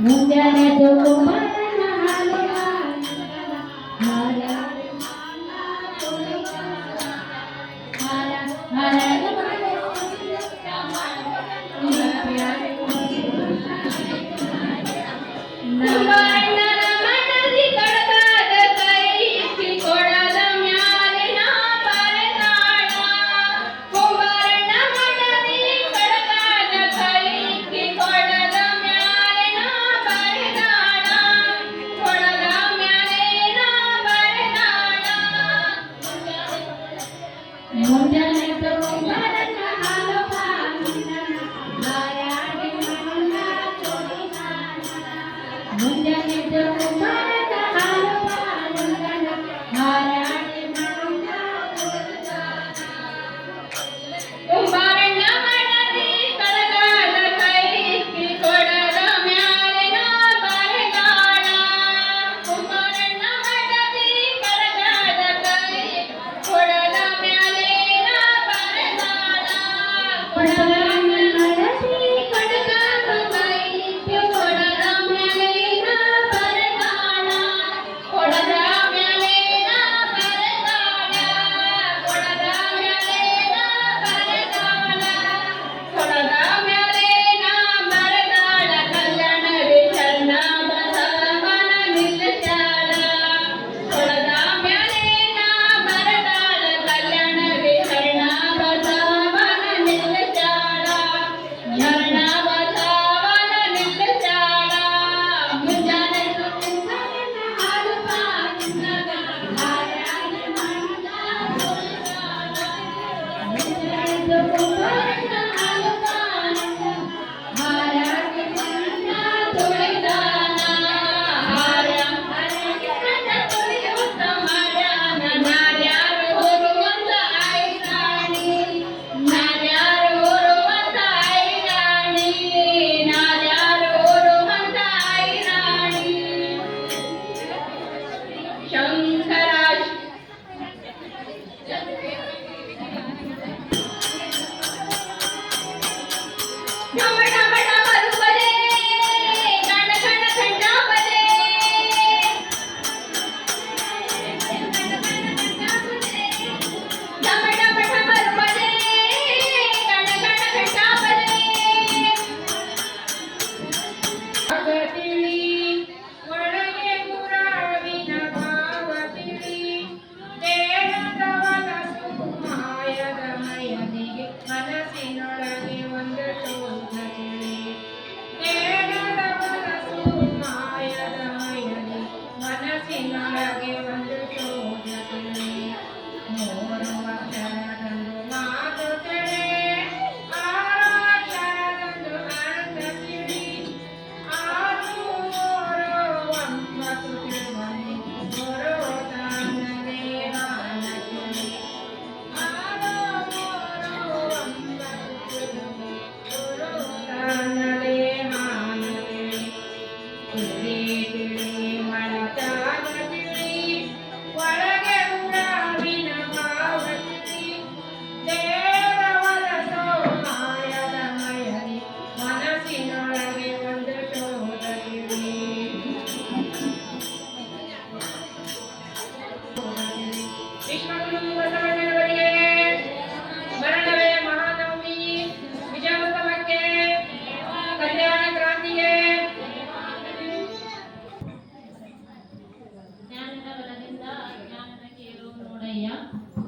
ಮುಂಜಾನೆ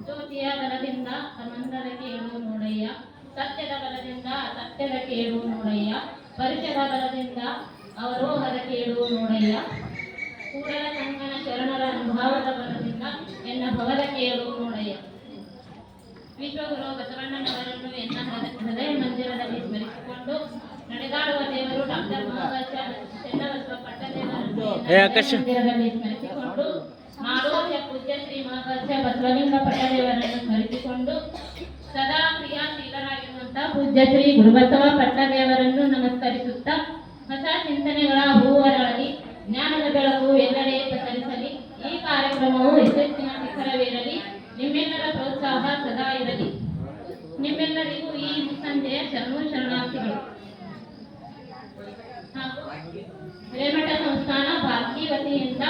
ಜ್ಯೋತಿಯ ಬಲದಿಂದ ಸಮಂದರ ಕೇಳು ನೋಡಯ್ಯ, ಸತ್ಯದ ಬಲದಿಂದ ಸತ್ಯದ ಕೇಳು ನೋಡಯ್ಯ, ಪರಿಚಯದ ಬಲದಿಂದ ಅವರೋಹದ ಕೇಳು ನೋಡಯ್ಯ, ಕೂಡಲ ಸಂಗನ ಶರಣರ ಅನುಭವದ ಬಲದಿಂದ ಎನ್ನ ಭವದ ಕೇಳು ನೋಡಯ್ಯ. ವಿಶ್ವಗುರು ಬಸವಣ್ಣನವರನ್ನು ಎನ್ನ ಹೃದಯ ಮಂದಿರದಲ್ಲಿ ಸ್ಮರಿಸಿಕೊಂಡು ನಡೆದಾಡುವ ದೇವರು ಡಾಕ್ಟರ್ ಮಹಾಬಲ ಚೆನ್ನಬಸವ ಪಟ್ಟದೇವರನ್ನು ಮಂದಿರದಲ್ಲಿ ಸ್ಮರಿಸಿಕೊಂಡು ಮಾಲೋಚ ಪೂಜ್ಯ ಶ್ರೀ ಮಹಾಬಲ ಬಸವಲಿಂಗ ಪಟ್ಟದೇವರನ್ನು ಸ್ಮರಿಸಿಕೊಂಡು ಸದಾ ಕ್ರಿಯಾಶೀಲರಾಗಿರುವಂತಹ ಪೂಜ್ಯ ಶ್ರೀ ಗುರುಬಸವ ಪಟ್ಟದೇವರನ್ನು ನಮಸ್ಕರಿಸುತ್ತಾ ಹೊಸ ಚಿಂತನೆಗಳ ಹೂವರಳಲಿ ಜ್ಞಾನದ ಬೆಳಕು ಎಲ್ಲೆಡೆ ಪಸರಿಸಲಿ. ಈ ಕಾರ್ಯಕ್ರಮವು ಯಶಸ್ಸಿನ ಶಿಖರವೇರಲಿ. ನಿಮ್ಮೆಲ್ಲರ ಪ್ರೋತ್ಸಾಹ ಸದಾ ಇರಲಿ. ನಿಮ್ಮೆಲ್ಲರಿಗೂ ಈ ಮುಸ್ಸಂಜೆಯ ಶರಣಾರ್ಥಿಗಳು ಹಾಗೂ ಹಿರೇಮಠ ಸಂಸ್ಥಾನ ಭಾರತೀ ವತಿಯಿಂದ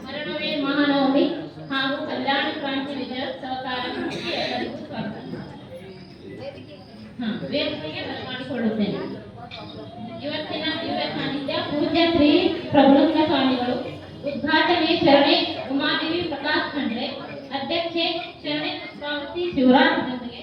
ಮರಣವೇ ಮಹಾನವಮಿ ಹಾಗೂ ಕಲ್ಯಾಣ ಕ್ರಾಂತಿ ವಿಜಯ ಸಹಕಾರ ಸಮಿತಿಗೆ ಎಲ್ಲರಿಗೂ ಸ್ವಾಗತ. ವೇದಿಕೆಗೆ ಬರಮಾಡಿಕೊಳ್ಳುತ್ತೇನೆ. ಇವತ್ತಿನ ದಿವ್ಯ ಸಾನ್ನಿಧ್ಯ ಪೂಜ್ಯ ಶ್ರೀ ಪ್ರಭುಲಿಂಗ ಸ್ವಾಮಿಗಳು, ಉದ್ಘಾಟನೆ ಶರಣೆ ಉಮಾದೇವಿ ಪ್ರಕಾಶ್ ಖಂಡ್ರೆ, ಅಧ್ಯಕ್ಷೆ ಶರಣೆ ಪುಷ್ಪಾವತಿ ಶಿವರಾಜ್ ಜೊತೆಗೆ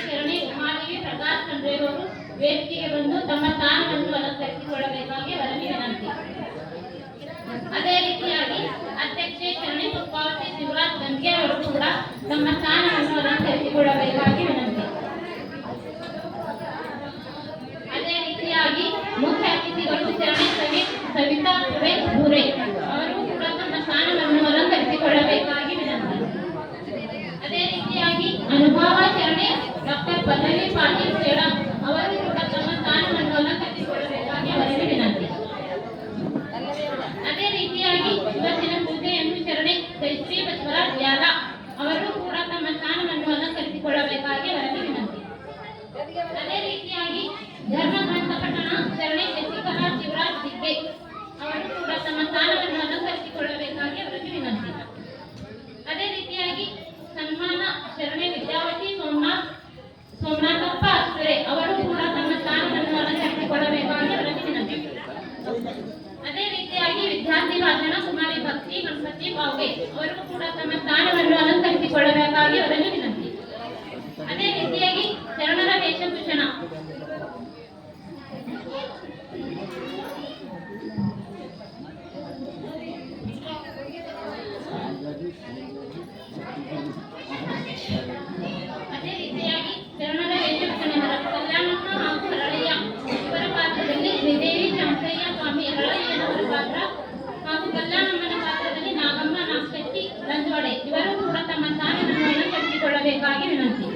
ಶರಣೆ ಉಮಾದೇವಿ ಪ್ರಕಾಶ್ ಖಂಡ್ರೆ ಅವರು ವೇದಿಕೆಗೆ ಬಂದು ತಮ್ಮ ಸ್ಥಾನವನ್ನು ಅಲಂಕರಿಸಿಕೊಳ್ಳಬೇಕಾಗಿ ವರದಿ ವಿನಂತಿ. ಅದೇ ರೀತಿಯಾಗಿ ಅಧ್ಯಕ್ಷೆ ಶರಣೆ ಪುಷ್ಪಾವತಿ ಶಿವರಾಜ್ ಗಂಗೆ ಅವರು ಕೂಡ ತಮ್ಮ ಸ್ಥಾನವನ್ನು ಅಲಂಕರಿಸಿಕೊಳ್ಳಬೇಕಾಗಿ ವಿನಂತಿ. ಅದೇ ರೀತಿಯಾಗಿ ಮುಖ್ಯ ಅತಿಥಿಗಳು ಶರಣೆ ಸವಿತಾ ಧೂರೆ ಅವರು ಕೂಡ ತಮ್ಮ ಸ್ಥಾನವನ್ನು ಅಲಂಕರಿಸಿಕೊಳ್ಳಬೇಕಾಗಿ ವಿನಂತಿ. ಅದೇ ರೀತಿಯಾಗಿ ಅನುಭವ ಶರಣೆ ಡಾಕ್ಟರ್ ಪಲ್ಲವಿ ಪಾಟೀಲ್ ಸೇಡ ಅವರು ಕೂಡ ತಮ್ಮ ಸ್ಥಾನವನ್ನು ಅಲಂಕರಿಸಿಕೊಳ್ಳಬೇಕಾಗಿ ಅವರಿಗೆ ವಿನಂತಿ. ಅದೇ ರೀತಿಯಾಗಿ ಇವತ್ತಿನ ಪೂಜೆಯನ್ನು ಶರಣೆ ಶ್ರೀ ಬಸವರಾಜ್ ಯಾಲ ಅವರು ಕೂಡ ತಮ್ಮ ಸ್ಥಾನವನ್ನು ಅಲಂಕರಿಸಿಕೊಳ್ಳಬೇಕಾಗಿ ಅವರಿಗೆ ವಿನಂತಿ. ಅದೇ ರೀತಿಯಾಗಿ ಧರ್ಮ ಗ್ರಂಥ ಪಠಣ ಶರಣೆ ಶಶಿಕಲಾ ಶಿವರಾಜ್ ದಿಗ್ಗೆ ಅವರು ಕೂಡ ತಮ್ಮ ಸ್ಥಾನವನ್ನು ಅಲಂಕರಿಸಿಕೊಳ್ಳಬೇಕಾಗಿ ಅವರಿಗೆ ವಿನಂತಿ. ಅದೇ ರೀತಿಯಾಗಿ ಸನ್ಮಾನ ಶರಣೆ ವಿದ್ಯಾವತಿ ಸೋಮನಾಥಪ್ಪ ಅಸ್ರೆ ಅವರು ಕೂಡ ತಮ್ಮ ಸ್ಥಾನವನ್ನು ಅಲಂಕರಿಸಿಕೊಳ್ಳಬೇಕಾಗಿ ಅವರಿಗೆ ವಿನಂತಿ. ಅದೇ ರೀತಿಯಾಗಿ ವಿದ್ಯಾರ್ಥಿ ಭಾಷಣ ಕುಮಾರಿ ಭಕ್ತಿ ಗಣಪತಿ ಬಾವ್ಗೆ ಅವರು ಕೂಡ ತಮ್ಮ ಸ್ಥಾನವನ್ನು ಅಲಂಕರಿಸಿಕೊಳ್ಳಬೇಕಾಗಿ ಅವರಿಗೆ ವಿನಂತಿ. ಅದೇ ರೀತಿಯಾಗಿ ಶರಣರ ವೇಷಭೂಷಣ ಅದೇ ರೀತಿಯಾಗಿ ಶರಣರ ವೇಷಭೂಷಣ ಕಲ್ಯಾಣಮ್ಮ ಹಾಗೂ ಹರಳಯ್ಯ ಇವರ ಪಾತ್ರದಲ್ಲಿ ಶ್ರೀದೇವಿ ಶಾಂತಯ್ಯ ಸ್ವಾಮಿ ಹರಳಯ್ಯನವರ ಪಾತ್ರ ಹಾಗೂ ಕಲ್ಯಾಣಮ್ಮನ ಪಾತ್ರದಲ್ಲಿ ನಾಗಮ್ಮ ನಾಗಶೆಟ್ಟಿ ರಂಜವಾಡೆ ಇವರು ಕೂಡ ತಮ್ಮ ಸ್ಥಾನವನ್ನು ಅಲಂಕರಿಸಿಕೊಳ್ಳಬೇಕಾಗಿ ವಿನಂತಿ.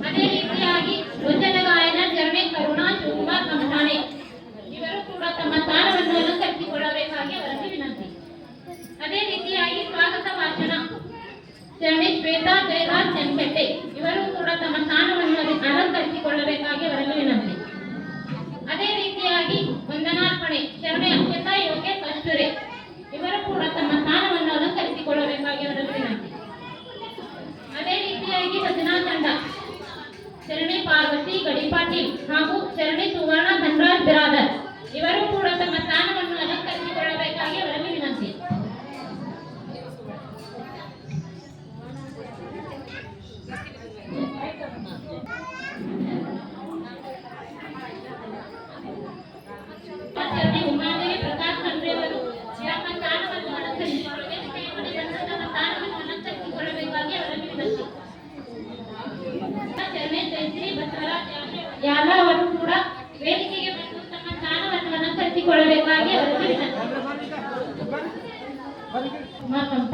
ಅದೇ ರೀತಿಯಾಗಿ ವಚನ ಗಾಯನ ಶರಣೆ ಕರುಣಾ ಶಿವಕುಮಾರ್ ಕಮಠಾಣೆ ಇವರು ಕೂಡ ತಮ್ಮ ಸ್ಥಾನವನ್ನು ಅಲಂಕರಿಸಿಕೊಳ್ಳಬೇಕಾಗಿ ಅವರಿಗೆ ವಿನಂತಿ. ಅದೇ ರೀತಿಯಾಗಿ ಸ್ವಾಗತ ಭಾಷಣ ಶರಣೆ ಶ್ವೇತಾ ಜಯರಾಜ್ ಚೆನ್ಪೆಟ್ಟೆ ಇವರು ಕೂಡ ತಮ್ಮ ಸ್ಥಾನವನ್ನು ಅಲಂಕರಿಸಿಕೊಳ್ಳಬೇಕಾಗಿ ಅವರಿಗೆ ವಿನಂತಿ. ಅದೇ ರೀತಿಯಾಗಿ ವಂದನಾರ್ಪಣೆ ಶರಣೆ ಅಕ್ಷತಾ ಯೋಗೇಶ್ ಕಸ್ತೂರೆ ಇವರು ಕೂಡ ತಮ್ಮ ಸ್ಥಾನವನ್ನು ಅಲಂಕರಿಸಿಕೊಳ್ಳಬೇಕಾಗಿ ಅವರಿಗೆ ವಿನಂತಿ. ಅದೇ ರೀತಿಯಾಗಿ ಭಜನಾ ತಂಡ ಶರಣೆ ಪಾರ್ವತಿ ಗಡಿಪಾಟೀಲ್ ಹಾಗೂ ಶರಣೆ ಸುವರ್ಣ ಧನರಾಜ್ ಬಿರಾದರ್ ಇವರು ಕೂಡ ತಮ್ಮ ಸ್ಥಾನವನ್ನು ಅಲಂಕರಿಸಿಕೊಳ್ಳಬೇಕಾಗಿ ಅವರಿಗೆ ವಿನಂತಿ. ಶರಣೆ ಉಮಾದೇವಿ ಪ್ರಕಾಶ್ ಖಂಡ್ರೆ ಅವರು ತಮ್ಮ ಸ್ಥಾನವನ್ನು ಅಲಂಕರಿಸಿಕೊಳ್ಳಬೇಕಾಗಿ ಅವರಿಗೆ ವಿನಂತಿ. ಶರಣೆ ಶ್ರೀ ಬಸವರಾಜ್ ಯಾಲ ಅವರು ಕೂಡ ವೇದಿಕೆಗೆ ಬಂದು ತಮ್ಮ ಸ್ಥಾನವನ್ನು ಅಲಂಕರಿಸಿಕೊಳ್ಳಬೇಕಾಗಿ ಅವರಿಗೆ ವಿನಂತಿ.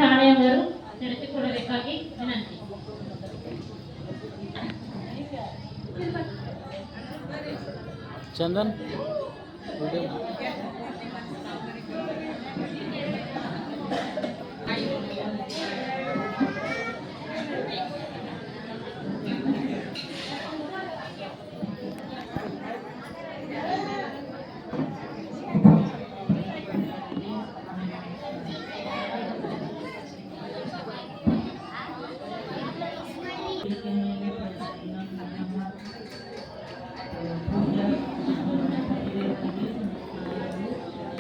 ಠಾಣೆಯವರು ನಡೆಸಿಕೊಳ್ಳಬೇಕಾಗಿ ವಿನಂತಿ. ಚಂದನ್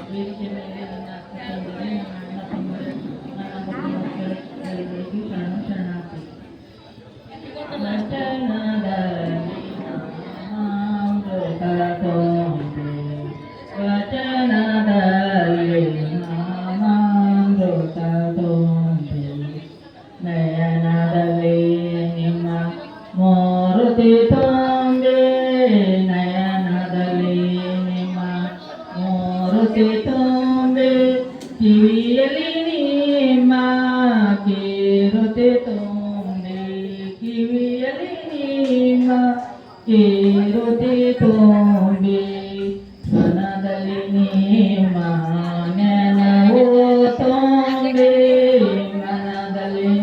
ವೇದಿಕೆ ಮೇಲೆ ನನ್ನ ಅಕ್ಕಂದಿಗೆ ನನ್ನ ತಮ್ಮರು ನನ್ನ ಮಕ್ಕಳಿಗೆ ಶರಣಾರ್ಥಿ. ವಚನದಲ್ಲಿ ಮಾಮೃತ ತೋಂಬಿ ನಯನದಲ್ಲಿ ನಿಮ್ಮ ಮೂರ್ತಿ ತೋಂಬಿ ನಯನದಲ್ಲಿ ನಿಮ್ಮ ಮೂರ್ತಿ ತೋಂಬಿ ಕಿವಿಯಲ್ಲಿ ನಿಮ್ಮ ಕೀರುತಿ ತೋಂಬಿ ಕಿವಿಯಲ್ಲಿ ನಿಮ್ಮ ಕೀರುತಿ ತೋಂಬಿ ಮನದಲ್ಲಿ ನಿಮ್ಮ ನೆನವು ತೋಂಬಿ ಮನದಲ್ಲಿ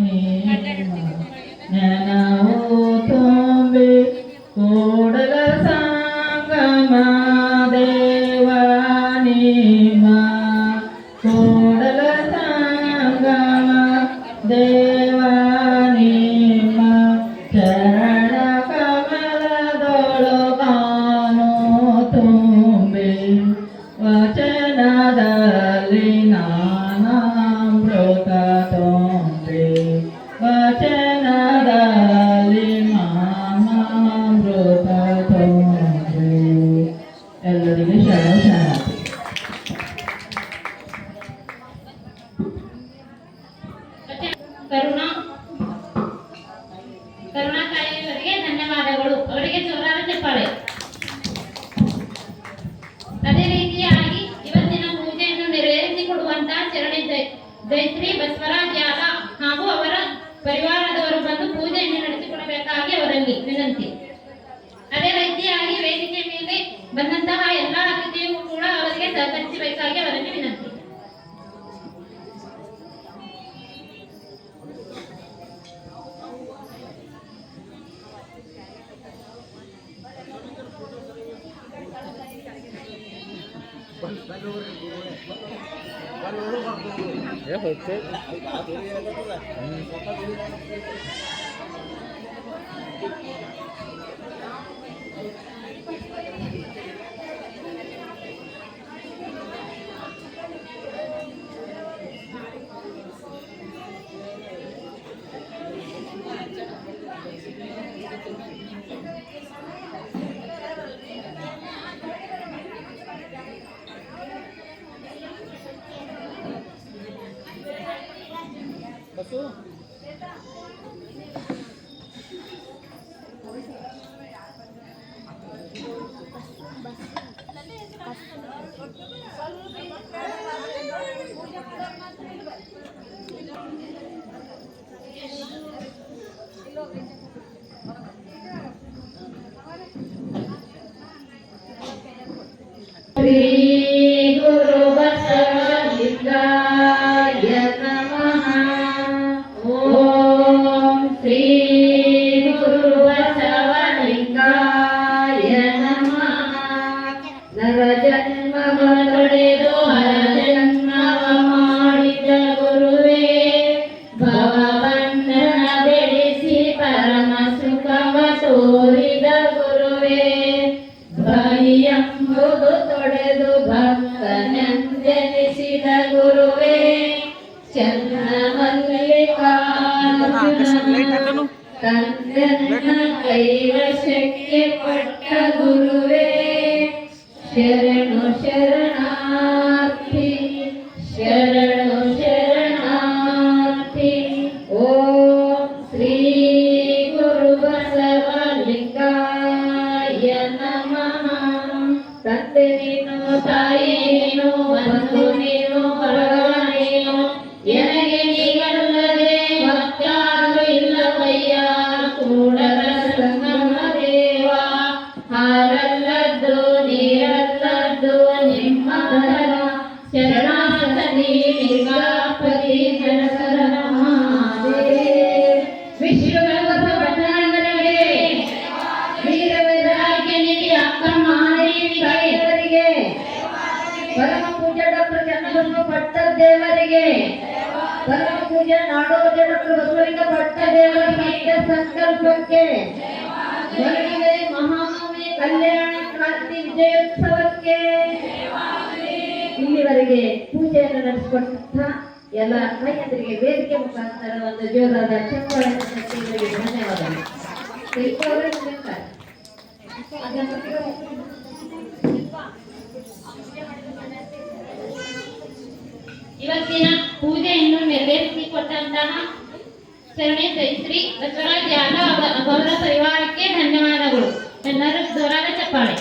ತುಂಬಿ ವಚನದಲ್ಲಿ ಜ್ಞಾನಾಮೃತ ತುಂಬಿ ವಚನದಲ್ಲಿ ಜ್ಞಾನಾಮೃತ ತುಂಬಿ. ಎಲ್ಲರಿಗೆ ಶರಣ ಶರಣಾರ್ಥಿ. ಕರುಣಾ ತಾಯಿಯವರಿಗೆ ಧನ್ಯವಾದಗಳು. ಅವರಿಗೆ ಜೋರಾದ ಚಪ್ಪಾಳೆ. ಅದೇ ರೀತಿಯಾಗಿ ಇವತ್ತಿನ ಪೂಜೆಯನ್ನು ನೆರವೇರಿಸಿಕೊಡುವಂತಹ ಚರಣಿ ಜಯಶ್ರೀ ಬಸವರಾಜ್ ಯಾದ ಹಾಗೂ ಅವರ ಪರಿವಾರದವರು ಬಂದು ಪೂಜೆಯನ್ನು ನಡೆಸಿಕೊಡಬೇಕಾಗಿ ಅವರಲ್ಲಿ ವಿನಂತಿ. ಅದೇ ರೀತಿಯಾಗಿ ವೇದಿಕೆ ಮೇಲೆ ಬಂದಂತಹ ಎಲ್ಲ ಅತಿಥಿಯೂ ಕೂಡ ಅವರಿಗೆ ಸಹಕರಿಸಬೇಕಾಗಿ ಅವರಲ್ಲಿ ವಿನಂತಿ. ಶ್ರೀ ಗುರು ಬಸವಲಿಂಗಾಯ ನಮಃ. ಓಂ ಶ್ರೀ ಗುರು ಬಸವಲಿಂಗಾಯ ನಮಃ. ನರ ಜನ್ಮವ ತೊಡೆದು ಹರ ಜನ್ಮವ ಮಾಡಿದ ಗುರುವೇ, ಭವಬಂಧನ ಬೆಳೆಸಿ ಪರಮ ಸುಖವ ತೋರಿದ ಗುರುವೇ, ಎಂಬುದು ತೊಡೆದು ಭಕ್ತನೆಂದೆನಿಸಿದ ಗುರುವೇ, ಚನ್ನಮಲ್ಲಿಕಾರ್ಜುನ ತಂದೆನ ಕೈವಶಕ್ಕೆ ಕೊಟ್ಟ ಗುರುವೇ, ಶರಣು ಶರಣಾರ್ಥಿ ಶರಣು ಶರಣಾರ್ಥಿ. ಓಂ ಶ್ರೀ ಗುರು ಬಸವಲಿಂಗಾಯ ನಮಃ. ತಂದೆ ನೀನು, ತಾಯಿ ನೀನು, ಬಂಧು ನೀನು, ಬಳಗ ನೀನು, ಎನಗೆ ನೀಗಲ್ಲದೆ ಮತ್ತಾರು ಇಲ್ಲವಯ್ಯ. ಕೂಡಲ ಸಂಗಮ ದೇವ, ಹಾರಲ್ಲದ್ದು ನೀರಲ್ಲದ್ದು ನಿಮ್ಮ ಧರ್ಮ. ಶರಣಾಗತಿ ನಿಗಾಪತಿ ಜನಸರ ಮಹಾದೇವ. ವಿಶ್ವಗರ್ಭ ಭಟ್ಟಾರರಿಗೆ, ವೀರ ವೈರಾಗ್ಯ ನಿಧಿ ಅಕ್ಕ ಮಹಾದೇವಿ ತಾಯಿಯವರಿಗೆ, ಪರಮ ಪೂಜ್ಯ ಡಾಕ್ಟರ್ ಚನ್ನಬಸವ ಭಟ್ಟರ್ ದೇವರಿಗೆ, ಪರಮ ಪೂಜ್ಯ ನಾಡೋಜ ಡಾಕ್ಟರ್ ಬಸವಲಿಂಗ ಭಟ್ಟ ದೇವರ ನಿತ್ಯ ಸಂಕಲ್ಪಕ್ಕೆ, ಬರಲಿದೆ ಮಹಾನವಮಿ ಕಲ್ಯಾಣ ಕ್ರಾಂತಿ ವಿಜಯೋತ್ಸವಕ್ಕೆ ಇಲ್ಲಿವರೆಗೆ ಪೂಜೆಯನ್ನು ನಡೆಸಿಕೊಟ್ಟ ಎಲ್ಲ ತಾಯಂದರಿಗೆ ವೇದಿಕೆ ಮುಖಾಂತರ ಒಂದು ಜೋರಾದ ಚಪ್ಪಾಳೆಯನ್ನು ತಟ್ಟಿ ಇವರಿಗೆ ಧನ್ಯವಾದಗಳು. ಇವತ್ತಿನ ಪೂಜೆಯನ್ನು ನೆರವೇರಿಸಿಕೊಟ್ಟಂತಹ ಶರಣೆ ಜಯಶ್ರೀ ಬಸವರಾಜ್ ಯಾದವ್ ಅವರ ಪರಿವಾರಕ್ಕೆ ಧನ್ಯವಾದಗಳು. ಎಲ್ಲರೂ ಜೋರಾದ ಚಪ್ಪಾಳೆ.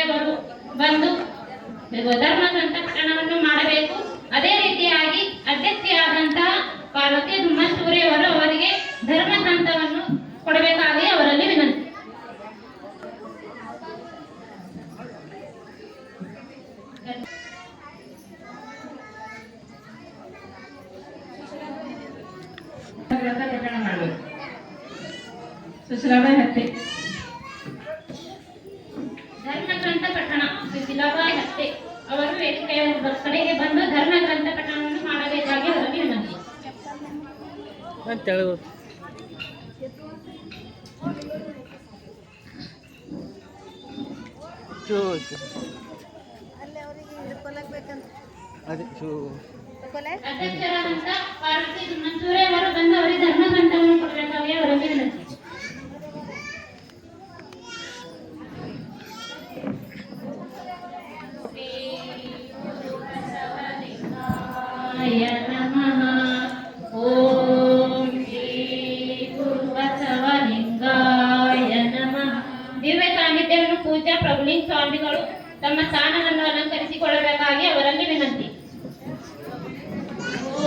ಅವರು ಬಂದು ಧರ್ಮ ಸಂತಪಠಣವನ್ನು ಮಾಡಬೇಕು. ಅದೇ ರೀತಿಯಾಗಿ ಅಧ್ಯಕ್ಷೆಯಾದಂತಹ ಪಾರ್ವತಿ ಧುಮ್ಮಸೂರಿ ಅವರು ಅವರಿಗೆ ಧರ್ಮ ಗ್ರಂಥವನ್ನು ಕೊಡಬೇಕಾಗಿ ಅವರಲ್ಲಿ ವಿನಂತಿ. ಗ್ರಂಥ ಪಠಣ ಮಾಡಬೇಕು. ಸುಶೀಲಾಬಾಯಿ ಹತ್ತಿ. ಧರ್ಮ ಗ್ರಂಥ ಪಠಣ ಸುಶೀಲಾಬಾಯಿ ಹತ್ತಿ ಅವರು ವೇದಿಕೆಯ ಕಡೆಗೆ ಬಂದು ಧರ್ಮ ಗ್ರಂಥ ಪಠಣವನ್ನು ಮಾಡಬೇಕಾಗಿ ಅವರಲ್ಲಿ ವಿನಂತಿ. ಶೂ ಅಲ್ಲೇ ಅವರಿಗೆ ಹಿಡ್ಕೊಳಕ್ಬೇಕಂತ ಅದೇ ಶೂ ತಗೊಲೆ ಅಧ್ಯಕ್ಷರಾದಂತ ಪಾರ್ವತಿ ಮಂಜೂರೆ ಅವರು ಬಂದು ಅವರಿಗೆ ಧರ್ಮಗ್ರಂಥವನ್ನು ಕೊಡಬೇಕಾಗಿ ಅವರಲ್ಲಿ ವಿನಂತಿ. ನಮಃ ಓಂ ಶ್ರೀ ಗುರುಬಸವಲಿಂಗಾಯ ನಮಃ. ದಿವ್ಯ ಸಾನ್ನಿಧ್ಯವನ್ನು ಪೂಜ್ಯ ಪ್ರಭುಲಿಂಗ ಸ್ವಾಮಿಗಳು ತಮ್ಮ ಸ್ಥಾನವನ್ನು ಅಲಂಕರಿಸಿಕೊಳ್ಳಬೇಕಾಗಿ ಅವರಲ್ಲಿ ವಿನಂತಿ.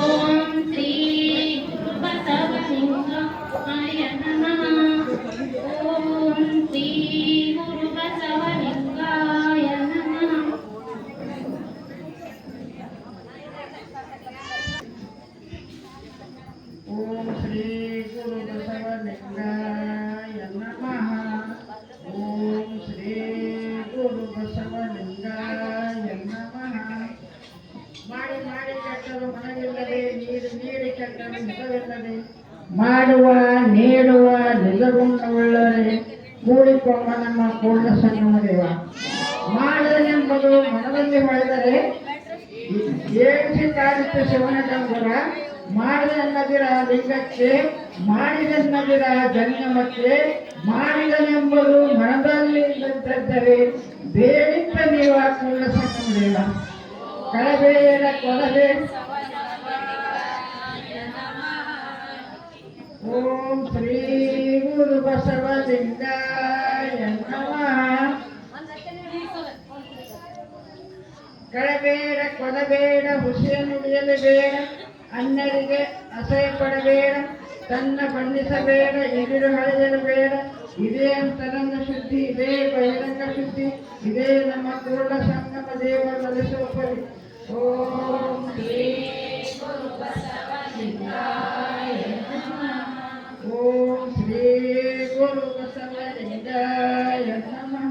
ಓಂ ಶ್ರೀ ಗುರುಬಸವಲಿಂಗಾಯ ನಮಃ ಓಂ ಶ್ರೀ ಗುರುಬಸವಲಿಂಗಾಯ ನಮಃ. ಓಂ ಶ್ರೀ ಗುರು ಬಸವಲಿಂಗಾಯ ನಮಃ. ಓಂ ಶ್ರೀ ಗುರು ಬಸವಲಿಂಗಾಯ ನಮಃ. ಮಾಡಿ ಮಾಡಿ ಕೆಟ್ಟರು ಮನವಿಲ್ಲದೆ, ನೀರು ನೀಡಿ ಕೆಟ್ಟರು ಮುಖವಿಲ್ಲದೆ, ಮಾಡುವ ನೀಡುವ ನಿಜಗುಣವುಳ್ಳರೆ ಕೂಡಿಕೊಂಬ ನಮ್ಮ ಪೂರ್ಣ ಸಂಗಮ ದೇವ. ಮಾಡಲೆಂಬುದು ಮನದಲ್ಲಿ ಹೊಳೆದರೆ ಏಳಿಸಿ ಕಾಡುತ್ತೆ ಶಿವನ ಡಂಗುರ. ಮಾಡಿದೆನ್ನದಿರ ಲಿಂಗಕ್ಕೆ, ಮಾಡಿದೆನ್ನದಿರ ಜಂಗಮಕ್ಕೆ, ಮಾಡಿದನೆಂಬುದು ಮನದಲ್ಲಿ ಇಲ್ಲದಿದ್ದರೆ ಬೇಡಿತ್ತ ನೀವ ಪೂರ್ಣ ಸಂಗಮ ದೇವ. ಕಳಬೇಡ ಕೊಡದೆ ಓಂ ಶ್ರೀ ಗುರು ಬಸವಲಿಂಗಾಯ ನಮಃ. ಕಳಬೇಡ ಕೊಡಬೇಡ, ಹುಸಿಯ ನುಡಿಯಲು ಬೇಡ, ಅನ್ಯರಿಗೆ ಅಸಹ್ಯ ಪಡಬೇಡ, ತನ್ನ ಬಣ್ಣಿಸಬೇಡ, ಎದುರು ಹಳೆಯಲು ಬೇಡ. ಇದೇ ಅಂತರಂಗ ಶುದ್ಧಿ, ಇದೇ ಬಹಿರಂಗ ಶುದ್ಧಿ, ಇದೇ ನಮ್ಮ ಪೂರ್ಣ ಸಂಗಮ ದೇವ ನಡೆಸುವ ಪರಿ. ಓಂ ಶ್ರೀ ಗುರು ಬಸವಲಿಂಗಾಯ ನಮಃ. ಓಂ ಶ್ರೀ ಗುರು ಬಸವಲಿಂಗಾಯ ನಮಃ.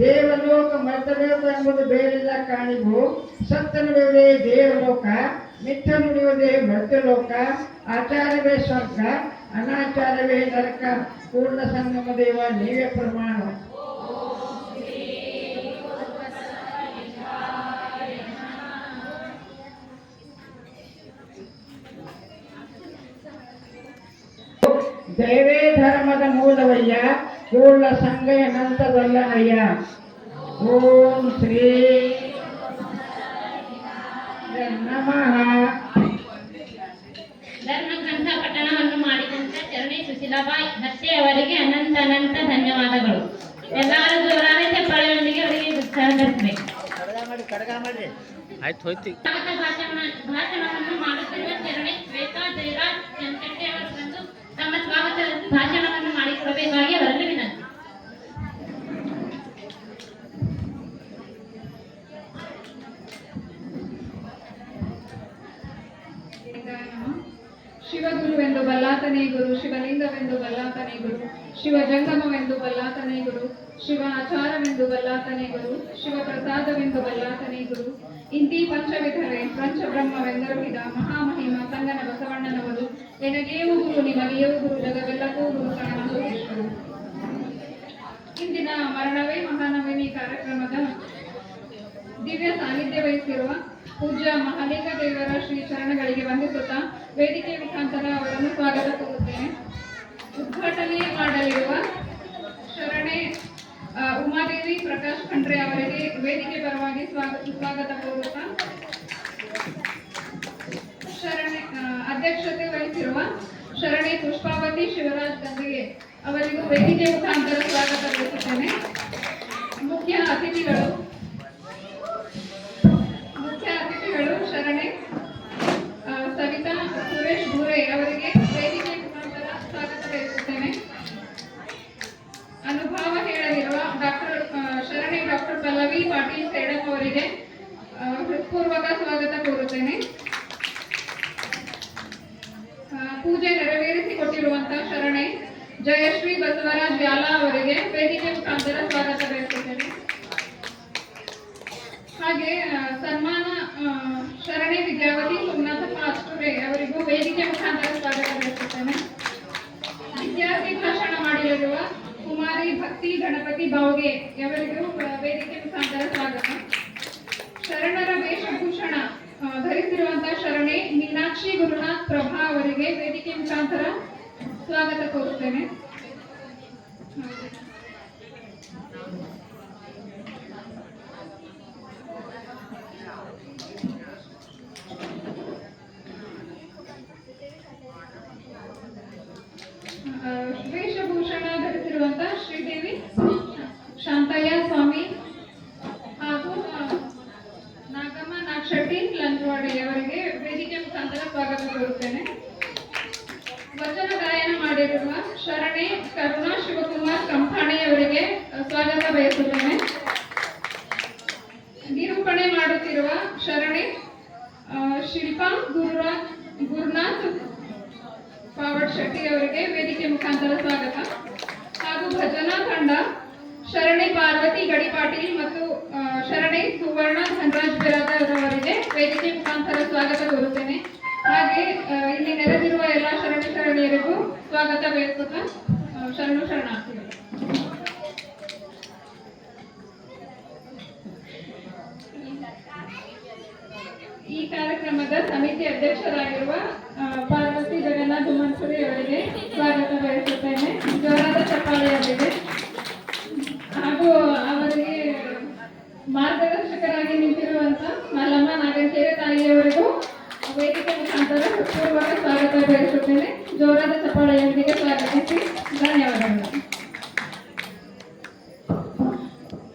ದೇವಲೋಕ ಮರ್ತಲೋಕ ಎಂಬುದು ಬೇರೆಲ್ಲ ಕಾಣಿವು. ಸತ್ತ ನುಡಿಯುವುದೇ ದೇವಲೋಕ, ಮಿಥ್ಯ ನುಡಿಯುವುದೇ ಮರ್ತಲೋಕ. ಆಚಾರವೇ ಸ್ವರ್ಗ, ಅನಾಚಾರವೇ ನರಕ. ಪೂರ್ಣ ಸಂಗಮ ದೇವ ನೀವೇ ಪ್ರಮಾಣ. ದೈವೇ ಧರ್ಮದ ಮೂಲವಯ್ಯ, ಪೂರ್ಣ ಸಂಗಯ ನಂತರಲ್ಲನಯ್ಯ. ಓಂ ಶ್ರೀ ನಮಃ. ಧರ್ಮಗ್ರಂಥ ಪಠಣವನ್ನು ಮಾಡಿದಂತ ಚರಣಿ ಸುಶೀಲಾಬಾಯಿ ಹತ್ತೆ ಅವರಿಗೆ ಅನಂತ ಅನಂತ ಧನ್ಯವಾದಗಳು. ಎಲ್ಲರೂ ಜೋರಾದ ಚಪ್ಪಾಳೆಯೊಂದಿಗೆ ಅವರಿಗೆ ಸಹಕರಿಸಬೇಕು. ಆಯ್ತು ಹೋಯ್ತು. ಭಾಷಣವನ್ನು ಮಾಡುತ್ತಿರುವ ಚರಣಿ ಶ್ವೇತಾ ಜಯರಾಜ್ ಚಂಚಟ್ಟೆ ಅವರು ಬಂದು ತಮ್ಮ ಸ್ವಾಗತ ಭಾಷಣವನ್ನು ಮಾಡಿಕೊಡಬೇಕಾಗಿ ಅವರಲ್ಲಿ ವಿನಂತಿ. ಶಿವಗುರುವೆಂದು ಬಲ್ಲಾತನೇ ಗುರು, ಶಿವಲಿಂಗವೆಂದು ಬಲ್ಲಾತನೇ ಗುರು, ಶಿವಜಂಗಮವೆಂದು ಬಲ್ಲಾತನೇ ಗುರು, ಶಿವ ಆಚಾರವೆಂದು ಬಲ್ಲಾತನೇ ಗುರು, ಶಿವಪ್ರಸಾದವೆಂದು ಬಲ್ಲಾತನೇ ಗುರು. ಇಂತಿ ಪಂಚವಿಧರೆ ಪಂಚಬ್ರಹ್ಮವೆಂದರುಹಿದ ಮಹಾಮಹಿಮ ಸಂಗನ ಬಸವಣ್ಣನವರು. ಎನಗೇವು ಗುರು ನಿಮಗೆಯೂ ಗುರು, ಜಗವೆಲ್ಲಕ್ಕೂ ಗುರು ಕಾರಣೇಶ್ವರು. ಇಂದಿನ ಮರಣವೇ ಮಹಾನವಮಿ ಕಾರ್ಯಕ್ರಮದ ದಿವ್ಯ ಸಾನ್ನಿಧ್ಯ ವಹಿಸಿರುವ ಪೂಜ್ಯ ಮಹಾಲಿಂಗ ದೇವರ ಶ್ರೀ ಚರಣಗಳಿಗೆ ವಂದಿಸುತ್ತಾ ವೇದಿಕೆ ಮುಖಾಂತರ ಅವರನ್ನು ಸ್ವಾಗತ ಕೋರುತ್ತೇನೆ. ಉದ್ಘಾಟನೆ ಮಾಡಲಿರುವ ಶರಣೆ ಉಮಾದೇವಿ ಪ್ರಕಾಶ್ ಖಂಡ್ರೆ ಅವರಿಗೆ ವೇದಿಕೆ ಪರವಾಗಿ ಸ್ವಾಗತ ಕೋರುತ್ತಾ, ಶರಣೆ ಅಧ್ಯಕ್ಷತೆ ವಹಿಸಿರುವ ಶರಣೆ ಪುಷ್ಪಾವತಿ ಶಿವರಾಜ್ ಗಂದಿಗೆ ಅವರಿಗೂ ವೇದಿಕೆ ಮುಖಾಂತರ ಸ್ವಾಗತ ಕೋರುತ್ತೇನೆ. ಮುಖ್ಯ ಅತಿಥಿಗಳು ಶರಣೆ ಸವಿತಾ ಸುರೇಶ್ ಭೂರೆ ಅವರಿಗೆ ವೇದಿಕೆ ಮುಖಾಂತರ ಸ್ವಾಗತ ಬಯಸುತ್ತೇನೆ. ಅನುಭವ ಹೇಳಲಿರುವ ಶರಣೆ ಡಾಕ್ಟರ್ ಪಲ್ಲವಿ ಪಾಟೀಲ್ ಸೇಡಂ ಅವರಿಗೆ ಹೃತ್ಪೂರ್ವಕ ಸ್ವಾಗತ ಕೋರುತ್ತೇನೆ. ಪೂಜೆ ನೆರವೇರಿಸಿಕೊಟ್ಟಿರುವಂತಹ ಶರಣೆ ಜಯಶ್ರೀ ಬಸವರಾಜ್ ವ್ಯಾಲ ಅವರಿಗೆ ವೇದಿಕೆ ಮುಖಾಂತರ ಸ್ವಾಗತ ಬಯಸುತ್ತೇನೆ. ಹಾಗೆ ಸನ್ಮಾನ ಶರಣೆ ವಿದ್ಯಾವತಿ ಸೋಮನಾಥಪ್ಪ ಅಷ್ಟುರೆ ಅವರಿಗೂ ವೇದಿಕೆ ಮುಖಾಂತರ ಸ್ವಾಗತ ಬಯಸುತ್ತೇನೆ. ವಿದ್ಯಾರ್ಥಿ ಭಾಷಣ ಮಾಡಲಿರುವ ಕುಮಾರಿ ಕುಮಾರಿ ಭಕ್ತಿ ಗಣಪತಿ ಬಾವ್ಗೆ ಅವರಿಗೂ ವೇದಿಕೆ ಮುಖಾಂತರ ಸ್ವಾಗತ. ಶರಣರ ವೇಷಭೂಷಣ ಧರಿಸಿರುವಂತಹ ಶರಣೆ ಮೀನಾಕ್ಷಿ ಗುರುನಾಥ್ ಪ್ರಭಾ ಅವರಿಗೆ ವೇದಿಕೆ ಮುಖಾಂತರ ಸ್ವಾಗತ ಕೋರುತ್ತೇನೆ. ವೇಷಭೂಷಣ ಧರಿಸಿರುವಂತಹ ಶ್ರೀದೇವಿ ಶಾಂತಯ್ಯ ಸ್ವಾಮಿ ಹಾಗೂ ನಾಗಮ್ಮ ನಾಗಶೆಟ್ಟಿ ಲಂಚವಾಡಿ ಅವರಿಗೆ ವೇದಿಕೆ ಮುಖಾಂತರ ಸ್ವಾಗತ ಕೋರುತ್ತೇನೆ. ವಚನ ಗಾಯನ ಮಾಡಿರುವ ಶರಣೆ ಕರುಣಾ ಶಿವಕುಮಾರ್ ಕಂಠಾಣೆ ಅವರಿಗೆ ಸ್ವಾಗತ ಬಯಸುತ್ತೇನೆ. ನಿರೂಪಣೆ ಮಾಡುತ್ತಿರುವ ಶರಣೆ ಶಿಲ್ಪಾ ಗುರುನಾಥ್ ಪಾವಡ್ ಶೆಟ್ಟಿ ಅವರಿಗೆ ವೇದಿಕೆ ಮುಖಾಂತರ ಸ್ವಾಗತ. ಹಾಗೂ ಭಜನಾ ತಂಡ ಶರಣೆ ಪಾರ್ವತಿ ಗಡಿಪಾಟೀಲ್ ಮತ್ತು ಶರಣೆ ಸುವರ್ಣ ಧನರಾಜ್ ಬಿರಾದರ್ ಅವರಿಗೆ ವೇದಿಕೆ ಮುಖಾಂತರ ಸ್ವಾಗತ ಕೋರುತ್ತೇನೆ. ಹಾಗೆ ಇಲ್ಲಿ ನೆರೆದಿರುವ ಎಲ್ಲ ಶರಣಿಯರಿಗೂ ಸ್ವಾಗತ ಬಯಸುತ್ತಾ ಶರಣಾರ್ಥಿಗಳು. ಈ ಕಾರ್ಯಕ್ರಮದ ಸಮಿತಿ ಅಧ್ಯಕ್ಷರಾಗಿರುವ ಪಾರ್ವತಿ ಜಗನ್ನಾಥ್ ಧುಮನ್ಸುರಿ ಅವರಿಗೆ ಸ್ವಾಗತ ಬಯಸುತ್ತೇನೆ. ಜೋರಾದ ಚಪ್ಪಾಳೆಯಾಗಿದೆ. ಹಾಗೂ ಅವರಿಗೆ ಮಾರ್ಗದರ್ಶಕರಾಗಿ ನಿಂತಿರುವಂತ ಮಲ್ಲಮ್ಮ ನಾಗೇಂದ್ರ ತಾಯಿಯವರಿಗೂ ವೇದಿಕೆ ಮುಖಾಂತರ ಪೂರ್ವಕ ಸ್ವಾಗತ ಬಯಸುತ್ತೇನೆ. ಜೋರಾದ ಚಪ್ಪಾಳೆಯೊಂದಿಗೆ ಸ್ವಾಗತಿಸಿ ಧನ್ಯವಾದಗಳು.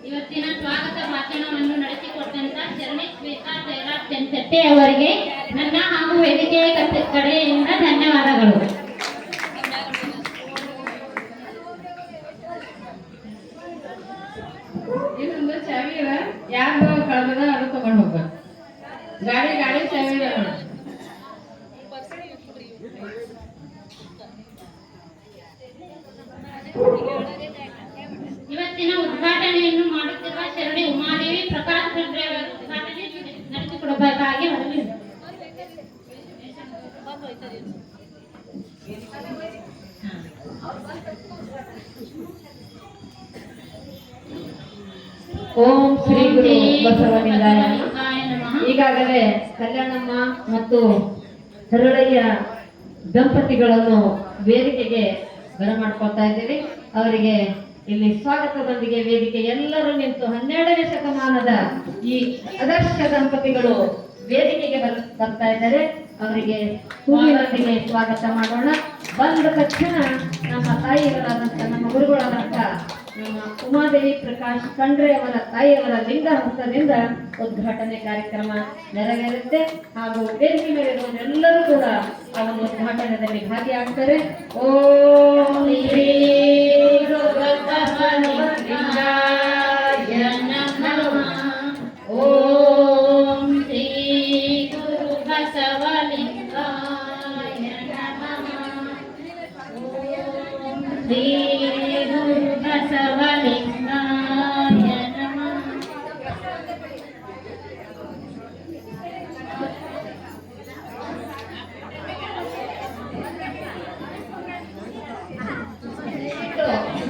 ಇವತ್ತಿನ ಸ್ವಾಗತ ಭಾಷಣವನ್ನು ನಡೆಸಿಕೊಟ್ಟಂತ ಶರಣೆ ಶ್ವೇತಾ ಜಯರಾಜ್ ಚೆಂಚಟ್ಟೆ ಅವರಿಗೆ ನನ್ನ ಹಾಗೂ ವೇದಿಕೆಯ ಕಡೆಯಿಂದ ಧನ್ಯವಾದಗಳು. ಇನ್ನೊಂದು ಚಾವಿ ಅದ, ಯಾರ್ದು ಕಳೆದ ಅದು ತಗೊಂಡು ಹೋಗ್ಬೇಕು. ಗಾಡಿ ಚಾವಿ ಅದ. ಇವತ್ತಿನ ಉದ್ಘಾಟನೆಯನ್ನು ಮಾಡುತ್ತಿರುವ ಶರಣೆ ಉಮಾದೇವಿ ಪ್ರಕಾಶ್ ಖಂಡ್ರೆ ಅವರ ಉದ್ಘಾಟನೆ ನಡೆಸಿಕೊಡಬೇಕಾಗಿ ಮನವಿ. ಓಂ ಶ್ರೀ ಗುರು ಬಸವಲಿಂಗಾಯ ನಮಃ. ಈಗಾಗಲೇ ಕಲ್ಯಾಣಮ್ಮ ಮತ್ತು ಹರಳಯ್ಯ ದಂಪತಿಗಳನ್ನು ವೇದಿಕೆಗೆ ಬರಮಾಡ್ಕೊಳ್ತಾ ಇದ್ದೀವಿ. ಅವರಿಗೆ ಇಲ್ಲಿ ಸ್ವಾಗತದೊಂದಿಗೆ ವೇದಿಕೆ ಎಲ್ಲರೂ ನಿಂತು 12ನೇ ಶತಮಾನದ ಈ ಆದರ್ಶ ದಂಪತಿಗಳು ವೇದಿಕೆಗೆ ಬರ್ತಾ ಇದ್ದಾರೆ. ಅವರಿಗೆ ಹೂವಿನೊಂದಿಗೆ ಸ್ವಾಗತ ಮಾಡೋಣ. ಬಂದ ತಕ್ಷಣ ನಮ್ಮ ತಾಯಿಗಳಾದಂಥ ನಮ್ಮ ಗುರುಗಳಾದಂಥ ನಮ್ಮ ಉಮಾದೇವಿ ಪ್ರಕಾಶ್ ಖಂಡ್ರೆ ಅವರ ತಾಯಿಯವರ ಲಿಂಗ ಹಸ್ತದಿಂದ ಉದ್ಘಾಟನೆ ಕಾರ್ಯಕ್ರಮ ನೆರವೇರುತ್ತೆ. ಹಾಗೂ ವೇದಿಕೆ ಮೇಲಿರುವವರೆಲ್ಲರೂ ಕೂಡ ಆ ಒಂದು ಉದ್ಘಾಟನೆಯಲ್ಲಿ ಭಾಗಿಯಾಗ್ತಾರೆ. ಓಂ ಶ್ರೀ ಗುರು ಬಸವಲಿಂಗಾಯ ನಮಃ. ಓಂ ಶ್ರೀ ಗುರು ಬಸವಲಿಂಗಾಯ ನಮಃ. ಓಂ ಶ್ರೀ ಗುರು ಬಸವಲಿಂಗಾಯ ನಮಃ.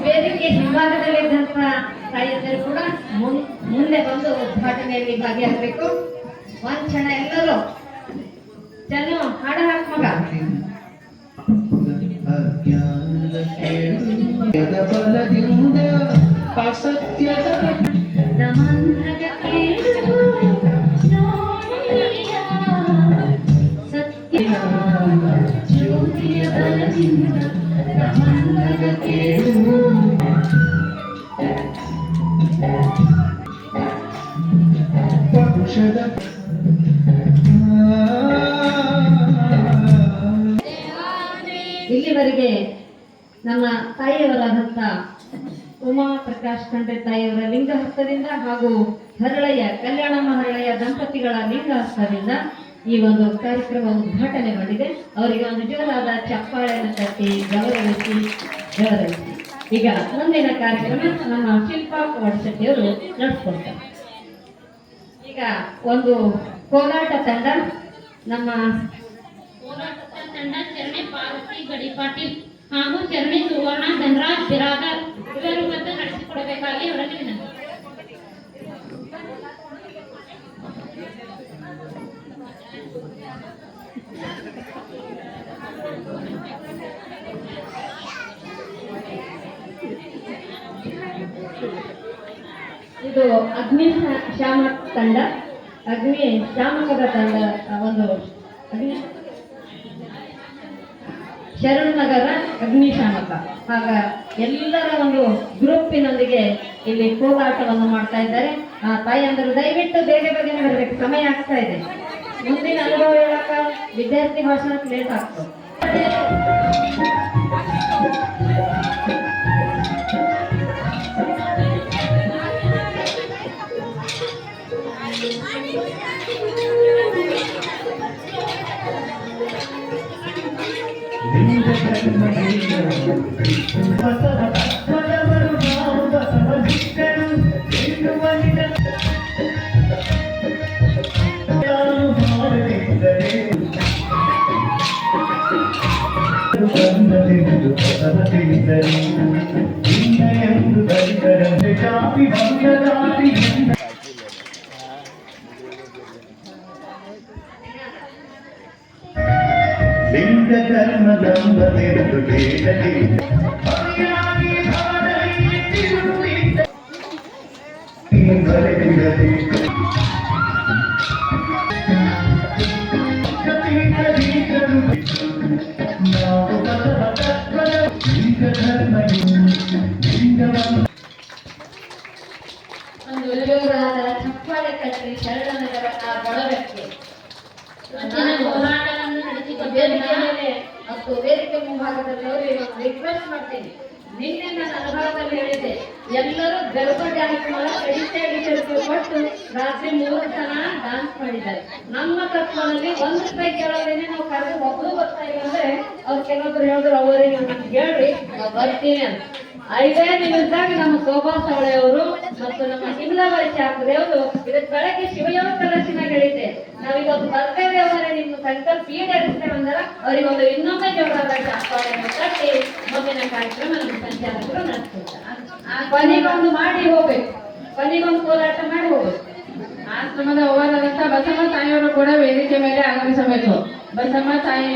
ವೇದಿಕೆ ಹಿಂಭಾಗದಲ್ಲಿದ್ದಂಥ ತಾಯಿಯಂದಿರು ಕೂಡ ಮುಂದೆ ಬಂದು ಉದ್ಘಾಟನೆಯಲ್ಲಿ ಭಾಗಿಯಾಗಬೇಕು. ಒಂದ್ ಕ್ಷಣ ಎಲ್ಲರೂ ಚೆನ್ನು ಹಾಡು ಹಾಕ್ ಮಗ. ಬಲದಿಂದ ಅಸತ್ಯದ ನಮಂದ್ರಗ ಕೇಳು ನೋಡಿಯ ಸತ್ಯ ಜ್ಯೋತಿಯ ಬಲದಿಂದ ನಮಂದ್ರಗ ಕೇಳು. ಪಕ್ಷದ ಇಲ್ಲಿವರೆಗೆ ನಮ್ಮ ತಾಯಿಯವರಾದಂಥ ಉಮಾ ಪ್ರಕಾಶ್ ಖಂಡ್ರೆ ತಾಯಿಯವರ ಲಿಂಗ ಹಸ್ತದಿಂದ ಹಾಗೂ ಹರಳಯ್ಯ ಕಲ್ಯಾಣಮ್ಮ ಹರಳಯ್ಯ ದಂಪತಿಗಳ ಲಿಂಗ ಹಸ್ತದಿಂದ ಈ ಒಂದು ಕಾರ್ಯಕ್ರಮ ಉದ್ಘಾಟನೆಗೊಂಡಿದೆ. ಅವರಿಗೆ ಒಂದು ಜೋರಾದ ಚಪ್ಪಾಳೆಯನ್ನು ತಟ್ಟಿ ಗೌರವಿಸಿ. ಈಗ ಮುಂದಿನ ಕಾರ್ಯಕ್ರಮ ನಮ್ಮ ಶಿಲ್ಪಾ ವಡ್ಶೆಟ್ಟಿಯವರು ನಡೆಸ್ಕೊಡ್ತಾರೆ. ಈಗ ಒಂದು ಕೋಲಾಟ ತಂಡ ನಮ್ಮ ಹೋರಾಟದ ತಂಡ ಶರಣೆ ಪಾರ್ವತಿ ಗಡಿಪಾಟೀಲ್ ಹಾಗೂ ಶರಣೆ ಸುವರ್ಣ ಧನರಾಜ್ ಬಿರಾದರ್ ಇವರು ಇದು ಅಗ್ನಿ ಶಾಮಕ ತಂಡ, ಅಗ್ನಿ ಶಾಮಕದ ತಂಡ ಒಂದು ಅಗ್ನಿ ಶರಣನಗರ ಅಗ್ನಿಶಾಮಕ ಆಗ ಎಲ್ಲರ ಒಂದು ಗ್ರೂಪಿನೊಂದಿಗೆ ಇಲ್ಲಿ ಕೋಲಾಟವನ್ನು ಮಾಡ್ತಾ ಇದ್ದಾರೆ. ತಾಯಂದರು ದಯವಿಟ್ಟು ಬೇಗ ಬೇಗನೆ ಬರಬೇಕು, ಸಮಯ ಆಗ್ತಾ ಇದೆ. ಮುಂದಿನ ಅನುಭವ ಹೇಳಕ ವಿದ್ಯಾರ್ಥಿ ಭಾಷಣಕ್ಕೆ ಲೇಟ್ ಆಗ್ತದೆ. ಲಿಂಗ ಧರ್ಮ ನಂಬದಿರುವುದು ಬೇಡಲಿ ಒಂದು ಜೋರಾದ ಚಪ್ಪಾಳೆ ಕಟ್ಟಿ ಶರಣನಗರ ಆ ಬಳಗಕ್ಕೆ ಹೋರಾಟವನ್ನು ನಡೆಸಿಕೊಟ್ಟಿರುವ ವೇದಿಕೆ ಮೇಲೆ ಮತ್ತು ವೇದಿಕೆ ಮುಂಭಾಗದಲ್ಲಿ ಅವರಿಗೆ ಒಂದು ರಿಕ್ವೆಸ್ಟ್ ಮಾಡ್ತೀನಿ. ನಿನ್ನೆ ನನ್ನ ಅನುಭವದಲ್ಲಿ ಹೇಳಿದ್ದೆ, ಎಲ್ಲರೂ ಗರ್ಭ ಡ್ಯಾನ್ಸ್ ಕೊಟ್ಟು ರಾತ್ರಿ 3 ಜನ ಡಾನ್ಸ್ ಮಾಡಿದ್ದಾರೆ. ನಮ್ಮ ತತ್ವದಲ್ಲಿ 1 ರೂಪಾಯಿ ಕೇಳೋದೇನೆ ನಾವು ಕರೆದು ಒಬ್ಬರು ಬರ್ತಾ ಇಲ್ಲ ಅಂದ್ರೆ ಅವ್ರು ಕೆಲವೊಬ್ರು ಹೇಳಿದ್ರು ಅವರಿಗೆ ಹೇಳ್ರಿ ನಾವು ಬರ್ತೀನಿ ಅಂತ. 5 ನಿಮಿಷದಾಗ ನಮ್ಮ ಶೋಭಾ ಸವಳೆ ಅವರು ಮತ್ತು ನಮ್ಮ ಹಿಮಲಾಬಾಯಿ ಚಾಕ್ರೆ ಅವರು ಇದಕ್ಕೆ ಬೆಳಗ್ಗೆ ಶಿವಯೋಗ ಕಲಸಿನಾಗ ಹೇಳಿದ್ದೆ, ನಾವೀಗೊಂದು ಬರ್ತೇವೆ ಅವರೇ ನಿಮ್ಮ ಸಂಕಲ್ಪ ಈಡೇರಿಸ್ತೇವೆ ಅಂದ್ರೆ ಅವರಿಗೆ ಒಂದು ಇನ್ನೊಮ್ಮೆ ಜೋರಾದ ಚಾಪಾಳೆಯನ್ನು ಕಟ್ಟಿ ಮುಂದಿನ ಕಾರ್ಯಕ್ರಮ ನಮ್ಮ ಸಂಚಾಲಕರು ನಡೆಸ್ತಾರೆ. ಕೊನೆಗೊಂದು ಮಾಡಿ ಹೋಗ್ಬೇಕು, ಕೊನೆಗೊಂದು ಹೋರಾಟ ಮಾಡಿ ಹೋಗ್ಬೇಕು. ಆಶ್ರಮದ ಹೋರಾದಂತ ಬಸಮ್ಮ ತಾಯಿಯವರು ಕೂಡ ವೇದಿಕೆ ಮೇಲೆ ಆಗಮಿಸಬೇಕು. ಬಸಮ್ಮ ತಾಯಿ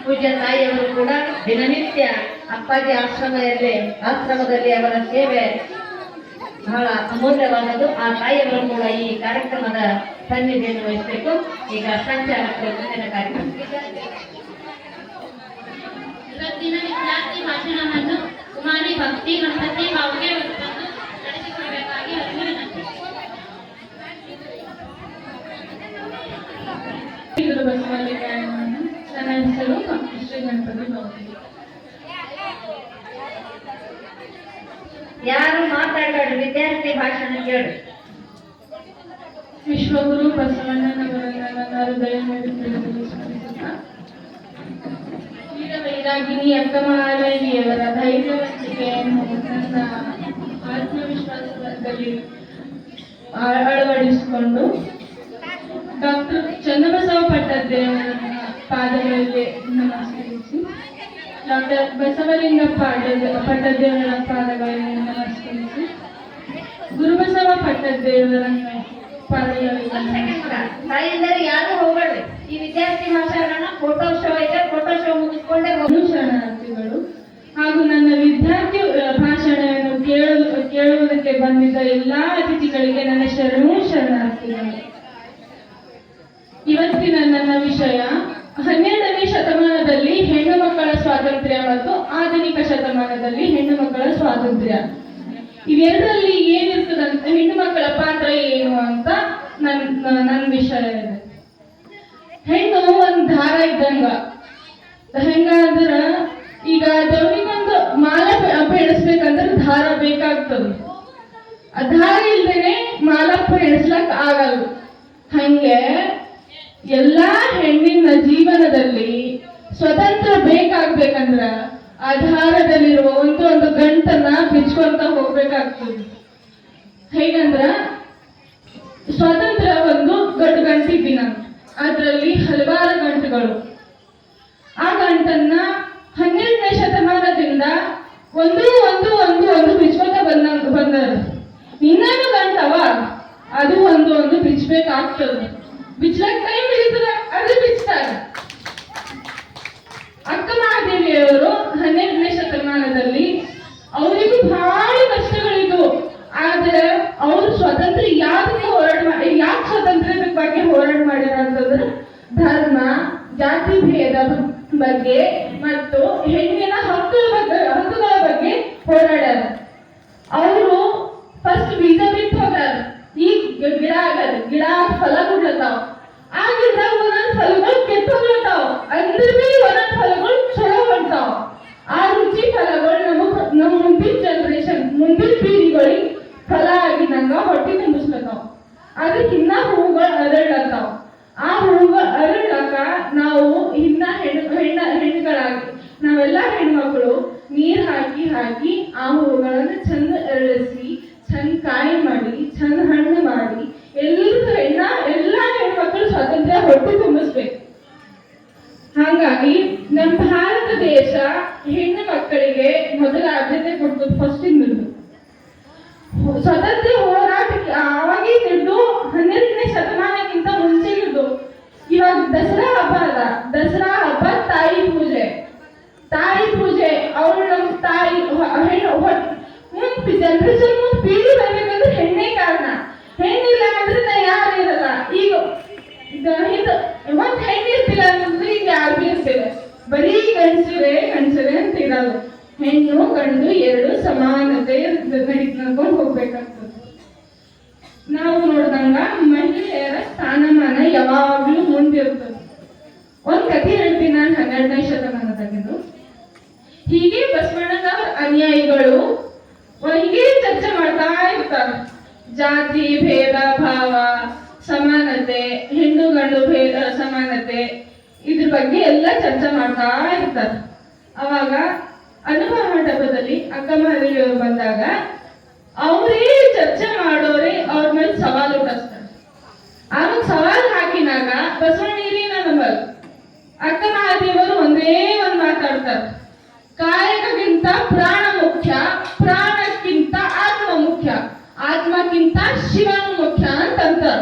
ಪೂಜ್ಯ ತಾಯಿಯವರು ಕೂಡ ದಿನನಿತ್ಯ ಅಪ್ಪಾಜಿ ಆಶ್ರಮದಲ್ಲಿ ಅವರ ಸೇವೆ ಬಹಳ ಅಮೂಲ್ಯವಾದದ್ದು. ಆ ತಾಯಿಯವರು ಕೂಡ ಈ ಕಾರ್ಯಕ್ರಮದ ಸನ್ನಿಧಿಯನ್ನು ವಹಿಸಬೇಕು. ಈಗ ಸಂಚಾಲಕರು ಮುಂದಿನ ಕಾರ್ಯಕ್ರಮ ಇವತ್ತಿನ ವಿದ್ಯಾರ್ಥಿ ಭಾಷಣವನ್ನು ಕುಮಾರಿ ಭಕ್ತಿ ಗಣಪತಿ ಬಾವುಗೆ ಅವರು ಬಂದು ನಡೆಸಿಕೊಡಬೇಕಾಗಿ ಅವರಿಗೆ ವಿನಂತಿ. ನನ್ನ ಹೆಸರು ಶ್ರೀ ಗಣಪತಿ ಬಾವುಗೆ. ಯಾರು ಮಾತಾಡಬೇಡಿ, ವಿದ್ಯಾರ್ಥಿ ಭಾಷಣ ಕೇಳಿ. ವಿಶ್ವಗುರು ಬಸವಣ್ಣನವರನ್ನ ನನ್ನ ಹೃದಯದಲ್ಲಿ ಸ್ಮರಿಸುತ್ತಾ, ವೀರವೈರಾಗಿನಿ ಅಕ್ಕಮಹಾದೇವಿಯವರ ಧೈರ್ಯವಂತಿಕೆಯನ್ನು ನನ್ನ ಆತ್ಮವಿಶ್ವಾಸದಲ್ಲಿ ಅಳವಡಿಸಿಕೊಂಡು ಡಾಕ್ಟರ್ ಚನ್ನಬಸವ ಪಟ್ಟದೇವರನ್ನ ಪಾದಗಳಿಗೆ ನಮಸ್ಕರಿಸಿ, ಡಾಕ್ಟರ್ ಬಸವಲಿಂಗ ಪಟ್ಟದೇವರ ಪಾದಗಳಿಗೆ ನಮಸ್ಕರಿಸಿ, ಗುರುಬಸವ ಪಟ್ಟದೇವರನ್ನ ಪಾದಗಳಿಗೆ ತಾಯಿಯಂದರೆ ಯಾರು ಹೋಗಬೇಡಿ. ಈ ವಿದ್ಯಾರ್ಥಿ ಭಾಷಣ ಫೋಟೋ ಶೋ ಇದೆ, ಫೋಟೋ ಶೋ ಮುಗಿಸ್ಕೊಂಡೇ ಶರಣಾರ್ಥಿಗಳು ಹಾಗೂ ನನ್ನ ವಿದ್ಯಾರ್ಥಿ ಭಾಷಣವನ್ನು ಕೇಳುವುದಕ್ಕೆ ಬಂದಿದ್ದ ಎಲ್ಲಾ ಅತಿಥಿಗಳಿಗೆ ನನ್ನ ಶರಣಾರ್ಥಿಗಳು. ಇವತ್ತಿನ ನನ್ನ ವಿಷಯ 12ನೇ ಶತಮಾನದಲ್ಲಿ ಹೆಣ್ಣು ಮಕ್ಕಳ ಸ್ವಾತಂತ್ರ್ಯ ಮತ್ತು ಆಧುನಿಕ ಶತಮಾನದಲ್ಲಿ ಹೆಣ್ಣು ಮಕ್ಕಳ ಸ್ವಾತಂತ್ರ್ಯ. ಇವೆರಡರಲ್ಲಿ ಏನಿರ್ತದಂತ, ಹೆಣ್ಣು ಮಕ್ಕಳ ಪಾತ್ರ ಏನು ಅಂತ ನನ್ನ ವಿಷಯ ಇದೆ. ಹೆಣ್ಣು ಒಂದ್ ದಾರ ಇದ್ದಂಗ. ಹೆಂಗಂದ್ರ ಈಗ ದೇವ್ರಿಗೊಂದು ಮಾಲ ಎಣಿಸ್ಬೇಕಂದ್ರೆ ದಾರ ಬೇಕಾಗ್ತದೆ. ಆ ದಾರ ಇಲ್ದೇನೆ ಮಾಲಪ್ಪ ಎಣಿಸ್ಲಕ್ ಆಗಲ್ಲ. ಹಂಗೆ ಎಲ್ಲಾ ಹೆಣ್ಣಿನ ಜೀವನದಲ್ಲಿ ಸ್ವತಂತ್ರ ಬೇಕಾಗ್ಬೇಕಂದ್ರ ಆಧಾರದಲ್ಲಿರುವ ಒಂದು ಗಂಟನ್ನ ಬಿಚ್ಕೊಂತ ಹೋಗ್ಬೇಕಾಗ್ತದೆ. ಹೇಗಂದ್ರ ಸ್ವಾತಂತ್ರ್ಯ ಒಂದು ಗಟ್ಟು ಗಂಟಿದ್ದಿನ, ಅದರಲ್ಲಿ ಹಲವಾರು ಗಂಟುಗಳು. ಆ ಗಂಟನ್ನ 12ನೇ ಶತಮಾನದಿಂದ ಒಂದು ಬಿಚ್ಕೊಂತ ಬಂದರು. ಕಾಲದಲ್ಲಿ ಅವರಿಗೂ ಬಹಳ ಕಷ್ಟಗಳಿದ್ವು. ಆದ್ರೆ ಅವರು ಸ್ವತಂತ್ರ ಯಾಕೆ ಸ್ವಾತಂತ್ರ್ಯದ ಬಗ್ಗೆ ಹೋರಾಟ ಮಾಡ್ಯಾರ ಅಂತಂದ್ರೆ ಧರ್ಮ ಜಾತಿ ಭೇದ ಬಗ್ಗೆ ಮತ್ತು ಹೆಣ್ಣಿನ ಹಕ್ಕುಗಳ ಬಗ್ಗೆ ಹೋರಾಡ್ಯಾರ. ಅವರು ಫಸ್ಟ್ ಬೀಜ ಬಿಟ್ಟು ಹೋಗ್ಯಾರ. ಈಗ ಗಿಡ ಫಲ ಕೊಡ್ಲತ್ತಾವ. ಆ ಗಿಡದಾಗ ಒಂದೊಂದ್ ಫಲಗಳು ಕೆಟ್ಟ ಹೋಗ್ಲತ್ತಾವ. ಅಂದ್ರೆ ಬಿ ಒಂದೊಂದ್ ಫಲಗಳು ಚಲೋ ಹೊಂಟಾವ. ಆ ರುಚಿ ಫಲಗಳು ನಮ್ಮ ಮುಂದಿನ ಜನರೇಷನ್ ಮುಂದಿನ ಪೀಳಿಗೆಗಳಿಗೆ ಫಲ ಆಗಿ ನಂಗ ಹೊಟ್ಟೆ ತುಂಬಿಸ್ಲತ್ತಾವ. ಅದಕ್ಕೆ ಇನ್ನ ಹೂವುಗಳು ಅರಳತ್ತಾವ. ಆ ಹೂವುಗಳು ಅರಳಾಕ ನಾವು ಇನ್ನ ಹೆಣ್ಣುಗಳಾಗಿ ನಾವೆಲ್ಲ ಹೆಣ್ಮಕ್ಳು ನೀರ್ ಹಾಕಿ ಆ ಹೂವುಗಳನ್ನ ಚಂದ ಅರಳಿಸಿ ಚಂದ ಕಾಯಿ ಮಾಡಿ ಚಂದ ಹಣ್ಣು ಮಾಡಿ ಎಲ್ಲಾ ಹೆಣ್ಮಕ್ಳು ಸ್ವಾತಂತ್ರ್ಯ ಹೊಟ್ಟೆ ತುಂಬಿಸ್ಬೇಕು. ಹಾಗಾಗಿ ನಮ್ಮ ಭಾರತ ದೇಶ ಹೆಣ್ಣು ಮಕ್ಕಳಿಗೆ ಮೊದಲ ಆದ್ಯತೆ ಕೊಡ್ತದೆ. ಫಸ್ಟ್ ಇಂದು ಸ್ವಾತಂತ್ರ್ಯ ಹೋರಾಟಕ್ಕೆ ಆವಾಗೇ ಹಿಡಿದು 12ನೇ ಶತಮಾನಕ್ಕಿಂತ ಮುಂಚೆ ಹಿಡಿದು ಇವಾಗ ದಸರಾ ಹಬ್ಬ ಅದ. ದಸರಾ ಹಬ್ಬ ತಾಯಿ ಪೂಜೆ ಅವಳು ನಮ್ಮ ತಾಯಿ ಮುಂದೆ ಜನರೇಷನ್ ಮುಂದೆ ಪೀಳಿ ಬರ್ಬೇಕಂದ್ರೆ ಹೆಣ್ಣೇ ಕಾರಣ. ಹೆಣ್ಣಿಲ್ಲ ಅಂದ್ರೆ ನಾ ಯಾರು ಇರಲ್ಲ. ಈಗ ಒಂದ್ ಹೆಣ್ಣಿರ್ತಿಲ್ಲ ಅಂತಂದ್ರೆ ಈಗ ಯಾರು ಬಿ ಇರ್ತಿಲ್ಲ. ಬರೀ ಗಂಡಸರೇ ಅಂತ ಇರೋದು. ಹೆಣ್ಣು ಗಂಡು ಎರಡು ಸಮಾನತೆ ನಡ್ಕೊಂಡು ಹೋಗ್ಬೇಕಾಗ್ತದೆ. ನಾವು ನೋಡಿದಂಗ ಮಹಿಳೆಯರ ಸ್ಥಾನಮಾನ ಯಾವಾಗ್ಲೂ ಮುಂದಿರ್ತದೆ. ಒಂದ್ ಕಥೆ ಹೇಳ್ತೀನಿ ನಾನು 12ನೇ ಶತಮಾನದಾಗಿದ್ದು. ಹೀಗೆ ಬಸವಣ್ಣನವರ ಅನುಯಾಯಿಗಳು ಹೀಗೆ ಚರ್ಚೆ ಮಾಡ್ತಾ ಇರ್ತಾರೆ. ಜಾತಿ ಭೇದ ಭಾವ ಸಮಾನತೆ ಹೆಣ್ಣು ಗಂಡು ಭೇದ ಸಮಾನತೆ ಇದ್ರ ಬಗ್ಗೆ ಎಲ್ಲ ಚರ್ಚೆ ಮಾಡ್ತಾ ಇರ್ತಾರೆ. ಅವಾಗ ಅನುಭವ ಮಂಟಪದಲ್ಲಿ ಅಕ್ಕ ಮಹಾದೇವಿಯವರು ಬಂದಾಗ ಅವರೇ ಚರ್ಚೆ ಮಾಡೋರೇ ಅವ್ರ ಮೇಲೆ ಸವಾಲು ಉಟ್ಟಿಸ್ತಾರೆ. ಆವಾಗ ಸವಾಲು ಹಾಕಿನಾಗ ಬಸವಣ್ಣೀರಿನ ನಂಬಲ್ ಅಕ್ಕ ಮಹಾದೇವರು ಒಂದೇ ಒಂದ್ ಮಾತಾಡ್ತಾರೆ. ಕಾಯಕಕ್ಕಿಂತ ಪ್ರಾಣ ಮುಖ್ಯ, ಪ್ರಾಣಕ್ಕಿಂತ ಆತ್ಮ ಮುಖ್ಯ, ಆತ್ಮಕ್ಕಿಂತ ಶಿವನು ಮುಖ್ಯ ಅಂತಂತಾರ.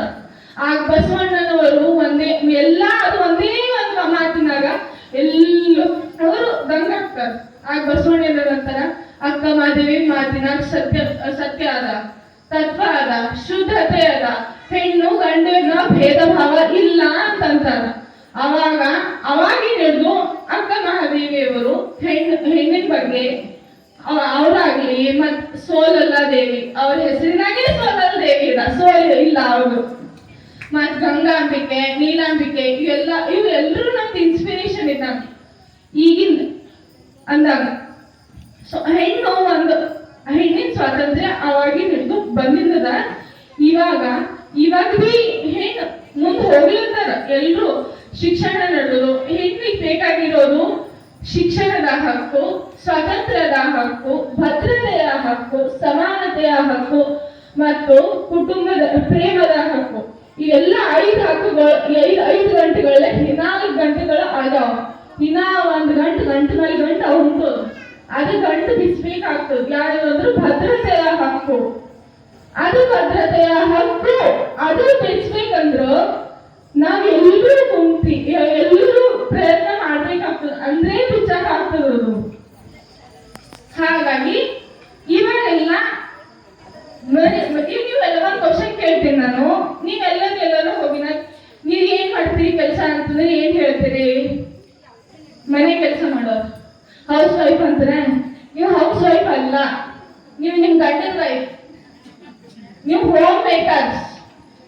ಆಗ ಬಸವಣ್ಣನವರು ಅದು ಒಂದೇ ಒಂದು ಮಾತಿನಾಗ ಅವರು ದಂಗಾಗ್ತಾರೆ. ಆಗ ಬಸವಣ್ಣ ನಂತರ ಅಕ್ಕ ಮಹಾದೇವಿ ಮಾತಿನಾಗ ಸತ್ಯ ಅದ, ತತ್ವ ಅದ, ಶುದ್ಧತೆ ಅದ, ಹೆಣ್ಣು ಗಂಡಿನ ಭೇದ ಭಾವ ಇಲ್ಲ ಅಂತಂತಾರ. ಅವಾಗಿನ ಹಿಡಿದು ಅಕ್ಕ ಮಹಾದೇವಿಯವರು ಹೆಣ್ಣಿನ ಬಗ್ಗೆ ಅವರಾಗ್ಲಿ ಮತ್ ಸೋಲಲ್ಲ ದೇವಿ, ಅವ್ರ ಹೆಸರಿನಾಗೆ ಸೋಲಲ್ಲ ದೇವಿ ಇಲ್ಲ ಅವರು. ಮತ್ ಗಂಗಾಂಬಿಕೆ ನೀಲಾಂಬಿಕೆ ಇವೆಲ್ಲರೂ ನಮ್ದು ಇನ್ಸ್ಪಿರೇಷನ್ ಇದ್ದಾಗ ಈಗಿನ ಅಂದಾಗ. ಹೆಣ್ಣಿನ ಸ್ವಾತಂತ್ರ್ಯ ಅವಾಗಿನ ಹಿಡಿದು ಬಂದಿದ್ದದ. ಇವಾಗ ಬಿ ಹೆಣ್ಣು ಮುಂದೆ ಹೋಗ್ಲತ್ತಾರ. ಎಲ್ರು ಶಿಕ್ಷಣ ನಡೆದು ಹೆಣ್ಣಿಗೆ ಬೇಕಾಗಿರೋದು ಶಿಕ್ಷಣದ ಹಕ್ಕು, ಸ್ವಾತಂತ್ರ್ಯದ ಹಕ್ಕು, ಭದ್ರತೆಯ ಹಕ್ಕು, ಸಮಾನತೆಯ ಹಕ್ಕು ಮತ್ತು ಕುಟುಂಬದ ಪ್ರೇಮದ ಹಕ್ಕು. ಇವೆಲ್ಲ 5 ಹಕ್ಕುಗಳು 5 ಗಂಟೆಗಳಲ್ಲೇ 4 ಗಂಟೆಗಳು ಆಗಾವ. ಇನ್ನ 1 ಗಂಟೆ ಮೇಲೆ ಗಂಟೆ ಉಂಟು. ಅದು ಗಂಟು ಬಿಚ್ಚಬೇಕಾಗ್ತದೆ. ಯಾವ್ದಂದ್ರೆ ಭದ್ರತೆಯ ಹಕ್ಕು. ಅದು ಬಿಚ್ಚಬೇಕಂದ್ರು ನಾವ್ ಎಲ್ಲರೂ ಕುಂತಿ ಎಲ್ಲರೂ ಪ್ರಯತ್ನ ಮಾಡ್ಬೇಕಾಗ್ತದೆ. ಅಂದ್ರೆ ಬಿಚ್ಚಕ್ಕಾಗ್ತದ. ಹಾಗಾಗಿ ಇವಾಗೆಲ್ಲ ನೀವೆಲ್ಲ ಒಂದ್ ಕ್ವಶನ್ ಕೇಳ್ತೀನಿ ನಾನು. ನೀವೆಲ್ಲರೂ ಹೋಗಿನ ನೀವ್ ಏನ್ ಮಾಡ್ತೀರಿ ಕೆಲಸ ಅಂತಂದ್ರೆ ಏನ್ ಹೇಳ್ತೀರಿ? ಮನೆ ಕೆಲಸ ಮಾಡೋರು ಹೌಸ್ ವೈಫ್ ಅಂತಾರೆ. ನೀವು ಹೌಸ್ ವೈಫ್ ಅಲ್ಲ, ನೀವು ನಿಮ್ ಗಂಡನ ವೈಫ್. ನೀವು ಹೋಮ್ ಮೇಕರ್ಸ್.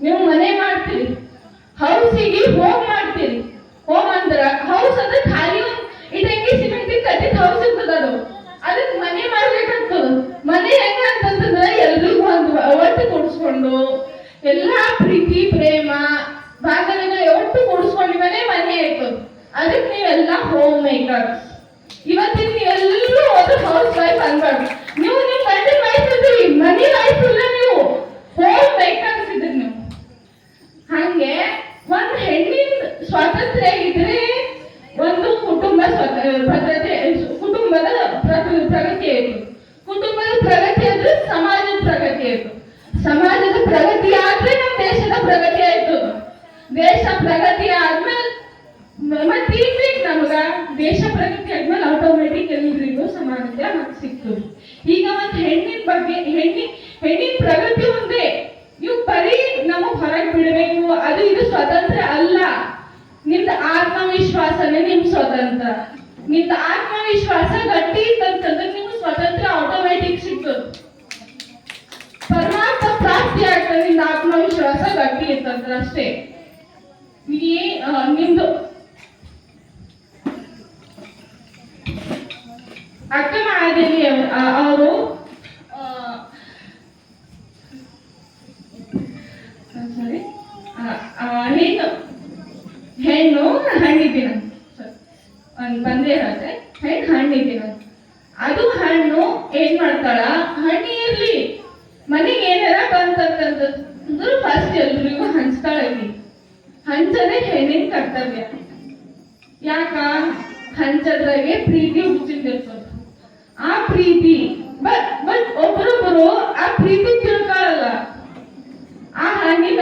ನೀವು ಮನೆ ಮಾಡ್ತೀರಿ, ಹೌಸಿಗೆ ಹೋಮ್ ಮಾಡ್ತೀರಿ. ಹೋಮ್ ಅಂದ್ರ ಹೌಸ್ ಅಂದ್ರೆ ಖಾಲಿ ಇಟಂಗಿ ಸಿಮೆಂಟ್ ಕಟ್ಟಿದ ಹೌಸ್ ಇರ್ತದ. ಅದಕ್ಕೆ ಮನೆ ಮಾಡ್ಬೇಕಾಗ್ತದ. ಮನೆ ಹೆಂಗ ಅಂತಂದ್ರೆ ಎಲ್ರಿಗೂ ಒಂದು ಒಟ್ಟು ಕೊಡಿಸ್ಕೊಂಡು ಎಲ್ಲಾ ಪ್ರೀತಿ ಪ್ರೇಮ ಬಾಂಧವ್ಯಗಳು ಒಟ್ಟು ಕೊಡಿಸ್ಕೊಂಡು ಮನೆ ಆಯ್ತು. ಅದಕ್ಕೆ ನೀವೆಲ್ಲ ಹೋಮ್ ಮೇಕರ್ಸ್. ಇವತ್ತಿನ ನೀವೆಲ್ಲರೂ ಹೋದ್ರೆ ಹೌಸ್ ವೈಫ್ ಅನ್ಬಾರ್ದು. ನೀವು ನಿಮ್ ಗಂಡನ ವೈಫ್ ಇದ್ರಿ, ಮನಿ ವೈಫ್ ಇಲ್ಲ, ನೀವು ಹೋಮ್ ಮೇಕರ್ಸ್ ಇದ್ರಿ. ನೀವು ಹಂಗೆ ಒಂದ್ ಹೆಣ್ಣಿನ ಸ್ವಾತಂತ್ರ್ಯ ಇದ್ರೆ ಒಂದು ಭದ್ರತೆ, ಕುಟುಂಬದ ಪ್ರಗತಿ ಆಯ್ತು. ಕುಟುಂಬದ ಪ್ರಗತಿ ಆದ್ರೆ ಸಮಾಜದ ಪ್ರಗತಿ ಆಯ್ತು. ಸಮಾಜದ ಪ್ರಗತಿ ಆದ್ರೆ ನಮ್ಮ ದೇಶದ ಪ್ರಗತಿ ಆಯ್ತು. ದೇಶ ಪ್ರಗತಿ ಆದ್ಮೇಲೆ ಮತ್ತೆ ನಮಗ ದೇಶ ಪ್ರಗತಿ ಆದ್ಮೇಲೆ ಆಟೋಮೆಟಿಕ್ ಎಲ್ರಿಗೂ ಹೆಣ್ಣಿಗೂ ಸಮಾನತೆ ಹಕ್ಕು ಸಿಗ್ತದೆ. ಈಗ ಒಂದು ಹೆಣ್ಣಿನ ಪ್ರಗತಿ ಒಂದೇ. ನೀವು ಬರೀ ನಮಗ್ ಹೊರಗೆ ಬಿಡಬೇಕು ಅದು ಇದು ಸ್ವತಂತ್ರ ಅಲ್ಲ. ನಿಮ್ದ ಆತ್ಮವಿಶ್ವಾಸನೇ ನಿಮ್ ಸ್ವತಂತ್ರ. ನಿಮ್ದ ಆತ್ಮವಿಶ್ವಾಸ ಗಟ್ಟಿ ಇತ್ತಂತಂದ್ರೆ ನಿಮ್ಗೆ ಸ್ವತಂತ್ರ ಆಟೋಮ್ಯಾಟಿಕ್ ಸಿಗ್ತದೆ. ಪರಮಾತ್ಮ ಪ್ರಾಪ್ತಿ ಆಗ್ತದೆ ನಿಮ್ದು ಆತ್ಮವಿಶ್ವಾಸ ಗಟ್ಟಿ ಇತ್ತಂದ್ರೆ ಅಷ್ಟೇ. ನಿಮ್ದು ಅಕ್ಕ ಮಹಾದೇವಿ ಅವರು ಹೆಣ್ಣು ಹಣ್ಣಿದ್ದೀನ ಬಂದೇ ಇರತ್ತೆ. ಹಣ್ಣಿದ್ದೀನ ಅದು ಹಣ್ಣು ಏನ್ ಮಾಡ್ತಾಳ, ಹಣ್ಣು ಇರ್ಲಿ ಮನೆಗೆ ಏನಾರ ಬಂತಂತಂದ್ರೆ ಫಸ್ಟ್ ಎಲ್ರಿಗೂ ಹಂಚ್ತಾಳಕಿ. ಹಂಚದೆ ಹೆಣ್ಣಿನ ಕರ್ತವ್ಯ. ಯಾಕ ಹಂಚದ್ರಾಗೆ ಪ್ರೀತಿ ಹುಚ್ಚಿಂದಿರ್ತದ. ಆ ಪ್ರೀತಿ ಬಟ್ ಒಬ್ಬರೊಬ್ಬರು ಆ ಪ್ರೀತಿ ತಿಳ್ಕೊಳ್ಳಲ್ಲ. ಆ ಹಣ್ಣಿನ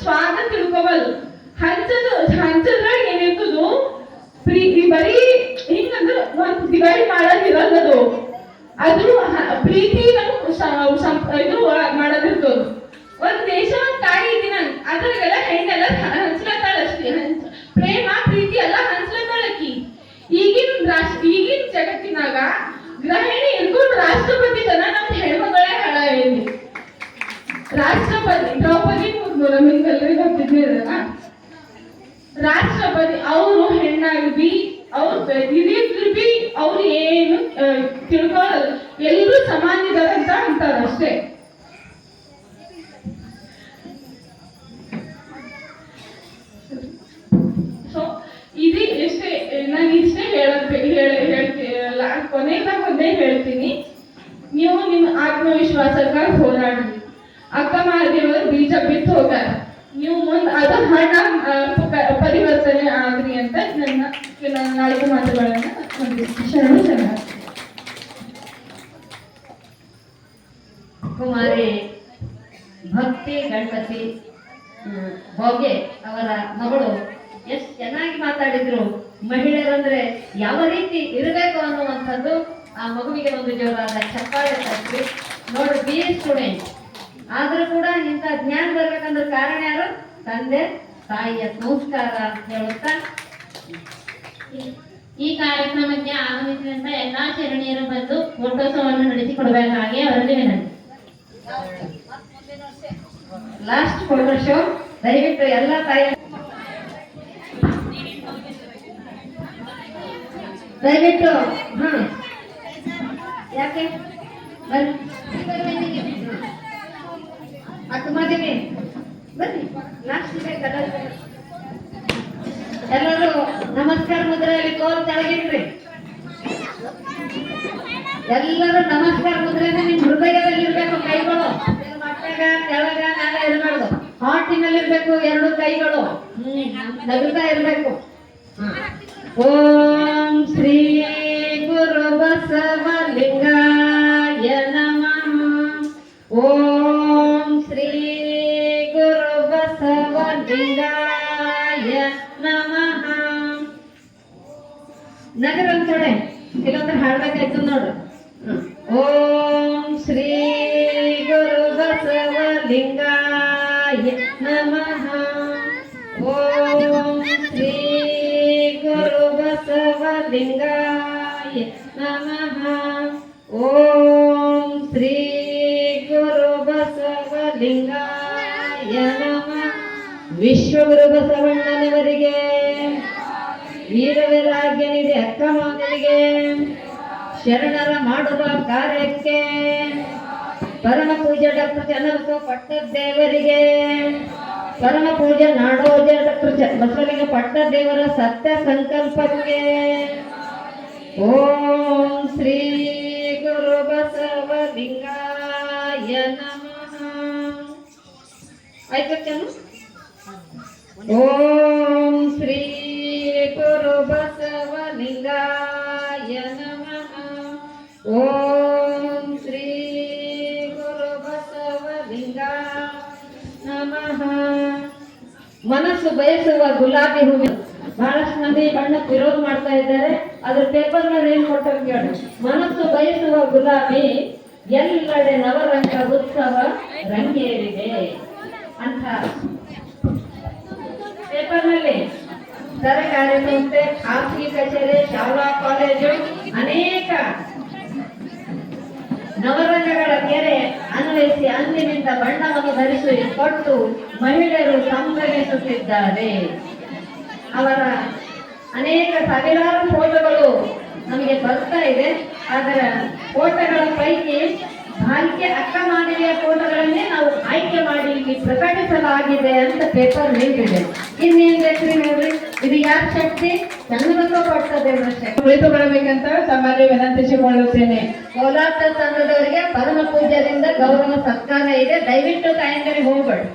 ಸ್ವಾದ ತಿಳ್ಕೊಬಲ್. ಹಂಚದ್ರಾಗ ಏನಿರ್ತದು ಪ್ರೀತಿ ಬರೀ ಹಿಂಗಂದ್ರ ಒಂದ್ ಡಿವೈಡ್ ಮಾಡೋದಿರಲ್ಲದು. ಅದು ಪ್ರೀತಿ ಇದು ಮಾಡೋದಿರ್ತದ. ಒಂದ್ ದೇಶ ಒಂದ್ ತಾಯಿ ದಿನ ಅದ್ರಾಗೆಲ್ಲ ಹೆಣ್ಣೆಲ್ಲ ಹಂಚ್ಲತ್ತಾಳಷ್ಟೇ. ಪ್ರೇಮ ಪ್ರೀತಿ ಎಲ್ಲ ಹಂಚ್ಲತ್ತಾಳಕಿ. ಈಗಿನ ಜಗತ್ತಿನಾಗ ಗೃಹಿಣಿ ಹಿಡ್ಕೊಂಡು ರಾಷ್ಟ್ರಪತಿ ತನ ನಮ್ ಹೆಣ್ಮಗಳೇ ಹಳ ಹೇಳಿ. ರಾಷ್ಟ್ರಪತಿ ದ್ರೌಪದಿ ಮುರ್ಮು ನಿಮ್ಗೆಲ್ಲರಿಗೂ ಗೊತ್ತಿದ್ದಿರಲ್ಲ. ರಾಷ್ಟ್ರಪತಿ ಅವರು ಹೆಣ್ಣಾಗಿ ಅವ್ರು ಹಿರಿಯರು ಬಿ ಅವ್ರು ಏನು ತಿಳ್ಕೊಳ್ಳಲ್ಲ. ಎಲ್ಲರೂ ಸಮಾನ ಇದಾರಂತ ಅಂತಾರಷ್ಟೇ. ಸೊ ಇದು ಎಷ್ಟೇ ನಾನು ಇಷ್ಟೇ ಕೊನೆ ಹೇಳ್ತೀನಿ. ನೀವು ನಿಮ್ಮ ಆತ್ಮವಿಶ್ವಾಸಕ್ಕಾಗಿ ಹೋರಾಡಿ. ಅಕ್ಕ ಮಹಾದೇವರು ಬೀಜ ಬಿತ್ತು ಹೋಗಾರ. ನೀವು ಮುಂದೆ ಅದು ಹಣ ಪರಿವರ್ತನೆ ಆಗ್ರಿ ಅಂತ ನನ್ನ ನಾಲ್ಕು ಮಾತುಗಳನ್ನ ಶರಣು ಶರಣ. ಕುಮಾರಿ ಭಕ್ತಿ ಗಣಪತಿ ಭೋಗೆ ಅವರ ಮಗಳು ಎಷ್ಟು ಚೆನ್ನಾಗಿ ಮಾತಾಡಿದ್ರು. ಮಹಿಳೆಯರಂದ್ರೆ ಯಾವ ರೀತಿ ಇರಬೇಕು ಅನ್ನುವಂಥದ್ದು ಆ ಮಗುವಿಗೆ ಒಂದು ಜೋರಾದ ಚಪ್ಪಾಳೆ ತಪ್ಪಿ. ನೋಡಿ, ಬಿ ಎ ಸ್ಟೂಡೆಂಟ್ ಆದ್ರೂ ಕೂಡ ಇಂಥ ಜ್ಞಾನ ಬರ್ಬೇಕಂದ್ರೆ ಕಾರಣ ಯಾರು? ತಂದೆ ತಾಯಿಯ ಸಂಸ್ಕಾರ ಅಂತ ಹೇಳುತ್ತಾ ಈ ಕಾರ್ಯಕ್ರಮಕ್ಕೆ ಆಗಮಿಸಿದಂತ ಎಲ್ಲಾ ಶರಣೀಯರು ಬಂದು ಫೋಟೋಸವನ್ನು ನಡೆಸಿಕೊಡಬೇಕಾಗಿ ಅವರಲ್ಲಿ ವಿನಂತಿ. ಲಾಸ್ಟ್ ಫೋಟೋ ಶೋ ದಯವಿಟ್ಟು ಎಲ್ಲ ತಾಯಿ ದಯವಿಟ್ಟು ಯಾಕೆ ಅಕ್ಕಮಾದೇವಿ ಬನ್ನಿ. ಲಾಸ್ಟ್ ಎಲ್ಲರೂ ನಮಸ್ಕಾರ ಮುದ್ರೆಯಲ್ಲಿ ಕೋಲ್ ತೆಳಗಿಡ್ರಿ. ಎಲ್ಲರೂ ನಮಸ್ಕಾರ ಮುದ್ರೆನ ನಿಮ್ ಹೃದಯದಲ್ಲಿ ಇರ್ಬೇಕು. ಕೈಗಳು ಮಟ್ಟಾಗ ತೆಳಗ ಮ್ಯಾಲ ಇರಬಾರ್ದು. ಹಾರ್ಟಿನಲ್ಲಿ ಇರ್ಬೇಕು ಎರಡು ಕೈಗಳು. ನಗುತ್ತಾ ಇರ್ಬೇಕು. ಓಂ ಶ್ರೀ ಗುರು ಬಸವಲಿಂಗಾಯ ನಮಃ. ಓಂ ಶ್ರೀ ಗುರು ಬಸವಲಿಂಗಾಯ ನಮಃ. ನಗರ ಅಂತೋಡೆ ಇಲ್ಲೊಂದ್ರೆ ಹಾಡ್ಬೇಕಾಯ್ತು ನೋಡ್ರಿ. ಓಂ ಶ್ರೀ ಗುರು ಬಸವಲಿಂಗಾಯ ನಮಃ. ಓಂ ಶ್ರೀ ಗುರು ಬಸವಲಿಂಗಾಯ ನಮಃ. ಓಂ ಶ್ರೀ ಗುರು ಬಸವಲಿಂಗಾಯ ನಮಃ. ವಿಶ್ವಗುರು ಬಸವಣ್ಣನವರಿಗೆ, ವೀರವೈರಾಗ್ಯನಿದೆ ಅಕ್ಕ ಮಾವನಿಗೆ, ಶರಣರ ಮಾಡುವ ಕಾರ್ಯಕ್ಕೆ, ಪರಮ ಪೂಜ್ಯ ಡಾಕ್ಟರ್ ಚನ್ನಬಸವ ಪಟ್ಟದೇವರಿಗೆ, ಪರಮ ಪೂಜ್ಯ ನಾಡೋಜ ಡಾಕ್ಟರ್ ಬಸವಲಿಂಗ ಪಟ್ಟದೇವರ ಸತ್ಯ ಸಂಕಲ್ಪಕ್ಕೆ, ಓಂ ಶ್ರೀ ಗುರು ಬಸವಲಿಂಗಾಯ ನಮಃ. ಆಯ್ತು ಚೆನ್ನ. ಓಂ ಶ್ರೀ ಗುರು ಬಸವಲಿಂಗಾಯ ನಮಃ. ಓಂ ಶ್ರೀ ಗುರು ಬಸವಲಿಂಗಾಯ ನಮಃ. ಮನಸ್ಸು ಬಯಸುವ ಗುಲಾಬಿ ಹೂವು ಬಹಳಷ್ಟು ಮಂದಿ ಹಳದಿ ಬಣ್ಣಕ್ಕೆ ವಿರೋಧ ಮಾಡ್ತಾ ಇದ್ದಾರೆ. ಅದ್ರ ಪೇಪರ್ ಮೇಲೆ ಏನ್ ಕೊಟ್ಟರು ಕೇಳಿ, ಮನಸ್ಸು ಬಯಸುವ ಗುಲಾಬಿ ಎಲ್ಲೆಡೆ ನವರಂಗ ಉತ್ಸವ ರಂಗೇರಿದೆ ಅಂತ ಪೇಪರ್ನಲ್ಲಿ ಸರ್ಕಾರಿ ಸಂಸ್ಥೆ, ಖಾಸಗಿ ಕಚೇರಿ, ಶಾಲಾ ಕಾಲೇಜು ಅನೇಕ ನವರಂಗಗಳ ಗೆರೆ ಅನ್ವಯಿಸಿ ಅಂದಿನಿಂದ ಬಣ್ಣವನ್ನು ಧರಿಸಿ ಕೊಟ್ಟು ಮಹಿಳೆಯರು ಸಂಭ್ರಮಿಸುತ್ತಿದ್ದಾರೆ. ಅವರ ಅನೇಕ ಸಾವಿರಾರು ಫೋಟೋಗಳು ನಮಗೆ ಬರ್ತಾ ಇದೆ. ಅದರ ಫೋಟೋಗಳ ಪೈಕಿ ಭಾಗ್ಯ ಅಕ್ಕ ಮಾನವೀಯ ಫೋಟೋಗಳನ್ನೇ ನಾವು ಆಯ್ಕೆ ಮಾಡಿ ಇಲ್ಲಿ ಪ್ರಕಟಿಸಲಾಗಿದೆ ಅಂತ ಪೇಪರ್ ನೀಡಿದೆ. ಇನ್ನೇನ್ ಬೇಕ್ರಿ ನೋಡ್ರಿ, ಇದು ಯಾರ ಶಕ್ತಿ? ಚಂದ್ರಬಸವ ಪಟ್ಟದೇವರ ಶಕ್ತಿ. ಕುಳಿತುಕೊಳ್ಳಬೇಕಂತ ತಮ್ಮಲ್ಲಿ ವಿನಂತಿಸಿಕೊಳ್ಳುತ್ತೇನೆ. ಕೋಲಾಟ ಸಂಘದವರಿಗೆ ಪರಮ ಪೂಜ್ಯದಿಂದ ಗೌರವ ಸತ್ಕಾರ ಇದೆ. ದಯವಿಟ್ಟು ತಾಯಂದಿರಿಗೆ ಹೋಗ್ಬೇಡಿ.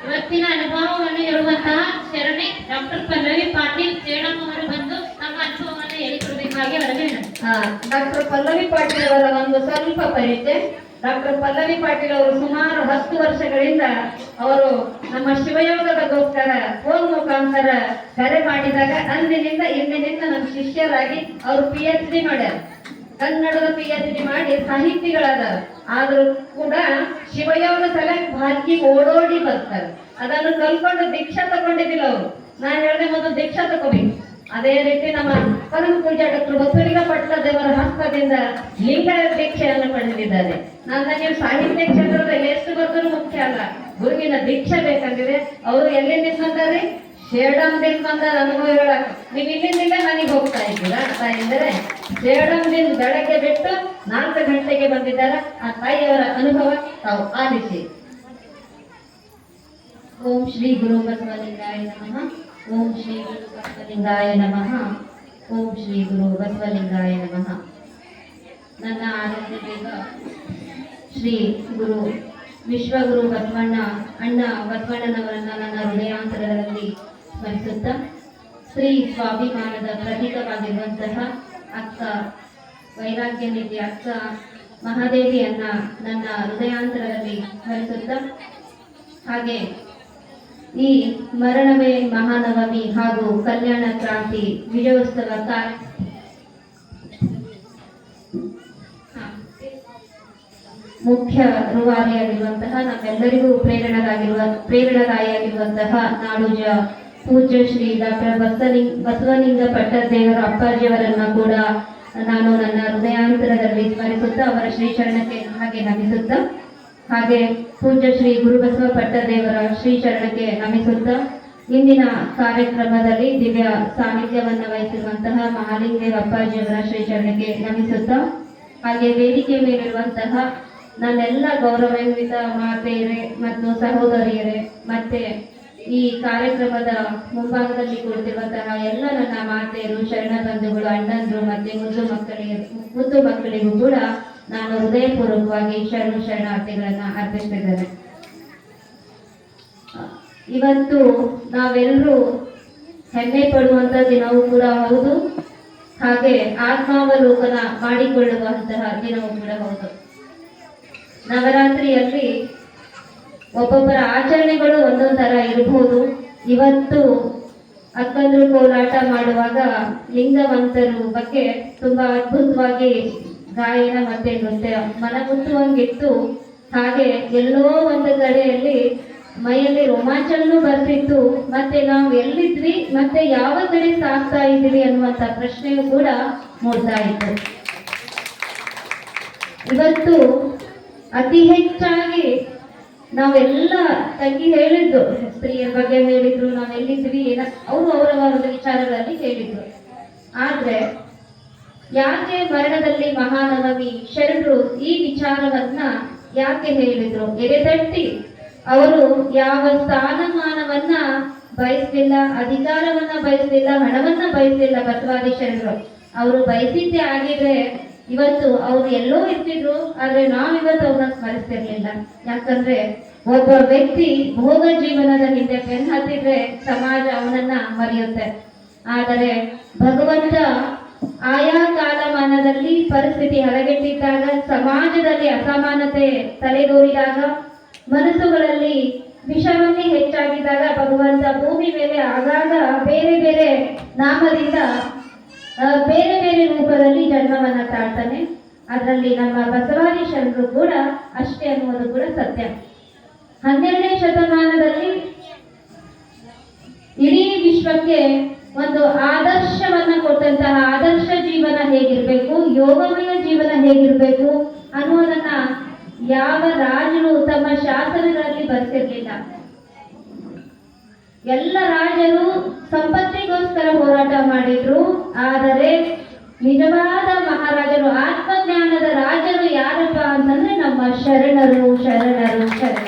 ಇವತ್ತಿನ ಅನುಭವವನ್ನು ಹೇಳುವಂತಹ ಶರಣೆ ಡಾಕ್ಟರ್ ಪಲ್ಲವಿ ಪಾಟೀಲ್ ಸೇಡಂ ಅವರು ಬಂದು ತಮ್ಮ ಅನುಭವವನ್ನು ಹೇಳಿಕೊಡಬೇಕಾಗಿ ಅವರಿಗೆ ವಿನಂತಿ. ಡಾಕ್ಟರ್ ಪಲ್ಲವಿ ಪಾಟೀಲ್ ಅವರ ಒಂದು ಸ್ವಲ್ಪ ಪರಿಚಯ. ಡಾಕ್ಟರ್ ಪಲ್ಲವಿ ಪಾಟೀಲ್ ಅವರು ಸುಮಾರು 10 ವರ್ಷಗಳಿಂದ ಅವರು ನಮ್ಮ ಶಿವಯೋಗದಗೋಸ್ಕರ ಫೋನ್ ಮುಖಾಂತರ ಕರೆ ಮಾಡಿದಾಗ ಅಂದಿನಿಂದ ಇಂದಿನಿಂದ ನಮ್ಮ ಶಿಷ್ಯರಾಗಿ ಅವರು PhD ಮಾಡ್ಯಾರ. ಕನ್ನಡದ PhD ಮಾಡಿ ಸಾಹಿತಿಗಳಾದ. ಆದ್ರೂ ಕೂಡ ಶಿವಯೋಗ ಸಲಕ್ಕೆ ಭಾಗ್ಯ ಓಡೋಡಿ ಬರ್ತಾರೆ. ಅದನ್ನು ಕಲ್ಕೊಂಡು ದೀಕ್ಷಾ ತಗೊಂಡಿದ್ದಿಲ್ಲ ಅವರು. ನಾನು ಹೇಳಿದೆ ಮೊದಲು ದೀಕ್ಷಾ ತಗೋಬೇಕು. ಅದೇ ರೀತಿ ನಮ್ಮ ಪರಮ ಪೂಜ್ಯ ಡಾಕ್ಟರ್ ಬಸವಲಿಂಗ ಪಟ್ಟದೇವರ ಹಸ್ತದಿಂದ ಲಿಂಗಾಯತ ದೀಕ್ಷೆಯನ್ನು ಪಡೆದಿದ್ದಾರೆ. ನನ್ನ ನೀವು ಸಾಹಿತ್ಯ ಕ್ಷೇತ್ರದಲ್ಲಿ ಎಷ್ಟು ಬರ್ದರೂ ಮುಖ್ಯ ಅಲ್ಲ, ಗುರುವಿನ ದೀಕ್ಷೆ ಬೇಕಂದಿದೆ. ಅವರು ಎಲ್ಲಿಂದ ಬಂದಾರೆ? ಸೇಡಂದಿಂದ ಬಂದಾರ. ಅನುಭವ ಹೇಳಕ್ ನೀವು ಇಲ್ಲಿಂದ ನನಗೆ ಹೋಗ್ತಾ ಇದ್ದೀರಾ ತಾಯಂದರೆ? ಸೇಡಂದಿಂದ ಬೆಳಗ್ಗೆ ಬಿಟ್ಟು 4 ಗಂಟೆಗೆ ಬಂದಿದ್ದಾರೆ. ಆ ತಾಯಿಯವರ ಅನುಭವ ತಾವು ಆಲಿಸಿ. ಓಂ ಶ್ರೀ ಗುರು ಬಸವಲಿಂಗಾಯ ನಮಃ. ಓಂ ಶ್ರೀ ಗುರು ಬಸವಲಿಂಗಾಯ ನಮಃ. ಓಂ ಶ್ರೀ ಗುರು ಬಸವಲಿಂಗಾಯ ನಮಃ. ನನ್ನ ಆರಾಧ್ಯ ದೇವ ಶ್ರೀ ಗುರು ವಿಶ್ವಗುರು ಬಸವಣ್ಣ ಅಣ್ಣ ಬಸವಣ್ಣನವರನ್ನ ನನ್ನ ಹೃದಯಾಂತರದಲ್ಲಿ ಸ್ಮರಿಸುತ್ತಾ, ಸ್ತ್ರೀ ಸ್ವಾಭಿಮಾನದ ಪ್ರತೀಕವಾಗಿರುವಂತಹ ಅಕ್ಕ ವೈರಾಗ್ಯ ನಿಧಿ ಅಕ್ಕ ಮಹಾದೇವಿಯನ್ನ ನನ್ನ ಹೃದಯಾಂತರದಲ್ಲಿ ಸ್ಮರಿಸುತ್ತಾ, ಹಾಗೆ ಈ ಮರಣವೇ ಮಹಾನವಮಿ ಹಾಗೂ ಕಲ್ಯಾಣ ಕ್ರಾಂತಿ ವಿಜಯೋತ್ಸವ ಮುಖ್ಯ ರೂವಾರಿಯಾಗಿರುವಂತಹ ನಮ್ಮೆಲ್ಲರಿಗೂ ಪ್ರೇರಣಾದಾಯಿಯಾಗಿರುವಂತಹ ನಾಡುಜ ಪೂಜ್ಯ ಶ್ರೀ ಡಾಕ್ಟರ್ ಬಸವಲಿಂಗ ಪಟ್ಟದೇವರ ಅಪ್ಪಾಜಿಯವರನ್ನ ಕೂಡ ನಾನು ನನ್ನ ಹೃದಯಾಂತರದಲ್ಲಿ ಸ್ಮರಿಸುತ್ತಾ ಅವರ ಶ್ರೀಚರಣಕ್ಕೆ ಹಾಗೆ ನಮಿಸುತ್ತಾ, ಹಾಗೆ ಪೂಜ್ಯ ಶ್ರೀ ಗುರುಬಸವ ಪಟ್ಟದೇವರ ಶ್ರೀಚರಣಕ್ಕೆ ನಮಿಸುತ್ತಾ, ಇಂದಿನ ಕಾರ್ಯಕ್ರಮದಲ್ಲಿ ದಿವ್ಯ ಸಾನ್ನಿಧ್ಯವನ್ನು ವಹಿಸಿರುವಂತಹ ಮಹಾಲಿಂಗದೇವ ಅಪ್ಪಾಜಿಯವರ ಶ್ರೀಚರಣಕ್ಕೆ ನಮಿಸುತ್ತಾ, ಹಾಗೆ ವೇದಿಕೆ ಮೇಲಿರುವಂತಹ ನನ್ನೆಲ್ಲ ಗೌರವಾನ್ವಿತ ಮಾತೆಯರೇ ಮತ್ತು ಸಹೋದರಿಯರೇ, ಮತ್ತೆ ಈ ಕಾರ್ಯಕ್ರಮದ ಮುಂಭಾಗದಲ್ಲಿ ಕುಳಿತಿರುವಂತಹ ಎಲ್ಲ ನನ್ನ ಮಾತೆಯರು, ಶರಣ ಬಂಧುಗಳು, ಅಣ್ಣಂದ್ರು ಮತ್ತೆ ಮುದ್ದು ಮಕ್ಕಳಿಗೂ ಕೂಡ ನಾನು ಹೃದಯಪೂರ್ವಕವಾಗಿ ಶರಣಾರ್ಥಿಗಳನ್ನ ಅರ್ಪಿಸ್ತಿದ್ದೇನೆ. ಇವತ್ತು ನಾವೆಲ್ಲರೂ ಹೆಮ್ಮೆ ಪಡುವಂತ ದಿನವೂ ಕೂಡ ಹೌದು, ಹಾಗೆ ಆತ್ಮಾವಲೋಕನ ಮಾಡಿಕೊಳ್ಳುವಂತಹ ದಿನವೂ ಕೂಡ ಹೌದು. ನವರಾತ್ರಿಯಲ್ಲಿ ಒಬ್ಬೊಬ್ಬರ ಆಚರಣೆಗಳು ಒಂದೊಂದು ತರ ಇರಬಹುದು. ಇವತ್ತು ಅಕ್ಕಂದ್ರು ಕೋಲಾಟ ಮಾಡುವಾಗ ಲಿಂಗವಂತರು ಬಗ್ಗೆ ತುಂಬಾ ಅದ್ಭುತವಾಗಿ ಗಾಯನ ಮತ್ತೆ ನೃತ್ಯ ಮನಮುಟ್ಟುವಂಗಿತ್ತು. ಹಾಗೆ ಎಲ್ಲೋ ಒಂದು ಕಡೆಯಲ್ಲಿ ಮೈಯಲ್ಲಿ ರೋಮಾಂಚನೂ ಬರ್ತಿತ್ತು. ಮತ್ತೆ ನಾವು ಎಲ್ಲಿದ್ವಿ ಮತ್ತೆ ಯಾವ ಕಡೆ ಸಾಗ್ತಾ ಇದ್ವಿ ಅನ್ನುವಂತ ಪ್ರಶ್ನೆಯೂ ಕೂಡ ಮೂಡ್ತಾ ಇತ್ತು. ಇವತ್ತು ಅತಿ ಹೆಚ್ಚಾಗಿ ನಾವೆಲ್ಲ ತಂಗಿ ಹೇಳಿದ್ದು, ಸ್ತ್ರೀಯರ ಬಗ್ಗೆ ಹೇಳಿದ್ರು, ನಾವೆಲ್ಲಿದ್ವಿ ಅವರು ಅವರವರ ವಿಚಾರಗಳಲ್ಲಿ ಹೇಳಿದ್ರು. ಆದ್ರೆ ಯಾಕೆ ಮರಣದಲ್ಲಿ ಮಹಾನವಮಿ ಶರಣರು ಈ ವಿಚಾರವನ್ನ ಯಾಕೆ ಹೇಳಿದ್ರು? ಎದೆತಟ್ಟಿ ಅವರು ಯಾವ ಸ್ಥಾನಮಾನವನ್ನ ಬಯಸಲಿಲ್ಲ, ಅಧಿಕಾರವನ್ನ ಬಯಸಲಿಲ್ಲ, ಹಣವನ್ನ ಬಯಸಲಿಲ್ಲ. ಬಸವಾದಿ ಶರಣರು ಅವರು ಬಯಸಿದ್ದೇ ಆಗಿದ್ರೆ ಇವತ್ತು ಅವ್ರು ಎಲ್ಲೋ ಇರ್ತಿದ್ರು, ಆದ್ರೆ ನಾವಿವತ್ತು ಅವ್ರನ್ನ ಸ್ಮರಿಸ್ತಿರ್ಲಿಲ್ಲ. ಯಾಕಂದ್ರೆ ಒಬ್ಬ ವ್ಯಕ್ತಿ ಭೋಗ ಜೀವನದ ಹಿಂದೆ ಬೆನ್ನು ಹತ್ತಿದ್ರೆ ಸಮಾಜ ಅವನನ್ನ ಮರೆಯುತ್ತೆ. ಆದರೆ ಭಗವಂತ ಆಯಾ ಕಾಲಮಾನದಲ್ಲಿ ಪರಿಸ್ಥಿತಿ ಹದಗೆಟ್ಟಿದ್ದಾಗ, ಸಮಾಜದಲ್ಲಿ ಅಸಮಾನತೆ ತಲೆದೋರಿದಾಗ, ಮನಸ್ಸುಗಳಲ್ಲಿ ವಿಷವನ್ನೇ ಹೆಚ್ಚಾಗಿದ್ದಾಗ ಭಗವಂತ ಭೂಮಿ ಮೇಲೆ ಆಗಾಗ ಬೇರೆ ಬೇರೆ ನಾಮದಿಂದ ಬೇರೆ ಬೇರೆ ರೂಪದಲ್ಲಿ ಜನ್ಮವನ್ನ ತಾಳ್ತಾನೆ. ಅದರಲ್ಲಿ ನಮ್ಮ ಬಸವಾದಿ ಶರಣರು ಕೂಡ ಅಷ್ಟೇ ಅನ್ನುವುದು ಕೂಡ ಸತ್ಯ. 12ನೇ ಶತಮಾನದಲ್ಲಿ ಇಡೀ ವಿಶ್ವಕ್ಕೆ ಒಂದು ಆದರ್ಶವನ್ನ ಕೊಟ್ಟಂತಹ ಆದರ್ಶ ಜೀವನ ಹೇಗಿರ್ಬೇಕು, ಯೋಗಮಯ ಜೀವನ ಹೇಗಿರ್ಬೇಕು ಅನ್ನೋದನ್ನ ಯಾವ ರಾಜರು ತಮ್ಮ ಶಾಸನಗಳಲ್ಲಿ ಬರೆಸಿರ್ಲಿಲ್ಲ. ಎಲ್ಲ ರಾಜರು ಸಂಪತ್ತಿಗೋಸ್ಕರ ಹೋರಾಟ ಮಾಡಿದ್ರು. ಆದರೆ ನಿಜವಾದ ಮಹಾರಾಜರು, ಆತ್ಮಜ್ಞಾನದ ರಾಜರು ಯಾರಪ್ಪ ಅಂತಂದ್ರೆ ನಮ್ಮ ಶರಣರು.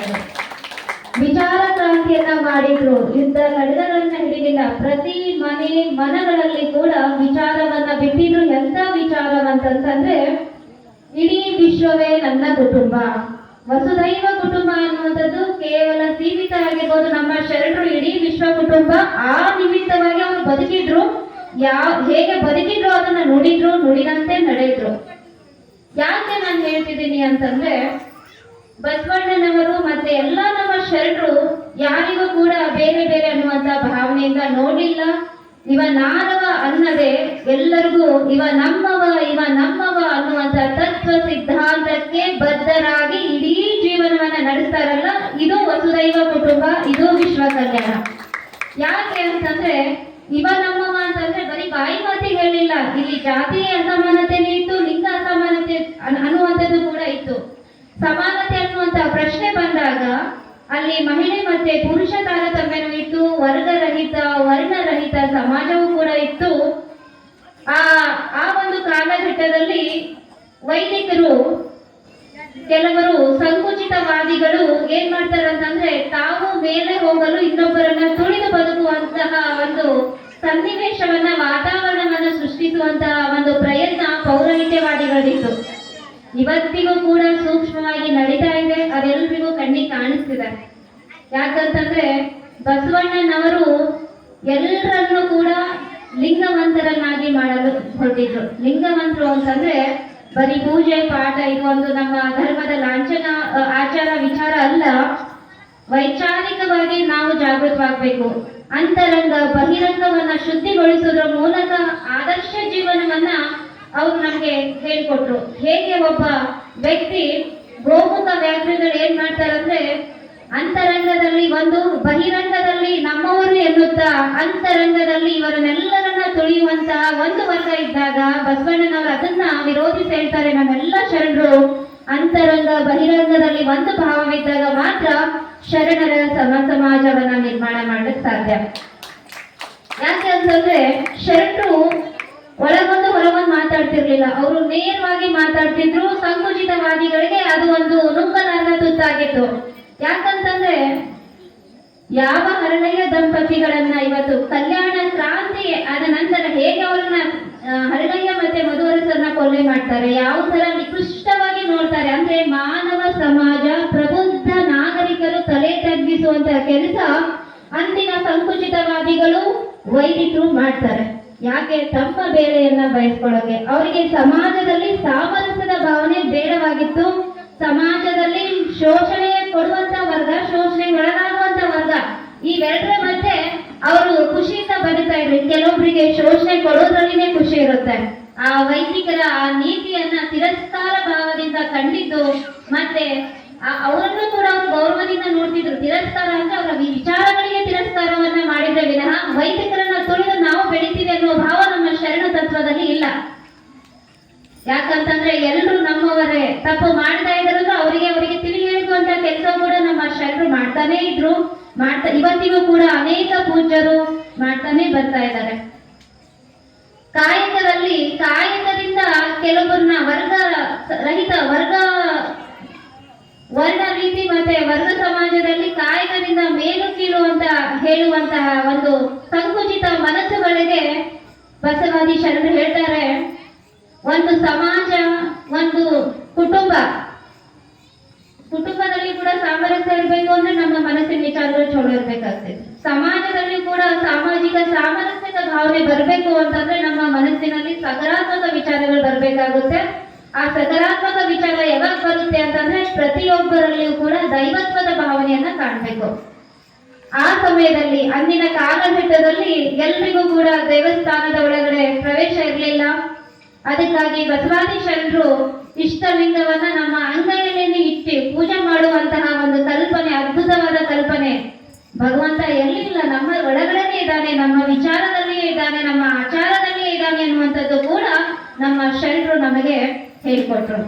ವಿಚಾರ ಕ್ರಾಂತಿಯನ್ನ ಮಾಡಿದ್ರು. ಯುದ್ಧ ನಡೆದಗಳನ್ನ ಹಿಡಿದಿಲ್ಲ. ಪ್ರತಿ ಮನಗಳಲ್ಲಿ ಕೂಡ ವಿಚಾರವನ್ನ ಬಿಟ್ಟಿದ್ರು. ಎಂತ ವಿಚಾರವಂತಂದ್ರೆ ಇಡೀ ವಿಶ್ವವೇ ನನ್ನ ಕುಟುಂಬ, ವಸುದೈವ ಕುಟುಂಬ ಅನ್ನುವಂಥದ್ದು ಕೇವಲ ಸೀಮಿತ ಆಗಿರ್ಬೋದು. ನಮ್ಮ ಶರಣರು ಇಡೀ ವಿಶ್ವ ಕುಟುಂಬ ಆ ನಿಮಿತ್ತವಾಗಿ ಅವರು ಬದುಕಿದ್ರು. ಹೇಗೆ ಬದುಕಿದ್ರು ಅದನ್ನ ನುಡಿದಂತೆ ನಡೆದ್ರು. ಯಾಕೆ ನಾನು ಹೇಳ್ತಿದ್ದೀನಿ ಅಂತಂದ್ರೆ ಬಸವಣ್ಣನವರು ಮತ್ತೆ ಎಲ್ಲ ನಮ್ಮ ಶರಣರು ಯಾರಿಗೂ ಕೂಡ ಬೇರೆ ಬೇರೆ ಅನ್ನುವಂತ ಭಾವನೆಯಿಂದ ನೋಡಿಲ್ಲ. ಇವ ನಾನವ ಅನ್ನದೆ ಎಲ್ಲರಿಗೂ ಇವ ನಮ್ಮವ ಅನ್ನುವಂತ ತತ್ವ ಸಿದ್ಧಾಂತಕ್ಕೆ ಬದ್ಧರಾಗಿ ಇಡೀ ಜೀವನವನ್ನ ನಡೆಸ್ತಾರಲ್ಲ, ಇದು ವಸುದೈವ ಕುಟುಂಬ, ಇದು ವಿಶ್ವ ಕಲ್ಯಾಣ. ಯಾಕೆ ಅಂತಂದ್ರೆ ಇವ ನಮ್ಮವ ಅಂತಂದ್ರೆ ಬರೀ ಬಾಯಿ ಮಾತಿಗೆ ಹೇಳಿಲ್ಲ. ಇಲ್ಲಿ ಜಾತಿ ಅಸಮಾನತೆನೇ ಇತ್ತು, ಲಿಂಗ ಅಸಮಾನತೆ ಅನ್ನುವಂಥದ್ದು ಕೂಡ ಇತ್ತು. ಸಮಾನತೆ ಅನ್ನುವಂತ ಪ್ರಶ್ನೆ ಬಂದಾಗ ಅಲ್ಲಿ ಮಹಿಳೆ ಮತ್ತೆ ಪುರುಷ ತಾರತಮ್ಯನೂ ಇತ್ತು, ವರ್ಗರಹಿತ ವರ್ಣರಹಿತ ಸಮಾಜವೂ ಕೂಡ ಇತ್ತು. ಆ ಒಂದು ಕಾಲಘಟ್ಟದಲ್ಲಿ ವೈದಿಕರು, ಕೆಲವರು ಸಂಕುಚಿತವಾದಿಗಳು ಏನ್ ಮಾಡ್ತಾರಂತಂದ್ರೆ ತಾವು ಮೇಲೆ ಹೋಗಲು ಇನ್ನೊಬ್ಬರನ್ನ ತುಳಿದು ಬದುಕುವಂತಹ ಒಂದು ಸನ್ನಿವೇಶವನ್ನ, ವಾತಾವರಣವನ್ನ ಸೃಷ್ಟಿಸುವಂತಹ ಒಂದು ಪ್ರಯತ್ನ ಪೌರಹಿತ್ಯವಾದಿಗಳಿತ್ತು. ಇವತ್ತಿಗೂ ಕೂಡ ಸೂಕ್ಷ್ಮವಾಗಿ ನಡೀತಾ ಇದೆ. ಅದೆಲ್ಲರಿಗೂ ಕಣ್ಣಿಗೆ ಕಾಣಿಸ್ತಿದೆ. ಯಾಕಂತಂದ್ರೆ ಬಸವಣ್ಣನವರು ಎಲ್ಲರನ್ನು ಕೂಡ ಲಿಂಗವಂತರನ್ನಾಗಿ ಮಾಡಲು ಹೊರಟಿದ್ರು. ಲಿಂಗವಂತರು ಅಂತಂದ್ರೆ ಬರೀ ಪೂಜೆ ಪಾಠ ಇದು ಒಂದು ನಮ್ಮ ಧರ್ಮದ ಲಾಂಛನ ಆಚಾರ ವಿಚಾರ ಅಲ್ಲ. ವೈಚಾರಿಕವಾಗಿ ನಾವು ಜಾಗೃತವಾಗಬೇಕು. ಅಂತರಂಗ ಬಹಿರಂಗವನ್ನ ಶುದ್ಧಿಗೊಳಿಸುವುದರ ಮೂಲಕ ಆದರ್ಶ ಜೀವನವನ್ನ ಅವರು ನಮ್ಗೆ ಹೇಳಿಕೊಟ್ರು. ಹೇಗೆ ಒಬ್ಬ ವ್ಯಕ್ತಿ ಗೋಮುಖ ವ್ಯಾಘ್ರಗಳು ಏನ್ ಮಾಡ್ತಾರಂದ್ರೆ ಅಂತರಂಗದಲ್ಲಿ ಒಂದು, ಬಹಿರಂಗದಲ್ಲಿ ನಮ್ಮವರು ಎನ್ನುತ್ತಾ ಅಂತರಂಗದಲ್ಲಿ ಇವರನ್ನೆಲ್ಲರನ್ನ ತುಳಿಯುವಂತಹ ಒಂದು ವರ್ಗ ಇದ್ದಾಗ ಬಸವಣ್ಣನವರು ಅದನ್ನ ವಿರೋಧಿಸಿ ಹೇಳ್ತಾರೆ. ನಮ್ಮೆಲ್ಲ ಶರಣರು ಅಂತರಂಗ ಬಹಿರಂಗದಲ್ಲಿ ಒಂದು ಭಾವವಿದ್ದಾಗ ಮಾತ್ರ ಶರಣರ ಸಮಾಜವನ್ನ ನಿರ್ಮಾಣ ಮಾಡಲಿಕ್ಕೆ ಸಾಧ್ಯ. ಯಾಕೆ ಅಂತಂದ್ರೆ ಶರಣರು ಒಳಗೊಂದು ಹೊರಗೊಂದು ಮಾತಾಡ್ತಿರ್ಲಿಲ್ಲ. ಅವರು ನೇರವಾಗಿ ಮಾತಾಡ್ತಿದ್ರು. ಸಂಕುಚಿತವಾದಿಗಳಿಗೆ ಅದು ಒಂದು ನುಂಗಲಾರದ ತುತ್ತಾಗಿತ್ತು. ಯಾಕಂತಂದ್ರೆ ಯಾವ ಹರಳಯ್ಯ ದಂಪತಿಗಳನ್ನ ಇವತ್ತು ಕಲ್ಯಾಣ ಕ್ರಾಂತಿ ಆದ ನಂತರ ಹೇಗೆ ಅವ್ರನ್ನ ಹರಳಯ್ಯ ಮತ್ತೆ ಮಧುವರಸರನ್ನ ಕೊಲೆ ಮಾಡ್ತಾರೆ, ಯಾವ ತರ ನಿಕೃಷ್ಟವಾಗಿ ನೋಡ್ತಾರೆ ಅಂದ್ರೆ ಮಾನವ ಸಮಾಜ, ಪ್ರಬುದ್ಧ ನಾಗರಿಕರು ತಲೆ ತಗ್ಗಿಸುವಂತ ಕೆಲಸ ಅಂದಿನ ಸಂಕುಚಿತವಾದಿಗಳು ವೈದಿಕರು ಮಾಡ್ತಾರೆ. ಯಾಕೆ? ತಮ್ಮ ಬೇಳೆಯನ್ನ ಬಯಸ್ಕೊಳ್ಳೋಕೆ. ಅವರಿಗೆ ಸಮಾಜದಲ್ಲಿ ಸಾಮರಸ್ಯದ ಭಾವನೆ ಬೇಡವಾಗಿತ್ತು. ಸಮಾಜದಲ್ಲಿ ಶೋಷಣೆ ಕೊಡುವಂತ ವರ್ಗ, ಶೋಷಣೆಗೆ ಒಳಗಾಗುವಂತ ವರ್ಗ, ಇವೆರಡರ ಮಧ್ಯೆ ಅವರು ಖುಷಿಯಿಂದ ಬದುಕ್ತಾ ಇದ್ರು. ಕೆಲವೊಬ್ಬರಿಗೆ ಶೋಷಣೆ ಕೊಡೋದ್ರಲ್ಲಿನೇ ಖುಷಿ ಇರುತ್ತೆ. ಆ ವೈದಿಕರ ಆ ನೀತಿಯನ್ನ ತಿರಸ್ಕಾರ ಭಾವದಿಂದ ಕಂಡಿದ್ದು ಮತ್ತೆ ಅವರನ್ನು ಕೂಡ ಅವರು ಗೌರವದಿಂದ ನೋಡ್ತಿದ್ರು. ತಿರಸ್ಕಾರ ಅಂದ್ರೆ ಅವರ ವಿಚಾರಗಳಿಗೆ ತಿರಸ್ಕಾರವನ್ನ ಮಾಡಿದ್ರೆ ವಿನಃ ವೈದಿಕರನ್ನ ತುಳಿದು ನಾವು ಬೆಳಿತೀವಿ ಅನ್ನುವ ಭಾವ ನಮ್ಮ ಶರಣ ತತ್ವದಲ್ಲಿ ಇಲ್ಲ. ಯಾಕಂತಂದ್ರೆ ಎಲ್ಲರೂ ನಮ್ಮವರೇ, ತಪ್ಪು ಮಾಡ್ತಾ ಇದ್ರು ಅವರಿಗೆ ತಿಳಿ ಹೇಳುವಂತ ಕೆಲಸ ಕೂಡ ನಮ್ಮ ಶರಣರು ಮಾಡ್ತಾನೆ ಇದ್ರು, ಇವತ್ತಿಗೂ ಕೂಡ ಅನೇಕ ಪೂಜ್ಯರು ಮಾಡ್ತಾನೆ ಬರ್ತಾ ಇದ್ದಾರೆ. ಕಾಯಕದಿಂದ ಕೆಲವೊಬ್ಬರನ್ನ ವರ್ಣ ರೀತಿ ಮತ್ತೆ ವರ್ಗ ಸಮಾಜದಲ್ಲಿ ಕಾಯಕದಿಂದ ಮೇಲು ಕೀಳು ಅಂತ ಹೇಳುವಂತಹ ಒಂದು ಸಂಕುಚಿತ ಮನಸ್ಸುಗಳಿಗೆ ಬಸವಾದಿ ಶರಣರು ಹೇಳ್ತಾರೆ, ಒಂದು ಸಮಾಜ, ಒಂದು ಕುಟುಂಬದಲ್ಲಿ ಕೂಡ ಸಾಮರಸ್ಯ ಇರಬೇಕು ಅಂದ್ರೆ ನಮ್ಮ ಮನಸ್ಸಿನ ವಿಚಾರಗಳು ಚಲೋ ಇರ್ಬೇಕಾಗ್ತದೆ. ಸಮಾಜದಲ್ಲಿ ಕೂಡ ಸಾಮಾಜಿಕ ಸಾಮರಸ್ಯದ ಭಾವನೆ ಬರಬೇಕು ಅಂತಂದ್ರೆ ನಮ್ಮ ಮನಸ್ಸಿನಲ್ಲಿ ಸಕಾರಾತ್ಮಕ ವಿಚಾರಗಳು ಬರಬೇಕಾಗುತ್ತೆ. ಆ ಸಕಾರಾತ್ಮಕ ವಿಚಾರ ಯಾವಾಗ ಬರುತ್ತೆ ಅಂತಂದ್ರೆ ಪ್ರತಿಯೊಬ್ಬರಲ್ಲಿಯೂ ಕೂಡ ದೈವತ್ವದ ಭಾವನೆಯನ್ನ ಕಾಣಬೇಕು. ಆ ಸಮಯದಲ್ಲಿ ಅಂದಿನ ಕಾಲಘಟ್ಟದಲ್ಲಿ ಎಲ್ರಿಗೂ ಕೂಡ ದೇವಸ್ಥಾನದ ಒಳಗಡೆ ಪ್ರವೇಶ ಇರಲಿಲ್ಲ. ಅದಕ್ಕಾಗಿ ಬಸವಾದಿ ಶರಣರು ಇಷ್ಟಲಿಂಗವನ್ನ ನಮ್ಮ ಅಂಗೈಯಲ್ಲಿ ಇಟ್ಟು ಪೂಜೆ ಮಾಡುವಂತಹ ಒಂದು ಕಲ್ಪನೆ, ಅದ್ಭುತವಾದ ಕಲ್ಪನೆ. ಭಗವಂತ ಎಲ್ಲಿಲ್ಲ, ನಮ್ಮ ಒಳಗಡೆನೇ ಇದ್ದಾನೆ, ನಮ್ಮ ವಿಚಾರದಲ್ಲಿಯೇ ಇದ್ದಾನೆ, ನಮ್ಮ ಆಚಾರದಲ್ಲಿಯೇ ಇದ್ದಾನೆ ಅನ್ನುವಂಥದ್ದು ಕೂಡ ನಮ್ಮ ಶರಣರು ನಮಗೆ ಹೇಳಿಕೊಟ್ರು.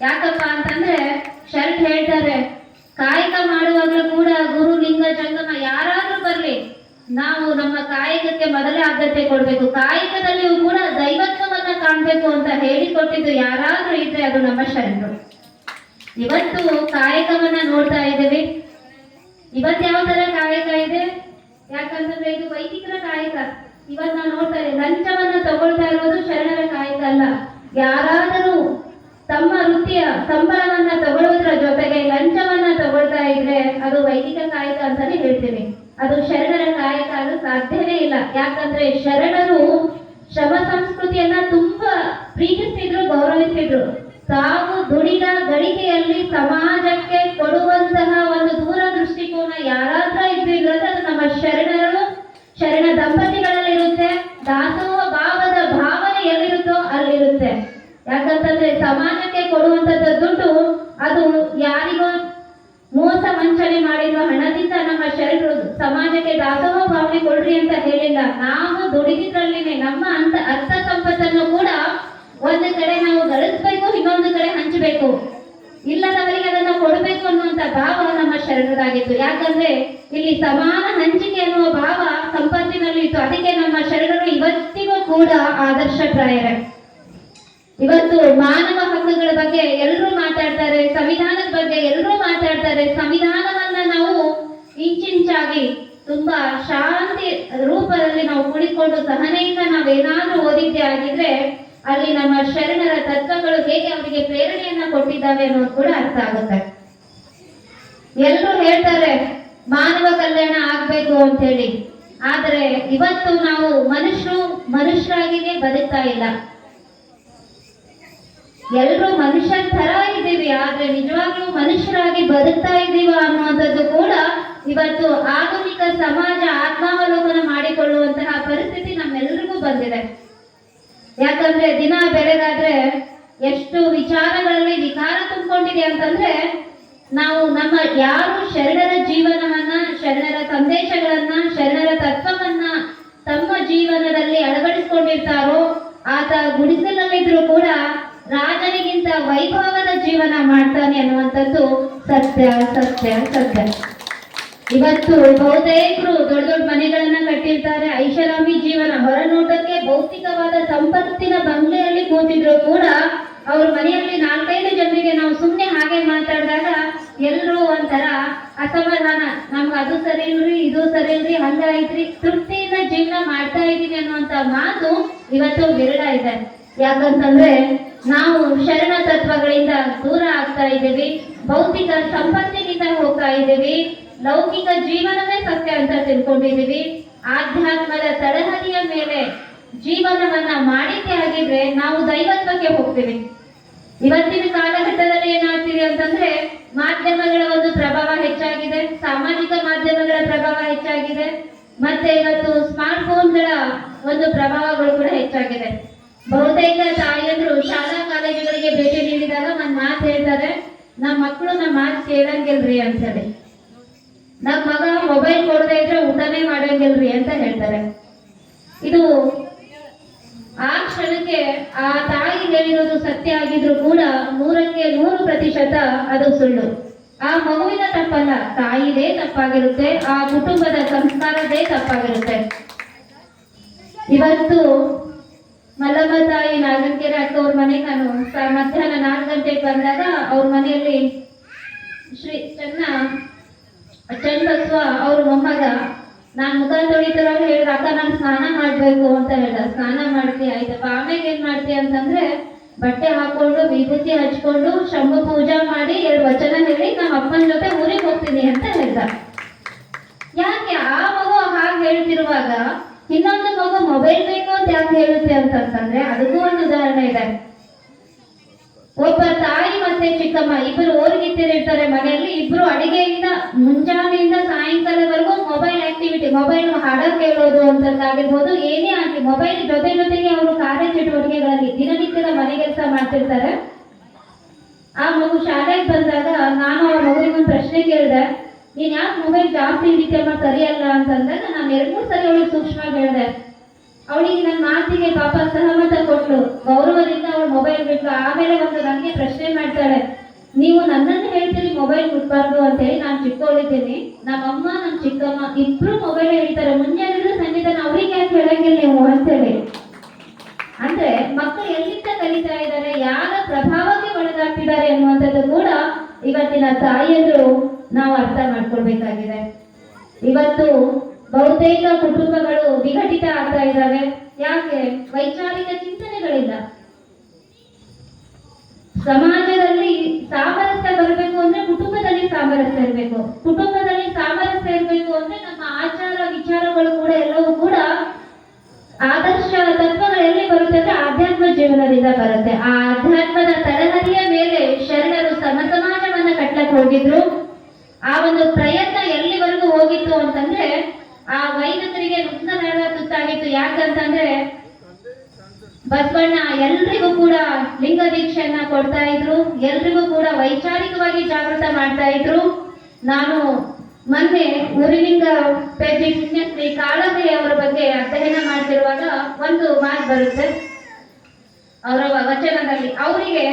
ಯಾಕಪ್ಪ ಅಂತಂದ್ರೆ ಶರಣರು ಹೇಳ್ತಾರೆ, ಕಾಯಕ ಮಾಡುವಾಗಲೂ ಕೂಡ ಗುರು ಲಿಂಗ ಜಂಗಮ ಯಾರಾದ್ರೂ ಬರ್ಲಿ, ನಾವು ನಮ್ಮ ಕಾಯಕಕ್ಕೆ ಮೊದಲೇ ಆದ್ಯತೆ ಕೊಡ್ಬೇಕು, ಕಾಯಕದಲ್ಲಿಯೂ ಕೂಡ ದೈವತ್ವವನ್ನ ಕಾಣ್ಬೇಕು ಅಂತ ಹೇಳಿಕೊಟ್ಟಿದ್ದು ಯಾರಾದ್ರೂ ಇದ್ರೆ ಅದು ನಮ್ಮ ಶರಣರು. ಇವತ್ತು ಕಾಯಕವನ್ನ ನೋಡ್ತಾ ಇದ್ದೇವೆ. ಇವತ್ತು ಯಾವ ತರ ಕಾಯಕ ಇದೆ? ಯಾಕಂತಂದ್ರೆ ಇದು ವೈದಿಕರ ಕಾಯಕ. ಇವತ್ತು ನಾವು ನೋಡ್ತಾರೆ ಲಂಚವನ್ನ ತಗೊಳ್ತಾ ಇರೋದು ಶರಣರ ಕಾಯಕ ಅಲ್ಲ. ಯಾರಾದರೂ ತಮ್ಮ ವೃತ್ತಿಯ ಸಂಬಳವನ್ನ ತಗೊಳ್ಳೋದ್ರ ಜೊತೆಗೆ ಲಂಚವನ್ನ ತಗೊಳ್ತಾ ಇದ್ರೆ ಅದು ವೈದಿಕ ಕಾಯಕ ಅಂತಾನೆ ಹೇಳ್ತೀನಿ. ಅದು ಶರಣರ ಕಾಯಕ ಅದು ಸಾಧ್ಯವೇ ಇಲ್ಲ. ಯಾಕಂದ್ರೆ ಶರಣರು ಶ್ರಮ ಸಂಸ್ಕೃತಿಯನ್ನ ತುಂಬಾ ಪ್ರೀತಿಸ್ತಿದ್ರು, ಗೌರವಿಸ್ತಿದ್ರು. ತಾವು ದುಡಿದ ಗಳಿಕೆಯಲ್ಲಿ ಸಮಾಜಕ್ಕೆ ಕೊಡುವಂತಹ ಒಂದು ದೂರ ದೃಷ್ಟಿಕೋನ ಯಾರಾದ್ರೂ ಇದ್ದಿದ್ರೆ ಅದು ನಮ್ಮ ಶರಣರು, ಶರಣ ದಂಪತಿಗಳಲ್ಲಿರುತ್ತೆ. ದಾಸೋಹ ಭಾವದ ಭಾವನೆ ಎಲ್ಲಿರುತ್ತೋ ಅಲ್ಲಿರುತ್ತೆ. ಯಾಕಂತಂದ್ರೆ ಸಮಾಜಕ್ಕೆ ಕೊಡುವಂತದ್ದು ದುಡ್ಡು ಅದು ಯಾರಿಗೋ ಮೋಸ ವಂಚನೆ ಮಾಡಿರುವ ಹಣದಿಂದ ನಮ್ಮ ಶರಣರು ಸಮಾಜಕ್ಕೆ ದಾಸೋಹ ಭಾವನೆ ಕೊಡ್ರಿ ಅಂತ ಹೇಳಿಲ್ಲ. ನಾವು ದುಡಿದಿದ್ರಲ್ಲಿನೇ ನಮ್ಮ ಅರ್ಥ ಸಂಪತ್ತನ್ನು ಕೂಡ ಒಂದು ಕಡೆ ನಾವು ಗಳಿಸ್ಬೇಕು, ಇನ್ನೊಂದು ಕಡೆ ಹಂಚಬೇಕು, ಇಲ್ಲದವರಿಗೆ ಅದನ್ನು ಕೊಡಬೇಕು ಅನ್ನುವಂತ ಭಾವ ನಮ್ಮ ಶರಣರಾಗಿತ್ತು. ಯಾಕಂದ್ರೆ ಇಲ್ಲಿ ಸಮಾನ ಹಂಚಿಕೆ ಅನ್ನುವ ಭಾವ ಸಂಪತ್ತಿನಲ್ಲಿ ಇತ್ತು. ಅದಕ್ಕೆ ನಮ್ಮ ಶರಣರು ಇವತ್ತಿಗೂ ಕೂಡ ಆದರ್ಶಪ್ರಾಯರೇ. ಇವತ್ತು ಮಾನವ ಹಕ್ಕುಗಳ ಬಗ್ಗೆ ಎಲ್ಲರೂ ಮಾತಾಡ್ತಾರೆ, ಸಂವಿಧಾನದ ಬಗ್ಗೆ ಎಲ್ಲರೂ ಮಾತಾಡ್ತಾರೆ. ಸಂವಿಧಾನವನ್ನ ನಾವು ಇಂಚಿಂಚಾಗಿ ತುಂಬಾ ಶಾಂತಿ ರೂಪದಲ್ಲಿ ನಾವು ಕುಳಿತುಕೊಂಡು ಸಹನೆಯಿಂದ ನಾವೇನಾದ್ರೂ ಓದಿದ್ದೆ ಆಗಿದ್ರೆ ಅಲ್ಲಿ ನಮ್ಮ ಶರಣರ ತತ್ವಗಳು ಹೇಗೆ ಅವರಿಗೆ ಪ್ರೇರಣೆಯನ್ನ ಕೊಟ್ಟಿದ್ದಾವೆ ಅನ್ನೋದು ಕೂಡ ಅರ್ಥ ಆಗುತ್ತೆ. ಎಲ್ಲರೂ ಹೇಳ್ತಾರೆ ಮಾನವ ಕಲ್ಯಾಣ ಆಗ್ಬೇಕು ಅಂತ ಹೇಳಿ, ಆದ್ರೆ ಇವತ್ತು ನಾವು ಮನುಷ್ಯರಾಗಿಯೇ ಬದುಕ್ತಾ ಇಲ್ಲ. ಎಲ್ಲರೂ ಮನುಷ್ಯರ ತರ ಇದ್ದೀವಿ, ಆದ್ರೆ ನಿಜವಾಗ್ಲೂ ಮನುಷ್ಯರಾಗಿ ಬದುಕ್ತಾ ಇದ್ದೀವ ಅನ್ನುವಂಥದ್ದು ಕೂಡ ಇವತ್ತು ಆಧುನಿಕ ಸಮಾಜ ಆತ್ಮಾವಲೋಕನ ಮಾಡಿಕೊಳ್ಳುವಂತಹ ಪರಿಸ್ಥಿತಿ ನಮ್ಮೆಲ್ಲರಿಗೂ ಬಂದಿದೆ. ಯಾಕಂದ್ರೆ ದಿನ ಬೆಳಗಾದ್ರೆ ಎಷ್ಟು ವಿಚಾರಗಳಲ್ಲಿ ವಿಕಾರ ತುಂಬಿಕೊಂಡಿದೆ ಅಂತಂದ್ರೆ ನಾವು ನಮ್ಮ ಯಾರು ಶರಣರ ಜೀವನವನ್ನ, ಶರಣರ ಸಂದೇಶಗಳನ್ನ, ಶರಣರ ತತ್ವವನ್ನ ತಮ್ಮ ಜೀವನದಲ್ಲಿ ಅಳವಡಿಸಿಕೊಂಡಿರ್ತಾರೋ ಆತ ಗುಡಿಸಲಲ್ಲಿದ್ರು ಕೂಡ ರಾಜನಿಗಿಂತ ವೈಭವದ ಜೀವನ ಮಾಡ್ತಾನೆ ಅನ್ನುವಂಥದ್ದು ಸತ್ಯ ಸತ್ಯ ಸತ್ಯ. ಇವತ್ತು ಬಹುತೇಕರು ದೊಡ್ಡ ದೊಡ್ಡ ಮನೆಗಳನ್ನ ಕಟ್ಟಿರ್ತಾರೆ, ಐಷಾರಾಮಿ ಜೀವನ, ಹೊರನೋಟಕ್ಕೆ ಭೌತಿಕವಾದ ಸಂಪತ್ತಿನ ಬಂಗ್ಲೆಯಲ್ಲಿ ಕೂತಿದ್ರು ಕೂಡ ಅವ್ರ ಮನೆಯಲ್ಲಿ 4-5 ಜನರಿಗೆ ನಾವು ಸುಮ್ಮನೆ ಹಾಗೆ ಮಾತಾಡಿದಾಗ ಎಲ್ಲರೂ ಒಂಥರ ಅಸಮಾಧಾನ, ನಮ್ಗೆ ಅದು ಸರಿ ಇಲ್ರಿ, ಇದು ಸರಿ ಇಲ್ರಿ, ಹಂಗಾಯ್ತ್ರಿ, ತೃಪ್ತಿಯಿಂದ ಜೀವನ ಮಾಡ್ತಾ ಇದೀವಿ ಅನ್ನುವಂತ ಮಾತು ಇವತ್ತು ವಿರಳ ಇದೆ. ಯಾಕಂತಂದ್ರೆ ನಾವು ಶರಣ ತತ್ವಗಳಿಂದ ದೂರ ಆಗ್ತಾ ಇದ್ದೀವಿ, ಭೌತಿಕ ಸಂಪತ್ತಿನಿಂದ ಹೋಗ್ತಾ ಇದ್ದೀವಿ, ಲೌಕಿಕ ಜೀವನವೇ ಸತ್ಯ ಅಂತ ತಿಳ್ಕೊಂಡಿದ್ದೀವಿ. ಆಧ್ಯಾತ್ಮದ ತಳಹದಿಯ ಮೇಲೆ ಜೀವನವನ್ನ ಮಾಡಿದ್ದೇ ಆಗಿದ್ರೆ ನಾವು ದೈವತ್ವಕ್ಕೆ ಹೋಗ್ತೀವಿ. ಇವತ್ತಿನ ಕಾಲಘಟ್ಟದಲ್ಲಿ ಏನಾಗ್ತಿದೆ ಅಂತಂದ್ರೆ ಮಾಧ್ಯಮಗಳ ಒಂದು ಪ್ರಭಾವ ಹೆಚ್ಚಾಗಿದೆ, ಸಾಮಾಜಿಕ ಮಾಧ್ಯಮಗಳ ಪ್ರಭಾವ ಹೆಚ್ಚಾಗಿದೆ, ಮತ್ತೆ ಇವತ್ತು ಸ್ಮಾರ್ಟ್ ಫೋನ್ಗಳ ಒಂದು ಪ್ರಭಾವಗಳು ಕೂಡ ಹೆಚ್ಚಾಗಿದೆ. ಬಹುತೇಕ ತಾಯಿಯಂದ್ರು ಶಾಲಾ ಕಾಲೇಜುಗಳಿಗೆ ಭೇಟಿ ನೀಡಿದಾಗ ಒಂದ್ ಮಾತು ಹೇಳ್ತಾರೆ, ನಮ್ಮ ಮಕ್ಕಳು ನಮ್ಮ ಮಾತು ಕೇಳಂಗಿಲ್ರಿ ಅಂತ ಹೇಳಿ, ನಮ್ಮ ಮಗ ಮೊಬೈಲ್ ಕೊಡದೇ ಇದ್ರೆ ಊಟನೇ ಮಾಡಂಗಿಲ್ರಿ ಅಂತ ಹೇಳ್ತಾರೆ. ಇದು ಆ ಕ್ಷಣಕ್ಕೆ ಆ ತಾಯಿ ಹೇಳಿರೋದು ಸತ್ಯ ಆಗಿದ್ರು ಕೂಡ 100% ಅದು ಸುಳ್ಳು. ಆ ಮಗುವಿನ ತಪ್ಪಲ್ಲ, ತಾಯಿದೇ ತಪ್ಪಾಗಿರುತ್ತೆ, ಆ ಕುಟುಂಬದ ಸಂಸ್ಕಾರದೇ ತಪ್ಪಾಗಿರುತ್ತೆ. ಇವತ್ತು ಮಲ್ಲಮ್ಮ ತಾಯಿ ನಾಗಂಕೆರೆ ಅಕ್ಕ ಅವ್ರ ಮನೆಗೆ ನಾನು ಮಧ್ಯಾಹ್ನ 4 ಗಂಟೆಗೆ ಬಂದಾಗ ಅವ್ರ ಮನೆಯಲ್ಲಿ ಶ್ರೀ ಚನ್ನಬಸವ ಅವ್ರ ಮೊಮ್ಮಗ ನಾನ್ ಮುಖ ತೊಳಿತಾರವ್ರು ಹೇಳಿದ್ರು, ಅಕ್ಕ ನಾನು ಸ್ನಾನ ಮಾಡ್ಬೇಕು ಅಂತ ಹೇಳ್ದ. ಸ್ನಾನ ಮಾಡ್ತಿ, ಆಯ್ತಪ್ಪ, ಆಮೇಲೆ ಏನ್ ಮಾಡ್ತಿ ಅಂತಂದ್ರೆ ಬಟ್ಟೆ ಹಾಕೊಂಡು ವಿಭೂತಿ ಹಚ್ಕೊಂಡು ಶಂಭು ಪೂಜಾ ಮಾಡಿ 2 ವಚನ ಹೇಳಿ ನಮ್ಮ ಅಪ್ಪನ ಜೊತೆ ಊರಿಗೆ ಹೋಗ್ತೀನಿ ಅಂತ ಹೇಳ್ದ. ಯಾಕೆ ಆ ಮಗು ಹಾಗೆ ಹೇಳ್ತಿರುವಾಗ ಇನ್ನೊಂದು ಮಗು ಮೊಬೈಲ್ ಬೇಕು ಅಂತ ಯಾಕೆ ಹೇಳುತ್ತೆ ಅಂತಂದ್ರೆ ಅದಕ್ಕೂ ಒಂದು ಉದಾಹರಣೆ ಇದೆ. ಒಬ್ಬ ತಾಯಿ ಮತ್ತೆ ಚಿಕ್ಕಮ್ಮ ಇಬ್ಬರು ಓರ್ಗಿತ್ತಿರ್ತಾರೆ ಮನೆಯಲ್ಲಿ. ಇಬ್ರು ಅಡಿಗೆಯಿಂದ ಮುಂಜಾನೆಯಿಂದ ಸಾಯಂಕಾಲವರೆಗೂ ಮೊಬೈಲ್ ಆಕ್ಟಿವಿಟಿ, ಮೊಬೈಲ್ ಹಾಡ ಕೇಳೋದು ಅಂತದ್ದಾಗಿರ್ಬೋದು, ಏನೇ ಆಗಲಿ ಮೊಬೈಲ್ ಜೊತೆಗೆ ಅವರು ಕಾರ್ಯಚಟುವಟಿಕೆಗಳಲ್ಲಿ ದಿನನಿತ್ಯದ ಮನೆ ಕೆಲಸ ಮಾಡ್ತಿರ್ತಾರೆ. ಆ ಮಗು ಶಾಲೆಗೆ ಬಂದಾಗ ನಾನು ಆ ಮಗುವಿಗೆ ಒಂದು ಪ್ರಶ್ನೆ ಕೇಳಿದೆ, ನೀನ್ ಯಾಕೆ ಮೊಬೈಲ್ ಜಾಸ್ತಿ ಹಿಡಿತಮ್ಮ ಸರಿಯಲ್ಲ ಅಂತಂದಾಗ ನಾನು 2-3 ಸರಿ ಅವಳಿಗೆ ಸೂಕ್ಷ್ಮವಾಗಿ ಹೇಳಿದೆ. ಅವಳಿಗೆ ನನ್ನ ಮಾತಿಗೆ ಪಾಪ ಸಹಮತ ಕೊಟ್ಲು, ಗೌರವದಿಂದ ಅವಳು ಮೊಬೈಲ್ ಬಿಟ್ಲು. ಆಮೇಲೆ ಒಂದು ನನಗೆ ಪ್ರಶ್ನೆ ಮಾಡ್ತಾಳೆ, ನೀವು ನನ್ನನ್ನು ಹೇಳ್ತೀರಿ ಮೊಬೈಲ್ ಬಿಟ್ಬಾರ್ದು ಅಂತೇಳಿ, ನಾನು ಚಿಕ್ಕವಳಿದ್ದೀನಿ, ನಮ್ಮಮ್ಮ ನಮ್ಮ ಚಿಕ್ಕಮ್ಮ ಇಬ್ರು ಮೊಬೈಲ್ ಹೇಳ್ತಾರೆ, ಮುಂಜಾನೆ ಸಂಗೀತನ ಅವ್ರಿಗೆ ಯಾಕೆ ಹೇಳಂಗಿಲ್ಲ ನೀವು ಅಂತೇಳಿ. ಅಂದ್ರೆ ಮಕ್ಕಳು ಎಲ್ಲಿಂದ ಕಲಿತಾ ಇದ್ದಾರೆ, ಯಾರ ಪ್ರಭಾವಕ್ಕೆ ಒಳಗಾಗ್ತಿದ್ದಾರೆ ಅನ್ನುವಂಥದ್ದು ಕೂಡ ಇವತ್ತಿನ ತಾಯಿಯರು ನಾವು ಅರ್ಥ ಮಾಡ್ಕೊಳ್ಬೇಕಾಗಿದೆ. ಇವತ್ತು ಬಹುತೇಕ ಕುಟುಂಬಗಳು ವಿಘಟಿತ ಆಗ್ತಾ ಇದ್ದಾವೆ. ಯಾಕೆ? ವೈಚಾರಿಕ ಚಿಂತನೆಗಳಿಲ್ಲ. ಸಮಾಜದಲ್ಲಿ ಸಾಮರಸ್ಯ ಬರಬೇಕು ಅಂದ್ರೆ ಕುಟುಂಬದಲ್ಲಿ ಸಾಮರಸ್ಯ ಇರಬೇಕು. ಕುಟುಂಬದಲ್ಲಿ ಸಾಮರಸ್ಯ ಇರಬೇಕು ಅಂದ್ರೆ ನಮ್ಮ ಆಚಾರ ವಿಚಾರಗಳು ಕೂಡ ಎಲ್ಲವೂ ಕೂಡ ಆದರ್ಶ ತತ್ವಗಳು ಎಲ್ಲಿ ಬರುತ್ತೆ ಅಂದ್ರೆ ಆಧ್ಯಾತ್ಮ ಜೀವನದಿಂದ ಬರುತ್ತೆ. ಆ ಆಧ್ಯಾತ್ಮದ ತಳಹದಿಯ ಮೇಲೆ ಶರಣರು ಸಮಾಜವನ್ನ ಕಟ್ಟಕ್ಕೆ ಹೋಗಿದ್ರು. ಆ ಒಂದು ಪ್ರಯತ್ನ ಎಲ್ಲಿವರೆಗೂ ಹೋಗಿತ್ತು ಅಂತಂದ್ರೆ ಆ ವೈದಿಕರಿಗೆ ನುಗ್ಗದ ತುತ್ತಾಗಿತ್ತು. ಯಾಕಂತಂದ್ರೆ ಬಸವಣ್ಣ ಎಲ್ರಿಗೂ ಕೂಡ ಲಿಂಗ ದೀಕ್ಷೆಯನ್ನ ಕೊಡ್ತಾ ಇದ್ರು, ಎಲ್ರಿಗೂ ಕೂಡ ವೈಚಾರಿಕವಾಗಿ ಜಾಗೃತ ಮಾಡ್ತಾ ಇದ್ರು. ನಾನು ಮೊನ್ನೆ ಉರಿಲಿಂಗ ಪೇಟೆ ಪುಣ್ಯಶ್ರೀ ಕಾಳಗಿ ಅವರ ಬಗ್ಗೆ ಅಧ್ಯಯನ ಮಾಡ್ತಿರುವಾಗ ಒಂದು ಮಾತು ಬರುತ್ತೆ ಅವರ ವಚನದಲ್ಲಿ. ಅವರಿಗೆ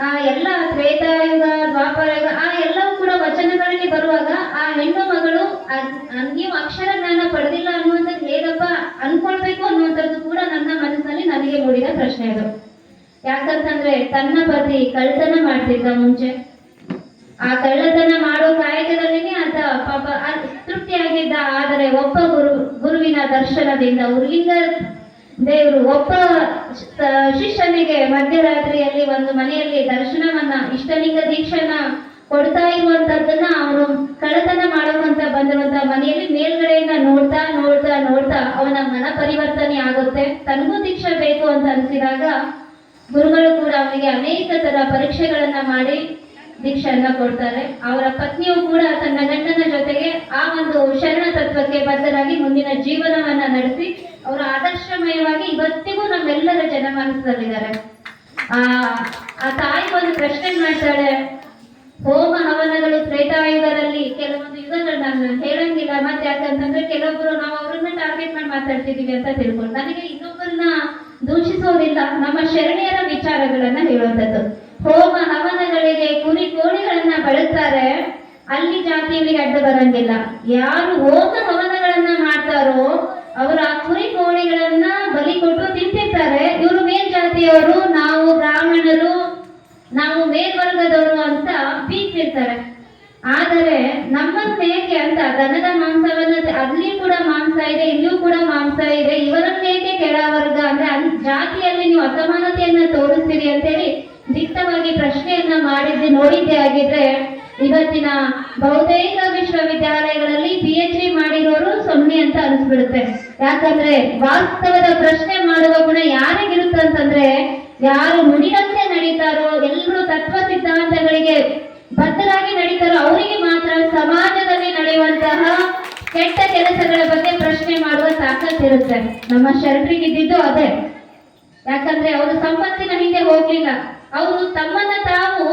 ಆ ಎಲ್ಲ ತ್ರೇತಾಯುಗ ದ್ವಾಪರಯುಗ ಆ ಎಲ್ಲವೂ ಕೂಡ ವಚನಗಳಲ್ಲಿ ಬರುವಾಗ ಆ ಹೆಣ್ಣು ಮಗಳು ನೀವು ಅಕ್ಷರ ಜ್ಞಾನ ಪಡೆದಿಲ್ಲ ಅನ್ನುವಂಥದ್ದು ಹೇಗಪ್ಪ ಅನ್ಕೊಳ್ಬೇಕು ಅನ್ನುವಂಥದ್ದು ಕೂಡ ನನ್ನ ಮನಸ್ಸಿನಲ್ಲಿ ನನಗೆ ಮೂಡಿದ ಪ್ರಶ್ನೆ ಅದು. ಯಾಕಂತಂದ್ರೆ ತನ್ನ ಪತಿ ಕಳ್ಳತನ ಮಾಡ್ತಿದ್ದ ಮುಂಚೆ, ಆ ಕಳ್ಳತನ ಮಾಡೋ ಕಾಯಕದಲ್ಲಿನೇ ಆತ ಪಾಪ ತೃಪ್ತಿಯಾಗಿದ್ದ. ಆದರೆ ಒಬ್ಬ ಗುರುವಿನ ದರ್ಶನದಿಂದ ಉರ್ಲಿಂಗ ದೇವರು ಒಬ್ಬ ಶಿಷ್ಯನಿಗೆ ಮಧ್ಯರಾತ್ರಿಯಲ್ಲಿ ಒಂದು ಮನೆಯಲ್ಲಿ ದರ್ಶನವನ್ನ ಇಷ್ಟಲಿಂಗ ದೀಕ್ಷೆನ ಕೊಡ್ತಾ ಇರುವಂತದ್ದನ್ನ ಅವನು ಕಳ್ಳತನ ಮಾಡೋಕಂತ ಬಂದಿರುವಂತ ಮನೆಯಲ್ಲಿ ಮೇಲ್ಗಡೆಯಿಂದ ನೋಡ್ತಾ ನೋಡ್ತಾ ನೋಡ್ತಾ ಅವನ ಮನ ಪರಿವರ್ತನೆ ಆಗುತ್ತೆ. ತನಗೂ ದೀಕ್ಷೆ ಬೇಕು ಅಂತ ಅನಿಸಿದಾಗ ಗುರುಗಳು ಕೂಡ ಅವನಿಗೆ ಅನೇಕ ತರ ಪರೀಕ್ಷೆಗಳನ್ನ ಮಾಡಿ ದೀಕ್ಷೆಯನ್ನ ಕೊಡ್ತಾರೆ. ಅವರ ಪತ್ನಿಯು ಕೂಡ ತನ್ನ ಗಂಡನ ಜೊತೆಗೆ ಆ ಒಂದು ಶರಣ ತತ್ವಕ್ಕೆ ಬದ್ಧರಾಗಿ ಮುಂದಿನ ಜೀವನವನ್ನ ನಡೆಸಿ ಅವರು ಆದರ್ಶಮಯವಾಗಿ ಇವತ್ತಿಗೂ ನಮ್ಮೆಲ್ಲರ ಜನಮಾನಸದಲ್ಲಿದ್ದಾರೆ. ಆ ತಾಯಿ ಒಂದು ಪ್ರಶ್ನೆ ಮಾಡ್ತಾಳೆ, ಹೋಮ ಹವನಗಳು ತ್ರೇತಾಯುಗದಲ್ಲಿ ಕೆಲವೊಂದು ಯುಗಗಳು ನಾನು ಹೇಳಂಗಿಲ್ಲ, ಮತ್ತೆ ಯಾಕಂತಂದ್ರೆ ಕೆಲವೊಬ್ರು ನಾವು ಅವ್ರನ್ನ ಟಾರ್ಗೆಟ್ ಮಾಡಿ ಮಾತಾಡ್ತಿದೀವಿ ಅಂತ ತಿಳ್ಕೊಂಡು ನನಗೆ ಇನ್ನೊಬ್ಬರನ್ನ ದೂಷಿಸೋದಿಲ್ಲ, ನಮ್ಮ ಶರಣೆಯರ ವಿಚಾರಗಳನ್ನ ಹೇಳುವಂಥದ್ದು. ಹೋಮ ಹವನಗಳಿಗೆ ಕುರಿ ಕೋಳಿಗಳನ್ನ ಬಳಸ್ತಾರೆ, ಅಲ್ಲಿ ಜಾತಿಯವರಿಗೆ ಅಡ್ಡ ಬರಂಗಿಲ್ಲ. ಯಾರು ಹೋಮ ಹವನಗಳನ್ನ ಮಾಡ್ತಾರೋ ಅವರು ಆ ಕುರಿ ಕೋಳಿಗಳನ್ನ ಬಲಿ ಕೊಟ್ಟು ತಿಂತಿರ್ತಾರೆ. ಇವರು ಮೇಲ್ಜಾತಿಯವರು, ನಾವು ಬ್ರಾಹ್ಮಣರು, ನಾವು ಮೇಲ್ವರ್ಗದವರು ಅಂತ ಬೀಗ್ತಿರ್ತಾರೆ. ಆದರೆ ನಮ್ಮನ್ನು ಏಕೆ ಅಂತ ದನದ ಮಾಂಸವನ್ನ ಅಲ್ಲಿ ಕೂಡ ಮಾಂಸ ಇದೆ, ಇಲ್ಲಿಯೂ ಕೂಡ ಮಾಂಸ ಇದೆ, ಇವರನ್ನೇಕೆ ಕೆಳವರ್ಗ ಅಂದ್ರೆ ಜಾತಿಯಲ್ಲಿ ನೀವು ಅಸಮಾನತೆಯನ್ನ ತೋರಿಸ್ತೀರಿ ಅಂತೇಳಿ ದಿಟ್ಟವಾಗಿ ಪ್ರಶ್ನೆಯನ್ನ ಮಾಡಿದ್ದೆ ನೋಡಿದ್ದೆ ಆಗಿದ್ರೆ ಇವತ್ತಿನ ಬಹುತೇಕ ವಿಶ್ವವಿದ್ಯಾಲಯಗಳಲ್ಲಿ PhD ಮಾಡಿರೋರು ಸೊನ್ನೆ ಅಂತ ಅನಿಸ್ಬಿಡುತ್ತೆ. ಯಾಕಂದ್ರೆ ವಾಸ್ತವದ ಪ್ರಶ್ನೆ ಮಾಡುವ ಗುಣ ಯಾರಿಗಿರುತ್ತಂತಂದ್ರೆ ಯಾರು ನುಡಿದಂತೆ ನಡೀತಾರೋ, ಎಲ್ಲರೂ ತತ್ವ ಸಿದ್ಧಾಂತಗಳಿಗೆ ಬದ್ಧರಾಗಿ ನಡೀತಾರೋ ಅವರಿಗೆ ಮಾತ್ರ ಸಮಾಜದಲ್ಲಿ ನಡೆಯುವಂತಹ ಕೆಟ್ಟ ಕೆಲಸಗಳ ಬಗ್ಗೆ ಪ್ರಶ್ನೆ ಮಾಡುವ ತಾಕತ್ತಿರುತ್ತೆ. ನಮ್ಮ ಶರಣರಿಗಿದ್ದಿದ್ದು ಅದೇ. ಯಾಕಂದ್ರೆ ಅವರು ಸಂಪತ್ತಿನ ಹಿಂದೆ ಹೋಗ್ಲಿಲ್ಲ, ಅವರು ತಮ್ಮನ್ನ ತಾವು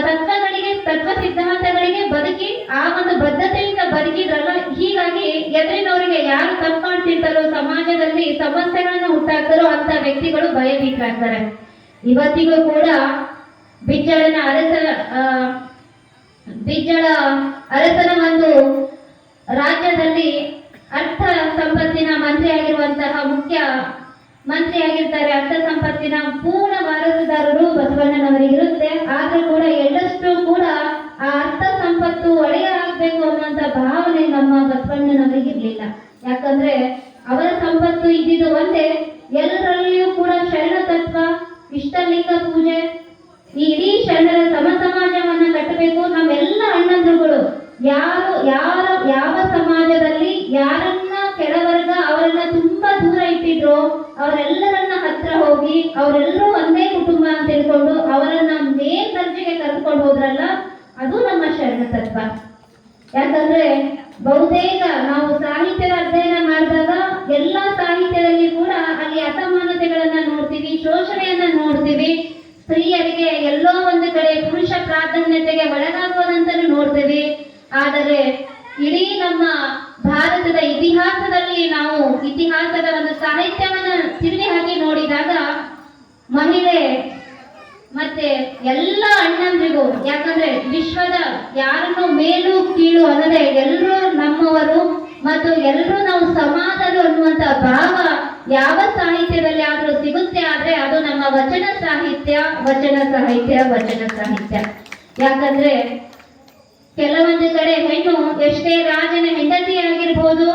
ತತ್ವಗಳಿಗೆ ತತ್ವ ಸಿದ್ಧಾಂತಗಳಿಗೆ ಬದುಕಿ ಆ ಒಂದು ಬದ್ಧತೆಯಿಂದ ಬದುಕಿದ್ರಲ್ಲ. ಹೀಗಾಗಿ ಎದುರಿನವರಿಗೆ ಯಾರು ತಪ್ಪು ಮಾಡ್ತಿರ್ತಾರೋ, ಸಮಾಜದಲ್ಲಿ ಸಮಸ್ಯೆಗಳನ್ನ ಹುಟ್ಟಾಕ್ತಾರೋ ಅಂತ ವ್ಯಕ್ತಿಗಳು ಭಯಭೀತರಾಗ್ತಾರೆ. ಇವತ್ತಿಗೂ ಕೂಡ ಬಿಜ್ಜಳ ಅರಸನ ಒಂದು ರಾಜ್ಯದಲ್ಲಿ ಅರ್ಥ ಸಂಪತ್ತಿನ ಮಂತ್ರಿ ಆಗಿರುವಂತಹ ಮುಖ್ಯ ಮಂತ್ರಿ ಆಗಿರ್ತಾರೆ. ಅರ್ಥ ಸಂಪತ್ತಿನ ಪೂರ್ಣ ವಾರಸುದಾರರು ಬಸವಣ್ಣನವರಿಗಿರುತ್ತೆ. ಆದ್ರೂ ಕೂಡ ಎಳ್ಳಷ್ಟು ಕೂಡ ಆ ಅರ್ಥ ಸಂಪತ್ತು ಒಡೆಯ ಆಗ್ಬೇಕು ಅನ್ನುವಂತ ಭಾವನೆ ನಮ್ಮ ಬಸವಣ್ಣನವರಿಗಿರ್ಲಿಲ್ಲ. ಯಾಕಂದ್ರೆ ಅವರ ಸಂಪತ್ತು ಇದ್ದಿದ್ದು ಒಂದೇ, ಎಲ್ಲರಲ್ಲಿಯೂ ಕೂಡ ಶರಣ ತತ್ವ, ಇಷ್ಟಲಿಂಗ ಪೂಜೆ, ಈ ಇಡೀ ಶರಣರ ಸಮಾಜವನ್ನ ಕಟ್ಟಬೇಕು. ನಮ್ಮೆಲ್ಲ ಅಣ್ಣಂದ್ರುಗಳು ಯಾವ ಸಮಾಜದಲ್ಲಿ ಯಾರನ್ನ ಕೆಳವರ್ಗ ಅವರನ್ನ ತುಂಬಾ ದೂರ ಇಟ್ಟಿದ್ರು ಅವರೆಲ್ಲರನ್ನ ಹತ್ರ ಹೋಗಿ ಹೋಗಿ ಅವರೆಲ್ಲರೂ ಒಂದೇ ಕುಟುಂಬ ಅಂತ ತಿಳ್ಕೊಂಡು ಅವರನ್ನ ಮೇಲ್ ದರ್ಜೆಗೆ ಕರೆದುಕೊಂಡು ಹೋದ್ರಲ್ಲ, ಅದು ನಮ್ಮ ಶರಣ ತತ್ವ. ಯಾಕಂದ್ರೆ ಬಹುತೇಕ ನಾವು ಸಾಹಿತ್ಯದ ಅಧ್ಯಯನ ಮಾಡಿದಾಗ ಎಲ್ಲ ಸಾಹಿತ್ಯದಲ್ಲಿ ಕೂಡ ಅಲ್ಲಿ ಅಸಮಾನತೆಗಳನ್ನ ನೋಡ್ತೀವಿ, ಶೋಷಣೆಯನ್ನ ನೋಡ್ತೀವಿ, ಸ್ತ್ರೀಯರಿಗೆ ಎಲ್ಲೋ ಒಂದು ಕಡೆ ಪುರುಷ ಪ್ರಾಧಾನ್ಯತೆಗೆ ಒಳಗಾಗುವುದಂತಲೂ ನೋಡ್ತೀವಿ. ಆದರೆ ಇಡೀ ನಮ್ಮ ಭಾರತದ ಇತಿಹಾಸದಲ್ಲಿ ನಾವು ಇತಿಹಾಸದ ಒಂದು ಸಾಹಿತ್ಯವನ್ನ ತಿರುಗಿ ಹಾಕಿ ನೋಡಿದಾಗ ಮಹಿಳೆ ಮತ್ತೆ ಎಲ್ಲ ಅಣ್ಣಂದ್ರಿಗೂ, ಯಾಕಂದ್ರೆ ವಿಶ್ವದ ಯಾರನ್ನು ಮೇಲು ಕೀಳು ಅನ್ನೋದೇ ಎಲ್ಲರೂ ನಮ್ಮವರು ಮತ್ತು ಎಲ್ಲರೂ ನಾವು ಸಮಾನರು ಅನ್ನುವಂತ ಭಾವ ಯಾವ ಸಾಹಿತ್ಯದಲ್ಲಿ ಆದ್ರೂ ಸಿಗುತ್ತೆ ಆದ್ರೆ ಅದು ನಮ್ಮ ವಚನ ಸಾಹಿತ್ಯ, ವಚನ ಸಾಹಿತ್ಯ, ವಚನ ಸಾಹಿತ್ಯ. ಯಾಕಂದ್ರೆ ಕೆಲವೊಂದು ಕಡೆ ಹೆಣ್ಣು ಎಷ್ಟೇ ರಾಜನ ಹೆಂಡತಿ ಆಗಿರ್ಬೋದು,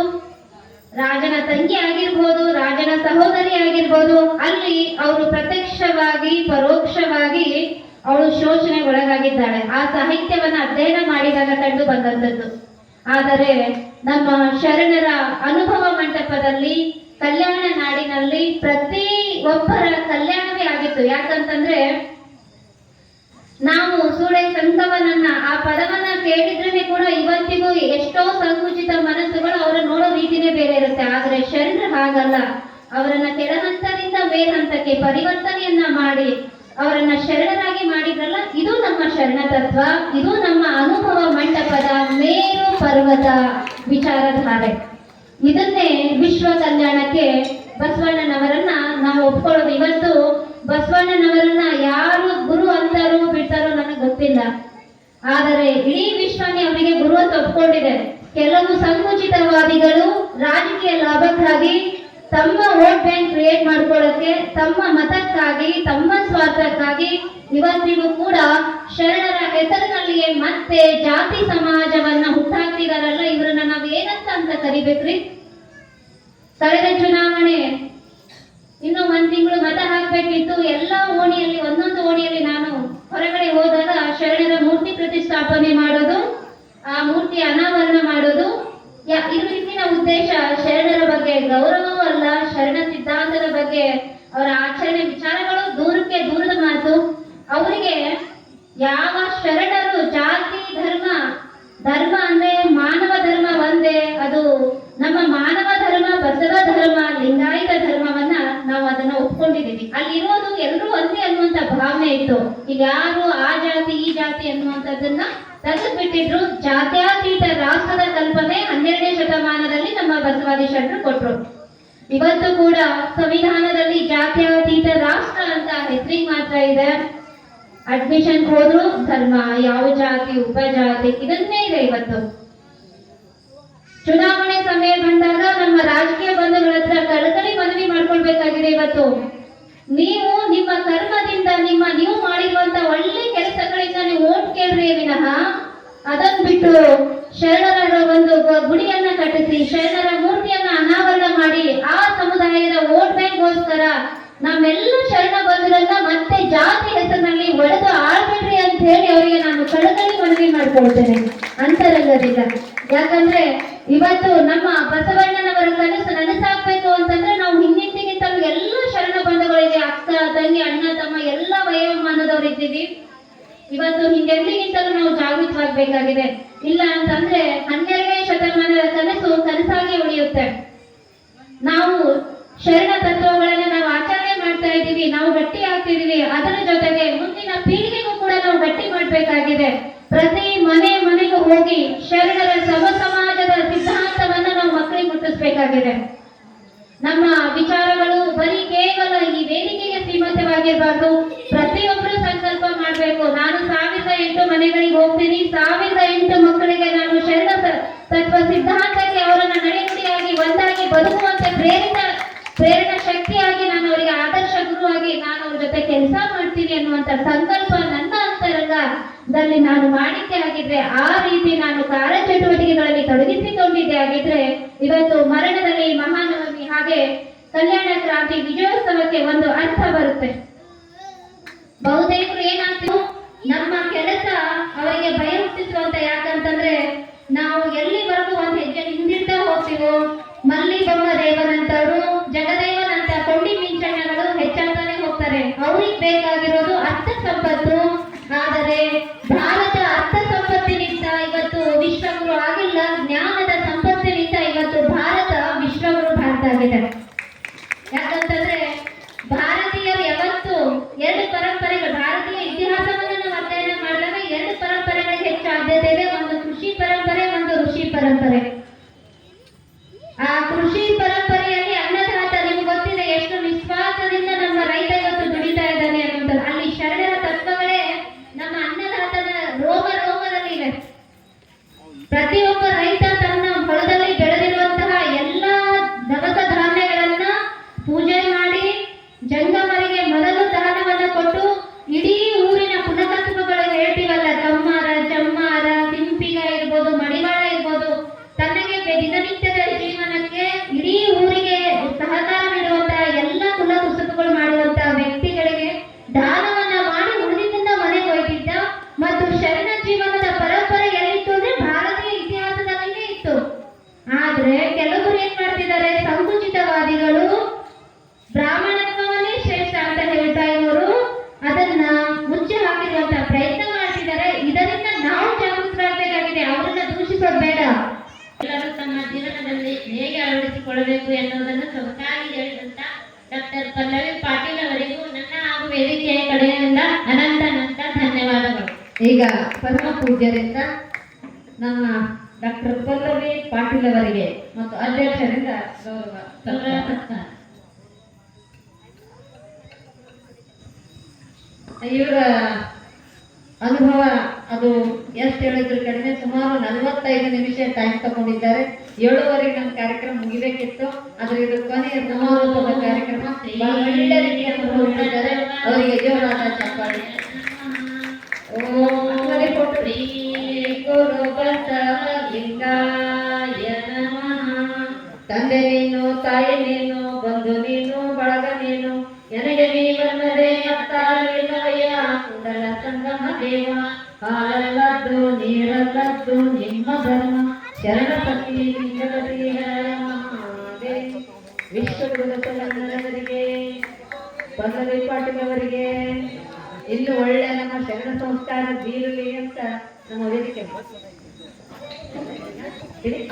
ರಾಜನ ತಂಗಿ ಆಗಿರ್ಬೋದು, ರಾಜನ ಸಹೋದರಿ ಆಗಿರ್ಬೋದು, ಅಲ್ಲಿ ಅವರು ಪ್ರತ್ಯಕ್ಷವಾಗಿ ಪರೋಕ್ಷವಾಗಿ ಅವಳು ಶೋಷಣೆಗೆ ಒಳಗಾಗಿದ್ದಾಳೆ. ಆ ಸಾಹಿತ್ಯವನ್ನ ಅಧ್ಯಯನ ಮಾಡಿದಾಗ ಕಂಡು ಬಂದಂಥದ್ದು. ಆದರೆ ನಮ್ಮ ಶರಣರ ಅನುಭವ ಮಂಟಪದಲ್ಲಿ ಕಲ್ಯಾಣ ನಾಡಿನಲ್ಲಿ ಪ್ರತಿ ಒಬ್ಬರ ಕಲ್ಯಾಣವೇ ಆಗಿತ್ತು. ಯಾಕಂತಂದ್ರೆ ನಾವು ಸೂಳೆ ಸಂಕವನನ್ನ ಆ ಪದವನ್ನ ಕೇಳಿದ್ರೆ ಕೂಡ ಇವತ್ತಿಗೂ ಎಷ್ಟೋ ಸಂಕುಚಿತ ಮನಸ್ಸುಗಳು ಅವರ ನೋಡೋ ರೀತಿನೇ ಬೇರೆ ಇರುತ್ತೆ. ಆದ್ರೆ ಶರಣರು ಹಾಗಲ್ಲ, ಅವರನ್ನ ಕೆಳಹಂತದಿಂದ ಮೇಲ್ಹಂತಕ್ಕೆ ಪರಿವರ್ತನೆಯನ್ನ ಮಾಡಿ ಅವರನ್ನ ಶರಣರಾಗಿ ಮಾಡಿದ್ರಲ್ಲ, ಇದು ನಮ್ಮ ಶರಣ ತತ್ವ, ಇದು ನಮ್ಮ ಅನುಭವ ಮಂಟಪದ ಮೇರು ಪರ್ವತ ವಿಚಾರಧಾರೆ. ಇದನ್ನೇ ವಿಶ್ವ ಕಲ್ಯಾಣಕ್ಕೆ ಬಸವಣ್ಣನವರನ್ನ ನಾವು ಒಪ್ಕೊಳ್ಳೋದು. ಇವತ್ತು ಬಸವಣ್ಣನವರನ್ನ ಯಾರು ಗುರು ಅಂತಾರೋ ಬಿಡ್ತಾರೋ ನನಗೆ ಗೊತ್ತಿಲ್ಲ, ಆದರೆ ಇಡೀ ವಿಶ್ವನೇ ಅವರಿಗೆ ಗುರು ಅಂತ ಒಪ್ಕೊಂಡಿದೆ. ಕೆಲವು ಸಂಕುಚಿತವಾದಿಗಳು ರಾಜಕೀಯ ಲಾಭಕ್ಕಾಗಿ ತಮ್ಮ ವೋಟ್ ಬ್ಯಾಂಕ್ ಕ್ರಿಯೇಟ್ ಮಾಡ್ಕೊಳ್ಳಕ್ಕೆ, ತಮ್ಮ ಮತಕ್ಕಾಗಿ, ತಮ್ಮ ಸ್ವಾರ್ಥಕ್ಕಾಗಿ ಇವತ್ತಿಗೂ ಕೂಡ ಶರಣರ ಹೆಸರಿನಲ್ಲಿಯೇ ಮತ್ತೆ ಜಾತಿ ಸಮಾಜವನ್ನ ಹುಟ್ಟಾಕ್ತಿದಾರಲ್ಲ, ಇವ್ರನ್ನ ನಾವ್ ಏನಂತ ಅಂತ ಕರಿಬೇಕ್ರಿ? ಕಳೆದ ಚುನಾವಣೆ ಇನ್ನು 1 ತಿಂಗಳು ಮತ ಹಾಕ್ಬೇಕಿತ್ತು. ಎಲ್ಲ ಓಣಿಯಲ್ಲಿ ಒಂದೊಂದು ಓಣಿಯಲ್ಲಿ ನಾನು ಹೊರಗಡೆ ಹೋದಾಗ ಶರಣರ ಮೂರ್ತಿ ಪ್ರತಿಷ್ಠಾಪನೆ ಮಾಡೋದು, ಆ ಮೂರ್ತಿ ಅನಾವರಣ ಮಾಡೋದು, ಇದ್ರ ಹಿಂದಿನ ಉದ್ದೇಶ ಶರಣರ ಬಗ್ಗೆ ಗೌರವವೂ ಅಲ್ಲ, ಶರಣ ಸಿದ್ಧಾಂತದ ಬಗ್ಗೆ ಅವರ ಆಚರಣೆ ವಿಚಾರಗಳು ದೂರದ ಮಾತು. ಅವರಿಗೆ ಯಾವ ಶರಣರು ಜಾತಿ ಧರ್ಮ ಅಂದ್ರೆ ಮಾನವ ಧರ್ಮ ಒಂದೇ, ಅದು ನಮ್ಮ ಮಾನವ ಧರ್ಮ, ಬಸವ ಧರ್ಮ, ಲಿಂಗಾಯತ ಧರ್ಮವನ್ನ ನಾವು ಅದನ್ನ ಒಪ್ಕೊಂಡಿದ್ದೀವಿ. ಅಲ್ಲಿರೋದು ಎಲ್ಲರೂ ಒಂದೇ ಅನ್ನುವಂತ ಭಾವನೆ ಇತ್ತು. ಈಗ ಯಾರು ಆ ಜಾತಿ ಈ ಜಾತಿ ಅನ್ನುವಂಥದ್ದನ್ನ ತೆಗೆದುಬಿಟ್ಟಿದ್ರು. ಜಾತ್ಯತೀತ ರಾಷ್ಟ್ರದ ಕಲ್ಪನೆ 12ನೇ ಶತಮಾನದಲ್ಲಿ ನಮ್ಮ ಬಸವಾದಿ ಶರಣರು ಕೊಟ್ರು. ಇವತ್ತು ಕೂಡ ಸಂವಿಧಾನದಲ್ಲಿ ಜಾತ್ಯತೀತ ರಾಷ್ಟ್ರ ಅಂತ ಹೆಸರಿಗೆ ಮಾತ್ರ ಇದೆ. ಅಡ್ಮಿಷನ್ ಹೋದ್ರು ಧರ್ಮ, ಯಾವ ಜಾತಿ ಉಪಜಾತಿ ಇದನ್ನೇ ಇದೆ. ಇವತ್ತು ಚುನಾವಣೆ ಸಮಯ ಬಂದಾಗ ನಮ್ಮ ರಾಜಕೀಯ ಬಂಧುಗಳ ಹತ್ರ ಕಳಕಳಿ ಮನವಿ ಮಾಡ್ಕೊಳ್ಬೇಕಾಗಿದೆ. ಇವತ್ತು ನೀವು ನಿಮ್ಮ ಕರ್ಮದಿಂದ ನೀವು ಮಾಡಿರುವಂತ ಒಳ್ಳೆ ಕೆಲಸಗಳಿಂದ ನೀವು ಓಟ್ ಕೇಳ್ರಿ ವಿನಃ ಅದನ್ನ ಬಿಟ್ಟು ಶರಣರ ಒಂದು ಗುಡಿಯನ್ನ ಕಟ್ಟಿಸಿ ಶರಣರ ಮೂರ್ತಿಯನ್ನ ಅನಾವರಣ ಮಾಡಿ ಆ ಸಮುದಾಯದ ವೋಟ್ ಬ್ಯಾಂಕ್ಗೋಸ್ಕರ ನಮ್ಮೆಲ್ಲ ಶರಣ ಬಂಧುರನ್ನ ಮತ್ತೆ ಜಾತಿ ಹೆಸರಿನಲ್ಲಿ ಒಡೆದು ಆಳ್ಬೇಡ್ರಿ ಅಂತ ಹೇಳಿ ಅವರಿಗೆ ನಾನು ಕಳಕಳಿ ಮನವಿ ಮಾಡ್ಕೊಳ್ತೇನೆ ಅಂತರಂಗದಿಂದ. ಯಾಕಂದ್ರೆ ಇವತ್ತು ನಮ್ಮ ಬಸವಣ್ಣನವರ ಕನಸು ನನಸಾಗ್ಬೇಕು ಅಂತಂದ್ರೆ ನಾವು ಹಿಂದಿಗಿಂತಲೂ ಎಲ್ಲ ಶರಣ ಬಂಧುಗಳಿದೆ, ಅಕ್ಕ ತಂಗಿ ಅಣ್ಣ ತಮ್ಮ ಎಲ್ಲ ವಯೋಮಾನದವರು ಇದ್ದೀವಿ. ಇವತ್ತು ಹಿಂದೆಂದಿಗಿಂತಲೂ ನಾವು ಜಾಗೃತವಾಗಬೇಕಾಗಿದೆ. ಇಲ್ಲ ಅಂತಂದ್ರೆ 12ನೇ ಶತಮಾನದ ಕನಸು ಕನಸಾಗಿ ಉಳಿಯುತ್ತೆ. ನಾವು ಶರಣ ತತ್ವಗಳನ್ನ ನಾವು ಆಚರಣೆ ಮಾಡ್ತಾ ಇದ್ದೀವಿ, ನಾವು ಗಟ್ಟಿ ಆಗ್ತಿದೀವಿ. ಅದರ ಜೊತೆಗೆ ಮುಂದಿನ ಪೀಳಿಗೆಗೂ ಕೂಡ ನಾವು ಗಟ್ಟಿ ಮಾಡ್ಬೇಕಾಗಿದೆ. ಪ್ರತಿ ಮನೆಗೂ ಹೋಗಿ ಶರಣರ ಸಮಾಜದ ಸಿದ್ಧಾಂತವನ್ನ ನಾವು ಮಕ್ಕಳಿಗೆ ಮುಟ್ಟಿಸ್ಬೇಕಾಗಿದೆ. ನಮ್ಮ ವಿಚಾರಗಳು ಬರೀ ಕೇವಲ ಈ ವೇದಿಕೆಗೆ ಸೀಮಿತವಾಗಿರಬಾರ್ದು. ಪ್ರತಿಯೊಬ್ಬರು ಸಂಕಲ್ಪ ಮಾಡಬೇಕು. ನಾನು 1008 ಮನೆಗಳಿಗೆ ಹೋಗ್ತೀನಿ, 1008 ಮಕ್ಕಳಿಗೆ ನಾನು ಶರಣ ತತ್ವ ಸಿದ್ಧಾಂತಕ್ಕೆ ಅವರನ್ನ ನಡೆನುಡಿಯಾಗಿ ಒಂದಾಗಿ ಬದುಕುವಂತೆ ಪ್ರೇರಣಾ ಶಕ್ತಿಯಾಗಿ ನಾನು ಅವರಿಗೆ ಆದರ್ಶ ಗುರುವಾಗಿ ನಾನು ಅವ್ರ ಜೊತೆ ಕೆಲಸ ಮಾಡ್ತೀನಿ ಅನ್ನುವಂತ ಸಂಕಲ್ಪ ನನ್ನ ಅಂತರಂಗದಲ್ಲಿ ನಾನು ಮಾಡಿದ್ದೆ ಆಗಿದ್ರೆ, ಆ ರೀತಿ ನಾನು ಕಾರ್ಯಚಟುವಟಿಕೆಗಳಲ್ಲಿ ತೊಡಗಿಸಿಕೊಂಡಿದ್ದೆ ಆಗಿದ್ರೆ ಇವತ್ತು ಮರಣದಲ್ಲಿ ಮಹಾನವಮಿ ಹಾಗೆ ಕಲ್ಯಾಣ ಕ್ರಾಂತಿ ವಿಜಯೋತ್ಸವಕ್ಕೆ ಒಂದು ಅರ್ಥ ಬರುತ್ತೆ. ಬಹುತೇಕರು ಏನಾಗ್ತೀವಿ, ನಮ್ಮ ಕೆಲಸ ಅವರಿಗೆ ಭಯ ಹುಟ್ಟಿಸುವಂತ. ಯಾಕಂತಂದ್ರೆ ನಾವು ಎಲ್ಲಿವರೆಗೂ ಒಂದು ಹೆಜ್ಜೆ ಹಿಂದಿರ್ತಾ ಹೋಗ್ತೀವೋ ಮಲ್ಲಿ ಬೊಮ್ಮ ದೇವರಂತವರು, ಜಗದೇವನಂತ ಕೊಂಡಿ ಮಿಂಚಣ್ಣಗಳು ಹೆಚ್ಚಾಗ್ತಾನೆ ಹೋಗ್ತಾರೆ. ಬೇಕಾಗಿರೋದು ಅರ್ಥ ಸಂಪತ್ತು. ಆದರೆ ಭಾರತ ಅರ್ಥ ಸಂಪತ್ತಿನಿಂದ ಇವತ್ತು ವಿಶ್ವಗುರು ಆಗಿಲ್ಲ, ಜ್ಞಾನದ ಸಂಪತ್ತಿನಿಂದ ಇವತ್ತು ಭಾರತ ವಿಶ್ವಗುರು ಭಾರತ ಆಗಿದೆ. ಯಾಕಂತಂದ್ರೆ ಭಾರತೀಯರು ಯಾವತ್ತು ಎರಡು ಪರಂಪರೆಗಳು, ಭಾರತೀಯ ಇತಿಹಾಸವನ್ನು ನಾವು ಅಧ್ಯಯನ ಮಾಡಿದಾಗ ಎರಡು ಪರಂಪರೆಗಳಿಗೆ ಹೆಚ್ಚು ಆದ್ಯತೆ ಇದೆ. ಒಂದು ಕೃಷಿ ಪರಂಪರೆ, ಒಂದು ಋಷಿ ಪರಂಪರೆ. ಆ ಕೃಷಿ ಪರಂಪರೆಯಲ್ಲಿ ಅನ್ನದಾತ, ನಿಮ್ಗೆ ಗೊತ್ತಿದೆ ಎಷ್ಟು ನಿಸ್ವಾರ್ಥದಿಂದ ನಮ್ಮ ರೈತ ಇವತ್ತು ದುಡಿತಾ ಇದ್ದಾನೆ ಅನ್ನುವಂಥದ್ದು. ಅಲ್ಲಿ ಶರಣರ ತತ್ವಗಳೇ ನಮ್ಮ ಅನ್ನದಾತನ ರೋಮ ರೋಮದಲ್ಲಿ ಇವೆ. ಪ್ರತಿಯೊಬ್ಬ ರೈತ ತನ್ನ ಹೊಲದಲ್ಲಿ ಬೆಳೆದಿರುವಂತಹ ಎಲ್ಲ ದವಸ ಧಾನ್ಯಗಳನ್ನ ಪೂಜೆ ಮಾಡಿ ಜಂಗಮರಿಗೆ ಮೊದಲು ದಾನವನ್ನು ಕೊಟ್ಟು ಇಡೀ ಊರಿನ ಪುನಕಸುಬಗಳು ಹೇಳ್ತೀವಲ್ಲ, ಕಮ್ಮಾರ, ಚಮ್ಮಾರ, ಸಿಂಪಿಗ ಇರ್ಬೋದು, ಮಡಿವಾಳ ಇರ್ಬೋದು, ತನಗೆ ದಿನನಿತ್ಯದ ಜೀವನಕ್ಕೆ ಇಡೀ ಊರಿಗೆ ಸಹಕಾರ ನೀಡುವಂತಹ ಎಲ್ಲ ಕುಲಕುಸುಬಗಳು ಮಾಡುವಂತಹ ವ್ಯಕ್ತಿಗಳಿಗೆ ದಾನವನ್ನ ಮಾಡಿ ಉಳಿದಿಂದ ಮನೆಗೆ ಹೋಯ್ತಿದ್ದ. ಮತ್ತು ಶರಣ ಜೀವನದ ಪರಂಪರೆ ಎಲ್ಲಿತ್ತು ಅಂದ್ರೆ ಭಾರತೀಯ ಇತಿಹಾಸದಲ್ಲಿನೇ ಇತ್ತು. ಆದ್ರೆ ಕೆಲವರು ಏನ್ ಮಾಡ್ತಿದ್ದಾರೆ, ಸಂಕುಚಿತವಾದಿಗಳು ಬ್ರಾಹ್ಮಣತ್ವವನ್ನೇ ಶ್ರೇಷ್ಠ ಅಂತ ಹೇಳ್ತಾ ಇರೋರು ಅದನ್ನ ಮುಚ್ಚಿ ಹಾಕಿರುವಂತಹ ಪ್ರಯತ್ನ ಮಾಡ್ತಿದ್ದಾರೆ. ಇದರಿಂದ ನಾವು ಜಾಗೃತರಾಗಬೇಕಾಗಿದೆ, ಅವರನ್ನ ದೂಷಿಸೋದು ಬೇಡ. ಎಲ್ಲರೂ ತಮ್ಮ ಜೀವನದಲ್ಲಿ ಹೇಗೆ ಅಳವಡಿಸಿಕೊಳ್ಳಬೇಕು ಎನ್ನುವುದನ್ನು ಸೊಗಸಾಗಿ ಹೇಳಿದಂತ ಡಾಕ್ಟರ್ ಪಲ್ಲವಿ ಪಾಟೀಲ್ ಅವರಿಗೂ ನನ್ನ ಹಾಗೂ ವೇದಿಕೆಯ ಕಡೆಯಿಂದ ಅನಂತ ಧನ್ಯವಾದಗಳು. ಈಗ ಪರಮ ಪೂಜ್ಯರಿಂದ ನಮ್ಮ ಡಾಕ್ಟರ್ ಪಲ್ಲವಿ ಪಾಟೀಲ್ ಅವರಿಗೆ ಮತ್ತು ಅಧ್ಯಕ್ಷರಿಂದ ಗೌರವ ಸತ್ಕಾರ. ಇವರ ಅನುಭವ ಅದು ಎಷ್ಟು ಹೇಳಿದ್ರು ಕಡಿಮೆ, ಸುಮಾರು 45 ನಿಮಿಷ ಟೈಮ್ ತಗೊಂಡಿದ್ದಾರೆ. 7:15 ನಮ್ಮ ಕಾರ್ಯಕ್ರಮ ಮುಗಿಬೇಕಿತ್ತು, ಆದ್ರೆ ಇದು ಕೊನೆಯ ಸಮಾರೋಪದ ಕಾರ್ಯಕ್ರಮ. ಬಹಳ ಒಳ್ಳೆ ರೀತಿ ಅನುಭವಿಸಿದ್ದಾರೆ. ಅವರಿಗೆ ಜೋರಾದ ಚಪ್ಪಾಳೆ. ಓಂ ಶ್ರೀ ಗುರು ಬಸವಲಿಂಗಾಯ ನಮಃ. ತಂದೆ ನೀನು, ತಾಯಿ ನೀನು, ಬಂಧು ನೀನು, ಬಳಗ ನೀನು, ನನಗೆ ನೀವನ್ನದೇ ಮತ್ತಾರೇನಯ್ಯ. ಕುಂಡಲ ಸಂಗಮ ದೇವ, ಹಾಲಲ್ಲದ್ದು ನೀರಲ್ಲದ್ದು ನಿಮ್ಮ ಧರ್ಮ. ಶರಣ ಪತಿ ವಿಶ್ವಗುರುಗಳಿಗೆ, ಪಲ್ಲವಿ ಪಾಟೀಲ್ ಅವರಿಗೆ ಇನ್ನು ಒಳ್ಳೆ ನಮ್ಮ ಶರಣ ಸಂಸ್ಕಾರ ಬೀರಲಿ ಅಂತ ನಮ್ಮ ವೇದಿಕೆ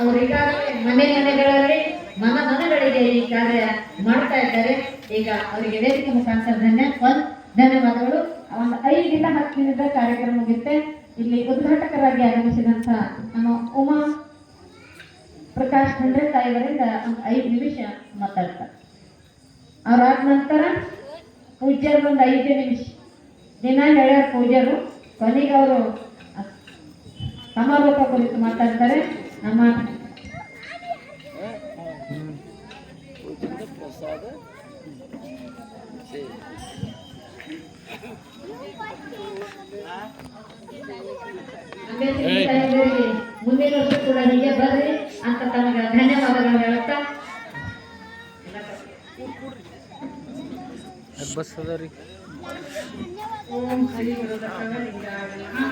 ಅವರಿಗಾಗಲೇ ಮನೆಗಳಲ್ಲಿ ಮನಗಳಿಗೆ ಈ ಕಾರ್ಯ ಮಾಡ್ತಾ ಇದ್ದಾರೆ. ಈಗ ಅವರಿಗೆ ವೇದಿಕೆ ಮುಖಾಂತರ ಧನ್ಯವಾದಗಳು. ಒಂದು 5 ರಿಂದ 10 ನಿಮಿಷದ ಕಾರ್ಯಕ್ರಮ ಮುಗಿಯುತ್ತೆ. ಇಲ್ಲಿ ಉದ್ಘಾಟಕರಾಗಿ ಆಗಮಿಸಿದಂತ ನಮ್ಮ ಉಮಾ ಪ್ರಕಾಶ್ ಖಂಡ್ರೆ ತಾಯಿಯವರಿಂದ ಒಂದು 5 ನಿಮಿಷ ಮಾತಾಡ್ತಾರೆ. ಅವರಾದ ನಂತರ ಪೂಜ್ಯರು ಒಂದು 5 ನಿಮಿಷ ದಿನ ಹೇಳ್ಯಾರ ಪೂಜ್ಯರು. ಕೊನೆಗೆ ಅವರು ಸಮಾರೋಪ ಕುರಿತು ಮಾತಾಡ್ತಾರೆ. ನಮ್ಮ ಮುಂದಿನ ವರ್ಷ ಕೂಡ ಹೀಗೆ ಬರ್ರಿ ಅಂತ ತಮಗೆ ಧನ್ಯವಾದಗಳು ಹೇಳುತ್ತಾ ಓಂ ಶ್ರೀ ಗುರು ಬಸವಲಿಂಗಾಯ ನಮಃ.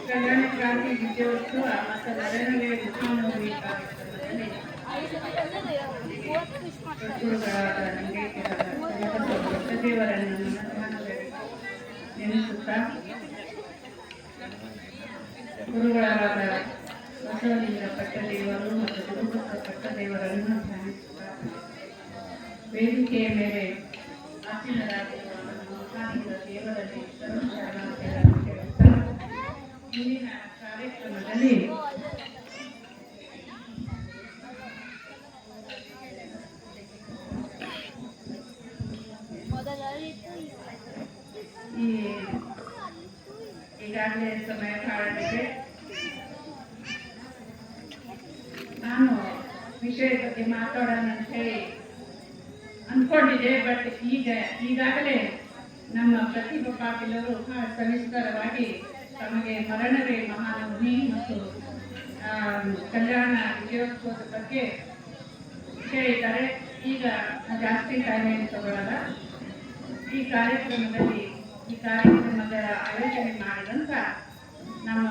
ಕಲ್ಯಾಣ ಕ್ರಾಂತಿ ವಿಜಯೋತ್ಸವ ಮತ್ತು ನರೇಂದ್ರ ಮೋದಿ ಕಾರ್ಯಕ್ರಮದಲ್ಲಿ ಗುರುಗಳಾದ ದೇವರನ್ನು ನೆನೆಸುತ್ತಾ ಗುರುಗಳಾದ ಬಸವಲಿಂಗ ಪಟ್ಟದೇವರು ಮತ್ತು ಗುರುಬಸ ಪಟ್ಟದೇವರನ್ನು ಧ್ಯಾನಿಸುತ್ತಾ ವೇದಿಕೆಯ ಮೇಲೆ ಆಸೀನರಾಗಿರುವ ಮಹಾನಿಗಳ ದೇವರಲ್ಲಿ ಮುಂದಿನ ಕಾರ್ಯಕ್ರಮದಲ್ಲಿ ಈಗಾಗಲೇ ಸಮಯ ಕಾರಣಕ್ಕೆ ನಾನು ವಿಷಯದ ಬಗ್ಗೆ ಮಾತಾಡೋಣ ಅಂತ ಹೇಳಿ ಅಂದ್ಕೊಂಡಿದ್ದೆ. ಬಟ್ ಈಗಾಗಲೇ ನಮ್ಮ ಪ್ರತಿಭಾ ಪಾಟೀಲ್ ಅವರು ಸವಿಸ್ತರವಾಗಿ ತಮಗೆ ಮರಣವೇ ಮಹಾನವಮಿ ಮತ್ತು ಕಲ್ಯಾಣ ವಿಜಯೋತ್ಸವದ ಬಗ್ಗೆ ಹೇಳಿದ್ದಾರೆ. ಈಗ ಜಾಸ್ತಿ ಟೈಮ್ ತಗೊಳ್ಳಲ್ಲ. ಈ ಕಾರ್ಯಕ್ರಮದ ಆಯೋಜನೆ ಮಾಡಿದಂಥ ನಮ್ಮ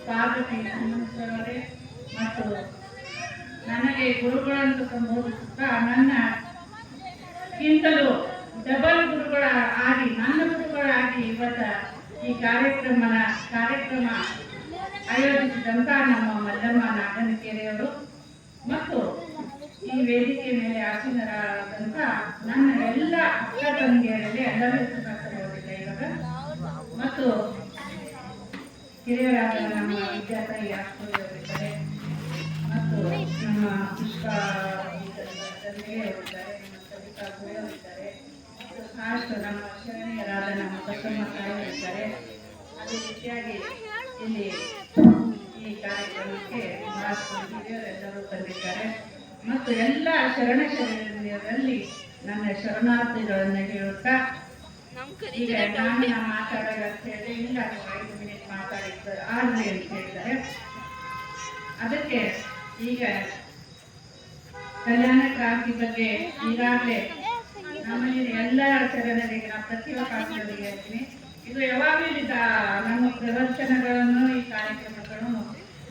ಪಾರ್ವತಿ ಹನುಮಂತರವರೇ ಮತ್ತು ನನಗೆ ಗುರುಗಳನ್ನು ಸಂಬೋಧಿಸುತ್ತಾ ನನ್ನ ಗಿಂತಲೂ ಡಬಲ್ ಗುರುಗಳ ಆಗಿ ನನ್ನ ಗುರುಗಳಾಗಿ ಇವತ್ತ ಈ ಕಾರ್ಯಕ್ರಮ ಆಯೋಜಿಸಿದಂತ ನಮ್ಮ ಮಲ್ಲಮ್ಮ ನಾಗನಕೆರೆಯವರು ಮತ್ತು ಈ ವೇದಿಕೆ ಮೇಲೆ ಆಸೀನರಾದಂತ ನನ್ನ ಎಲ್ಲ ಅಕ್ಕ ತಂಗಿಯರಲ್ಲಿ ಎಲ್ಲರೂ ಹೆಸರುಗಳಿದೆ ಇವಾಗ ಮತ್ತು ಹಿರಿಯರಾದ ನಮ್ಮ ವಿದ್ಯಾರ್ಥಿ ಅವರಿದ್ದಾರೆ ಮತ್ತು ನಮ್ಮ ಪುಷ್ಪ ಇದ್ದಾರೆ ಸವಿತಾ ಅವರಿದ್ದಾರೆ ಸಾಕಷ್ಟು ನಮ್ಮ ಶರಣೀಯರಾದ ನಮ್ಮ ಬಸಮ್ಮ ತಾಯಿಯರಿದ್ದಾರೆ. ಅದೇ ರೀತಿಯಾಗಿ ಇಲ್ಲಿ ಈ ಕಾರ್ಯಕ್ರಮಕ್ಕೆ ಹಿರಿಯರೆಲ್ಲರೂ ಬಂದಿದ್ದಾರೆ ಮತ್ತು ಎಲ್ಲ ಶರಣರಲ್ಲಿ ನನ್ನ ಶರಣಾರ್ಥಿಗಳನ್ನು ಹೇಳುತ್ತಾ ಈಗ ನಾನು ಮಾತಾಡೋದು ಅಂತ ಹೇಳಿ ಇಲ್ಲ 5 ಮಿನಿಟ್ ಮಾತಾಡಿದ್ದಾರೆ ಆಗಲಿ ಅಂತ ಹೇಳಿದ್ದಾರೆ. ಅದಕ್ಕೆ ಈಗ ಕಲ್ಯಾಣ ಕ್ರಾಂತಿ ಬಗ್ಗೆ ಈಗಾಗಲೇ ನಮ್ಮಲ್ಲಿ ಎಲ್ಲ ಶರಣರಿಗೆ ನಾವು ಪ್ರತಿಭಾಕಾರರಿಗೆ ಹೇಳ್ತೀನಿ. ಇದು ಯಾವಾಗಲೂ ನಮ್ಮ ಪ್ರದರ್ಶನಗಳನ್ನು ಈ ಕಾರ್ಯಕ್ರಮಗಳನ್ನು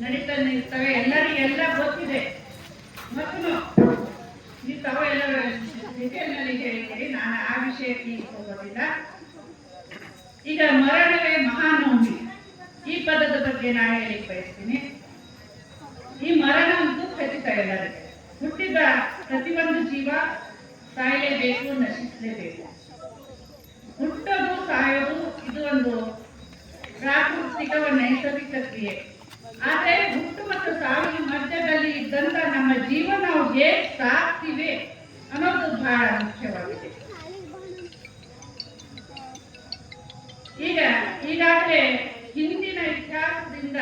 ನಡೀತಾನೆ ಇರ್ತವೆ. ಎಲ್ಲರಿಗೆಲ್ಲ ಗೊತ್ತಿದೆ ಮತ್ತು ನೀವು ತಾವು ಎಲ್ಲ ಡಿಟೇಲ್ನಲ್ಲಿ ಹೇಳಿದ್ದೀರಿ. ನಾನು ಆ ವಿಷಯಕ್ಕೆ ಹೋಗೋದಿಲ್ಲ. ಈಗ ಮರಣವೇ ಮಹಾನವಮಿ ಈ ಪದದ ಬಗ್ಗೆ ನಾನು ಹೇಳಿಕ್ ಬಯಸ್ತೀನಿ. ಈ ಮರಣ ಅಂತೂ ಖಚಿತ ಎಲ್ಲರಿಗೆ. ಹುಟ್ಟಿದ ಪ್ರತಿಯೊಂದು ಜೀವ ಸಾಯಲೇಬೇಕು, ನಶಿಸಲೇಬೇಕು. ಹುಟ್ಟೋದು ಸಾಯೋದು ಇದು ಒಂದು ಪ್ರಾಕೃತಿಕ ನೈಸರ್ಗಿಕ ಕ್ರಿಯೆ. ಆದರೆ ಹುಟ್ಟು ಮತ್ತು ಸಾವಿನ ಮಧ್ಯದಲ್ಲಿ ಇದ್ದಂತ ನಮ್ಮ ಜೀವನ ನಾವು ಹೇಗೆ ಸಾಕ್ತಿವೆ ಅನ್ನೋದು ಬಹಳ ಮುಖ್ಯವಾಗಿದೆ. ಈಗಾಗಲೇ ಹಿಂದಿನ ಇತಿಹಾಸದಿಂದ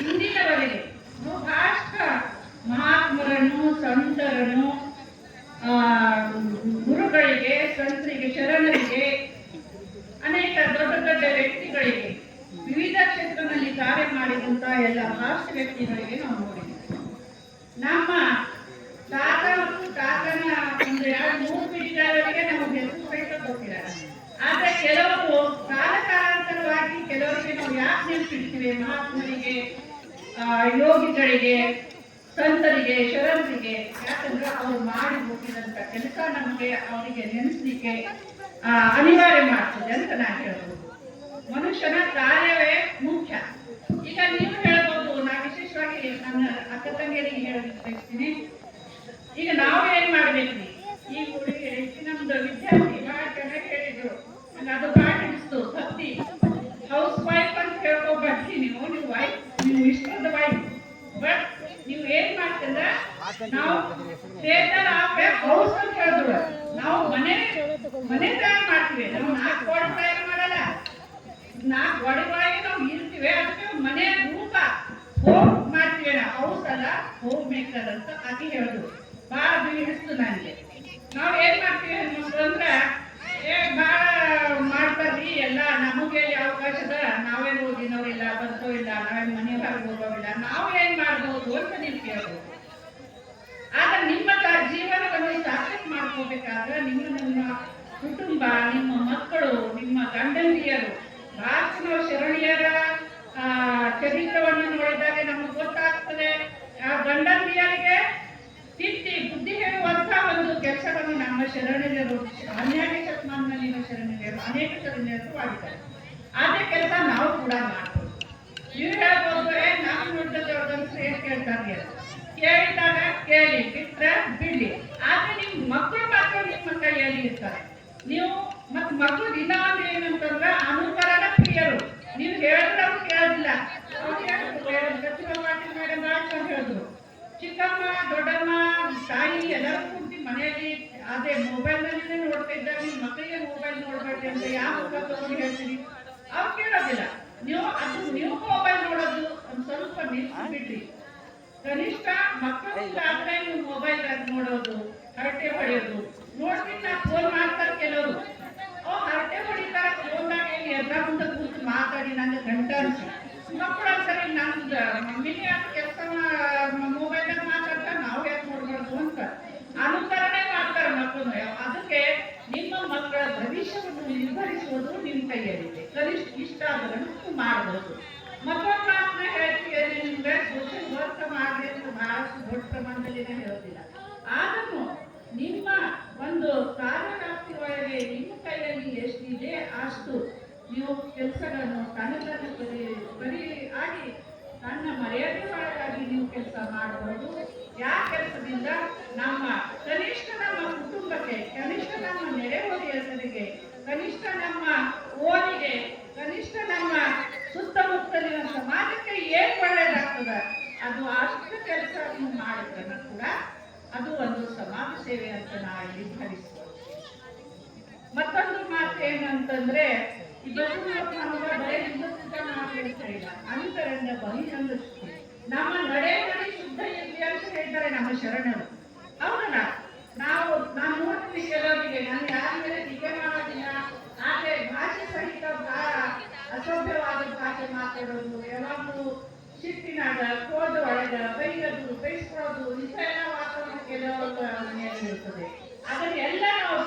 ಇಂದಿನವರೆಗೆ ಬಹಳಷ್ಟು ಮಹಾತ್ಮರನ್ನು, ಸಂತರನ್ನು, ಗುರುಗಳಿಗೆ, ಸಂತರಿಗೆ, ಶರಣರಿಗೆ, ಅನೇಕ ದೊಡ್ಡ ದೊಡ್ಡ ವ್ಯಕ್ತಿಗಳಿಗೆ, ವಿವಿಧ ಕ್ಷೇತ್ರದಲ್ಲಿ ಕಾರ್ಯ ಮಾಡಿದಂತ ಎಲ್ಲ ಭಾಷೆ ವ್ಯಕ್ತಿಗಳಿಗೆ ನಾವು ನೋಡಿದ್ದೀವಿ. ನಮ್ಮ ತಾತನ ಒಂದು 2-3 ಪೀಳಿಗೆಯವರೆಗೆ ನಮಗೆ ಹೆಸರು ಸಹಿತ ಗೊತ್ತಿಲ್ಲ. ಆದ್ರೆ ಕೆಲವರು ಕಾಲಾಂತರವಾಗಿ ಕೆಲವರಿಗೆ ನಾವು ಯಾಕೆ ನೆನಪಿಡ್ತೀವಿ? ಮಹಾತ್ಮರಿಗೆ, ಯೋಗಿಗಳಿಗೆ, ಸಂತರಿಗೆ, ಶರಣರಿಗೆ. ಯಾಕಂದ್ರೆ ಅವರು ಮಾಡಿ ಹೋಗಿದಂತ ಕೆಲಸ ನಮಗೆ ಅವರಿಗೆ ನೆನೆಸ್ಲಿಕ್ಕೆ ಅನಿವಾರ್ಯ ಮಾಡ್ತದೆ ಅಂತ ನಾನು ಹೇಳ್ಬೋದು. ಮನುಷ್ಯನ ಕಾರ್ಯವೇ ಮುಖ್ಯ. ಈಗ ನೀವು ಹೇಳ್ಬೋದು, ನಾ ವಿಶೇಷವಾಗಿ ನನ್ನ ಅಕ್ಕ ತಂಗಿಯರಿಗೆ ಹೇಳಲಿಕ್ಕೆ ಬಯಸ್ತೀನಿ. ಈಗ ನಾವು ಏನ್ ಮಾಡ್ಬೇಕ್ರಿ? ಈ ಹುಡುಗಿ ನಮ್ದು ವಿದ್ಯಾರ್ಥಿ ಬಹಳ ಚೆನ್ನಾಗಿ ಹೇಳಿದ್ರು, ನಂಗೆ ಅದು ಬಹಳ ಅನಿಸ್ತು. ಭಕ್ತಿ ಹೌಸ್ ವೈಫ್ ಅಂತ ಹೇಳ್ಕೊಬರ್ತಿ ನೀವು ಇಷ್ಟದ ವೈಫ್. ಬಟ್ ನೀವು ಏನ್ ಮಾಡ್ತಂದ್ರ ನಾವು ಹೌಸ್ ಅಂತ ಹೇಳಿದ್ರು, ನಾವು ಮನೆ ತಯಾರು ಮಾಡ್ತೀವಿ. ನಾವು 4 ಗೋಡೆ ತಯಾರು ಮಾಡಲ್ಲ, 4 ಗೋಡೆಗಳಿಗೆ ನಾವು ಇರ್ತೀವಿ. ಅದಕ್ಕೆ ಮನೆ ರೂಪ ಹೋಮ್ ಮಾಡ್ತೀವಿ. ನಾವು ಹೌಸ್ ಅಲ್ಲ, ಹೋಮ್ ಮೇಕರ್ ಅಂತ ಅತಿ ಹೇಳುದು ಬಹಳ ಹಿಡಿಸ್ತು ನನಗೆ. ನಾವು ಏನ್ ಮಾಡ್ತೀವಿ ಅಂದ್ರೆ ಬಹಳ ಮಾಡ್ತಾರ್ರಿ ಎಲ್ಲ. ನಮಗೆ ಅವಕಾಶದ ನಾವೇನು ಓದಿನವ್ರಿಲ್ಲ, ಬಂತೋ ಇಲ್ಲ, ನಾವೇನು ಮನೆ ಹೊರಗೆ ಹೋಗೋವಿಲ್ಲ. ನಾವು ಏನ್ ಮಾಡ್ಬೋದು ಅಂತ ನೀವು ಕೇಳ್ಬೋದು. ಆದ್ರೆ ನಿಮ್ಮ ಜೀವನವನ್ನು ಸಾರ್ಥಕ ಮಾಡ್ಕೋಬೇಕಾದ್ರೆ ನಿಮ್ಮ ಕುಟುಂಬ, ನಿಮ್ಮ ಮಕ್ಕಳು, ನಿಮ್ಮ ಗಂಡಂದಿಯರು, ಭಾರತದ ಶರಣೀಯರ ಚರಿತ್ರವನ್ನು ನೋಡಿದಾಗ ನಮಗೆ ಗೊತ್ತಾಗ್ತದೆ. ಆ ಗಂಡಂದಿಯರಿಗೆ ತಿದ್ದಿ ಬುದ್ಧಿ ಹೇಳುವಂತ ಒಂದು ಕೆಲಸವನ್ನು ನಮ್ಮ ಶರಣೀಯರು 12ನೇ ಶತಮಾನದಲ್ಲಿನ ಶರಣೀಯರು ಅನೇಕ ಶರಣೀಯರು ಮಾಡಿದ್ದಾರೆ. ಅದೇ ಕೆಲಸ ನಾವು ಕೂಡ ಮಾಡ್ಬೋದು. ನೀವು ಹೇಳ್ಬೋದು, ನಾವು ನೋಡಿದವ್ರದಂತ ಏನ್ ಕೇಳ್ತಾರೆ? ಕೇಳಿದಾಗ ಕೇಳಿ, ಬಿಟ್ರೆ ಬಿಡ್ಲಿ. ಆದ್ರೆ ನಿಮ್ ಮಕ್ಕಳು ಮಾತ್ರ ನಿಮ್ಮ ಕೈಯಲ್ಲಿ ಇರ್ತಾರೆ. ನೀವು ಮತ್ ಮಕ್ಕಳು ದಿನ ಅಂದ್ರೆ ಏನಂತಂದ್ರೆ ಅನುಕರಣ ಪ್ರಿಯರು. ನೀವು ಹೇಳಿದ್ರೆ ಅವ್ರು ಕೇಳೋದಿಲ್ಲ. ಮೇಡಮ್ ಹೇಳಿದ್ರು, ಚಿಕ್ಕಮ್ಮ, ದೊಡ್ಡಮ್ಮ, ತಾಯಿ ಎಲ್ಲರೂ ಕೂಡಿ ಮನೆಯಲ್ಲಿ ಅದೇ ಮೊಬೈಲ್ ನಲ್ಲಿ ನೋಡ್ತಾ ಇದ್ದಾರೆ. ನಿಮ್ಮ ಮಕ್ಕಳಿಗೆ ಮೊಬೈಲ್ ನೋಡ್ಬೇಡ್ರಿ ಅಂತ ಯಾವ ಮಕ್ಕಳು ತಗೊಂಡು ಹೇಳ್ತೀರಿ? ಅವ್ರು ಕೇಳೋದಿಲ್ಲ. ನೀವು ಮೊಬೈಲ್ ನೋಡೋದು ಒಂದ್ ಸ್ವಲ್ಪ ನಿಲ್ಸಿ ಬಿಡ್ರಿ. ಕನಿಷ್ಠ ಮಕ್ಕಳು ಆದ್ರೆ ನೀವು ಮೊಬೈಲ್ ನೋಡೋದು, ಹರಟೆ ಹೊಡೆಯೋದು ನೋಡ್ತೀನಿ. ನಾ ಫೋನ್ ಮಾಡ್ತಾರೆ ಕೆಲವರು, ಹರಟೆ ಹೊಡಿತಾರ ಫೋನ್ದಾಗ. ಎದ್ರ ಮುಂದೆ ಕೂತು ಮಾತಾಡಿ ನಂಗೆ ಗಂಟೆ ಅನ್ಸಿ. ಮಕ್ಕಳು ಅಂತಾರೆ ನಂದು ಮಮ್ಮಿಗೆ ಕೆಲಸ ಮೊಬೈಲ್ನಾಗ ಮಾತಾಡ್ತಾರೆ, ನಾವು ಯಾಕೆ ನೋಡ್ಬಾರ್ದು ಅಂತ ಅನುಕರಣೆ ಮಾಡ್ತಾರೆ ಮಕ್ಕಳು. ಅದಕ್ಕೆ ನಿಮ್ಮ ಮಕ್ಕಳ ಭವಿಷ್ಯವನ್ನು ನಿರ್ಧರಿಸುವುದು ನಿಮ್ಮ ಕೈಯಲ್ಲಿದೆ. ಕನಿಷ್ಠ ಇಷ್ಟ ಆದನ್ನು ನೀವು ಮಾಡಬಹುದು. ಮತ್ತೊಂದು ಮಾತನ್ನ ಹೇಳ್ತೀವಿ, ನಿಮ್ಗೆ ಸೋಷಿಯಲ್ ವರ್ಕ್ ಮಾಡ್ರಿ ಅಂತ ಬಹಳಷ್ಟು ದೊಡ್ಡ ಪ್ರಮಾಣದಲ್ಲಿ ಹೇಳೋದಿಲ್ಲ. ಆದರೂ ನಿಮ್ಮ ಒಂದು ಕಾರ್ಯವ್ಯಾಪ್ತಿ ಒಳಗೆ ನಿಮ್ಮ ಕೈಯಲ್ಲಿ ಎಷ್ಟಿದೆ ಅಷ್ಟು ನೀವು ಕೆಲಸಗಳನ್ನು ಬರೀ ಆಗಿ ನನ್ನ ಮರ್ಯಾದೆ ಒಳಗಾಗಿ ನೀವು ಕೆಲಸ ಮಾಡಬಹುದು. ಯಾವ ಕೆಲಸದಿಂದ ನಮ್ಮ ಕನಿಷ್ಠ ನಮ್ಮ ಕುಟುಂಬಕ್ಕೆ, ಕನಿಷ್ಠ ನಮ್ಮ ನೆರೆಹೊರೆಯವರಿಗೆ, ಕನಿಷ್ಠ ನಮ್ಮ ಓದಿಗೆ, ಕನಿಷ್ಠ ನಮ್ಮ ಸುತ್ತಮುತ್ತಲಿನ ಸಮಾಜಕ್ಕೆ ಏನ್ ಒಳ್ಳೇದಾಗ್ತದ ಅದು ಅಷ್ಟು ಕೆಲಸ ನೀವು ಮಾಡಿದ್ರೆ ಕೂಡ ಅದು ಒಂದು ಸಮಾಜ ಸೇವೆ ಅಂತ ನಾವು ಇಲ್ಲಿ ಭಾವಿಸ್ಬೋದು. ಮತ್ತೊಂದು ಮಾತು ಏನಂತಂದ್ರೆ ಈ ಬಸವಣ್ಣ ಬರೇ ಹೇಳ್ತಾ ಇಲ್ಲ, ಅಂತರಂಗ ಬಹಿರಂಗ ಶುದ್ಧಿ. ನಮ್ಮ ನಡೆ ಶುದ್ಧ ಇರಲಿ ಅಂತ ಹೇಳ್ತಾರೆ ನಮ್ಮ ಶರಣರು. ಹೌದಲ್ಲ, ನಾನು ನೋಡ್ತೀನಿ ಕೆಲವರಿಗೆ, ನಾನು ಯಾರ ಮೇಲೆ ಟೀಕೆ ಮಾಡೋದಿಲ್ಲ, ಆದ್ರೆ ಭಾಷೆ ಸಹಿತ ಬಹಳ ಅಸಭ್ಯವಾದ ಭಾಷೆ ಮಾತಾಡೋದು, ಯಾವಾಗಲೂ ಸಿಟ್ಟಿನಾಗ, ಕೋದ ಒಳಗ, ಬೈಯೋದು, ಬೈಸ್ಕೊಳ್ಳೋದು, ಇಂಥೆಲ್ಲ ವಾತಾವರಣ ಕೆಲವೊಂದು ಮನೆಯಲ್ಲಿ ಇರ್ತದೆ. ಅದನ್ನೆಲ್ಲ ನಾವು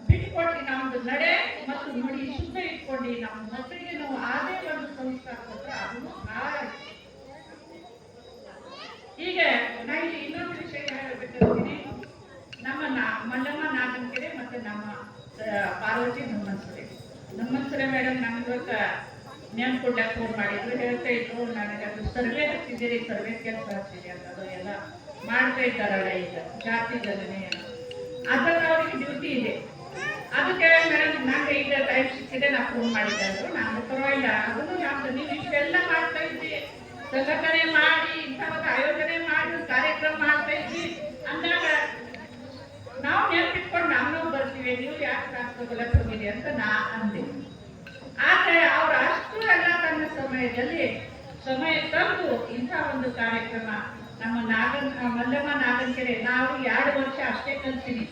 ಬಿಟ್ಕೊಟ್ಟು ನಮ್ದು ನಡೆ ಮತ್ತು ನುಡಿ ಶುದ್ಧ ಇಟ್ಕೊಂಡು ನಮ್ಮ ಮಕ್ಕಳಿಗೆ ನಾವು ಅದೇ ಒಂದು ಸಂಸ್ಕಾರ ಕೊಟ್ಟರೆ ಅದನ್ನು ಬಹಳ. ಈಗ ನಾ ಇಲ್ಲಿ ಇನ್ನೊಂದು ವಿಷಯ ಹೇಳಬೇಕಂತೀನಿ. ನಮ್ಮ ಮಲ್ಲಮ್ಮ ನಾಗನಕೆರೆ ಮತ್ತೆ ನಮ್ಮ ಪಾರ್ವತಿ ನಮ್ಮನ್ಸರೆ ಮೇಡಮ್ ನಮ್ಗೆ ನೆನ್ಕೊಡ್ಲಕ್ಕೆ ಫೋನ್ ಮಾಡಿದ್ರು, ಹೇಳ್ತಾ ಇದ್ರು ನನಗೆ ಅದು ಸರ್ವೆ ಹಚ್ಚಿದ್ದೀರಿ, ಸರ್ವೆ ಕೆಲಸ ಹಚ್ಚಿದೆ ಅಂತ. ಅದು ಎಲ್ಲ ಮಾಡ್ತಾ ಇದ್ದಾರಲ್ಲ ಈಗ ಜಾತಿ ಗಣನೆ ಅದನ್ನು ಅವ್ರಿಗೆ ಡ್ಯೂಟಿ ಇದೆ. ಅದಕ್ಕೆ ಮೇಡಮ್ ನಂಗೆ ಈಗ ಟೈಮ್ ಸಿಕ್ಕಿದೆ, ನಾ ಫೋನ್ ಮಾಡಿದ್ದೆ ಅಂದ್ರು. ನಾನು ಪರವಾಗಿಲ್ಲ, ಅದನ್ನು ಯಾವ್ದು ನೀವು ಇಷ್ಟೆಲ್ಲ ಮಾಡ್ತಾ ಇದ್ರಿ, ಸಂಘಟನೆ ಮಾಡಿ ಇಂಥ ಒಂದು ಆಯೋಜನೆ ಮಾಡಿ ಕಾರ್ಯಕ್ರಮ ಮಾಡ್ತಾ ಇದ್ವಿ ಅಂದಾಗ ನಾವು ನೆನಪಿಟ್ಕೊಂಡು ನಾವು ಬರ್ತೀವಿ, ನೀವು ಯಾಕೆ ಶಾಸ್ತ್ರಗೊಳಕ್ಕೆ ಹೋಗಿರಿ ಅಂತ ನಾ ಅಂದೆ. ಆದ್ರೆ ಅವ್ರು ಅಷ್ಟು ಎಲ್ಲ ತನ್ನ ಸಮಯದಲ್ಲಿ ಸಮಯ ತಂದು ಇಂಥ ಒಂದು ಕಾರ್ಯಕ್ರಮ ನಮ್ಮ ಮಲ್ಲಮ್ಮ ನಾಗನಕೆರೆ ನಾವು 2 ವರ್ಷ ಅಷ್ಟೇ ಕಲ್ತೀನಿ.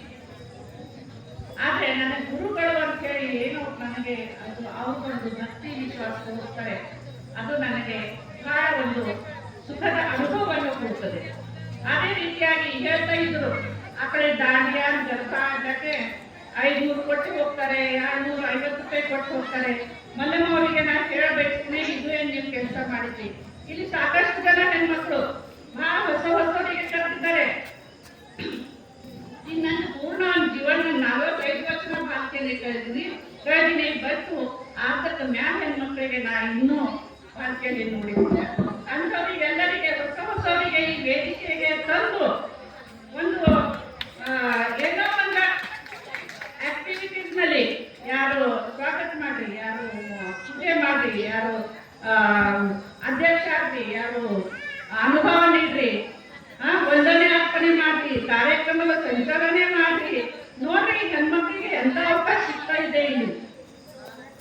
ಆದ್ರೆ ನನ್ನ ಗುರುಗಳು ಅಂತ ಹೇಳಿ ಏನೋ ನನಗೆ ಅದು ಅವ್ರದೊಂದು ಭಕ್ತಿ ವಿಶ್ವಾಸ ತೋರಿಸ್ತಾರೆ, ಅದು ನನಗೆ ಬಹಳ ಒಂದು ಸುಖದ ಅನುಭವವನ್ನು ಕೊಡ್ತದೆ. ಅದೇ ರೀತಿಯಾಗಿ ಹೇಳ್ತಾ ಇದ್ರು, ಆ ಕಡೆ ದಾಂಡಿಯಾ ಗರ್ಭ ಆಗಕ್ಕೆ 500 ಕೊಟ್ಟು ಹೋಗ್ತಾರೆ, 250 ರೂಪಾಯಿ ಕೊಟ್ಟು ಹೋಗ್ತಾರೆ. ಮಲ್ಲಮ್ಮ ಅವರಿಗೆ ನಾನು ಹೇಳಬೇಕು, ಇದು ಏನು ನೀವು ಕೆಲಸ ಮಾಡಿದ್ರಿ. ಇಲ್ಲಿ ಸಾಕಷ್ಟು ಜನ ಹೆಣ್ಮಕ್ಳು ಹೊಸವರಿಗೆ ಕರೆದಿದ್ದಾರೆ. ಈಗ ನನ್ನ ಪೂರ್ಣ ಜೀವನ 45 ವರ್ಷ ಬಾಲ್ಕೆಯಲ್ಲಿ ಕಳೆದಿನಿ ಬಟ್ಟು ಆತಕ್ಕ ಮ್ಯಾಲ ಹೆಣ್ಮಕ್ಳಿಗೆ ನಾ ಇನ್ನೂ ಬಾಲ್ಕೆಯಲ್ಲಿ ನೋಡಿದ್ದೆ. ಅಂಥವ್ರಿಗೆ ಎಲ್ಲರಿಗೆ ಹೊಸವರಿಗೆ ಈ ವೇದಿಕೆಗೆ ತಂದು ಒಂದು ಏನೋ ಒಂದು ಆಕ್ಟಿವಿಟೀಸ್ ನಲ್ಲಿ ಯಾರು ಸ್ವಾಗತ ಮಾಡ್ರಿ, ಯಾರು ಪೂಜೆ ಮಾಡ್ರಿ, ಯಾರು ಅಧ್ಯಕ್ಷ ಆಗ್ರಿ, ಯಾರು ಅನುಭವ ನೀಡ್ರಿ, ವಂದನೆ ಅರ್ಪಣೆ ಮಾಡ್ರಿ, ಕಾರ್ಯಕ್ರಮದ ಸಂಚಾಲನೆ ಮಾಡ್ರಿ. ನೋಡ್ರಿ ಹೆಣ್ಮಕ್ಳಿಗೆ ಎಂತ ಅವಕಾಶ ಸಿಗ್ತಾ ಇದೆ. ಇಲ್ಲಿ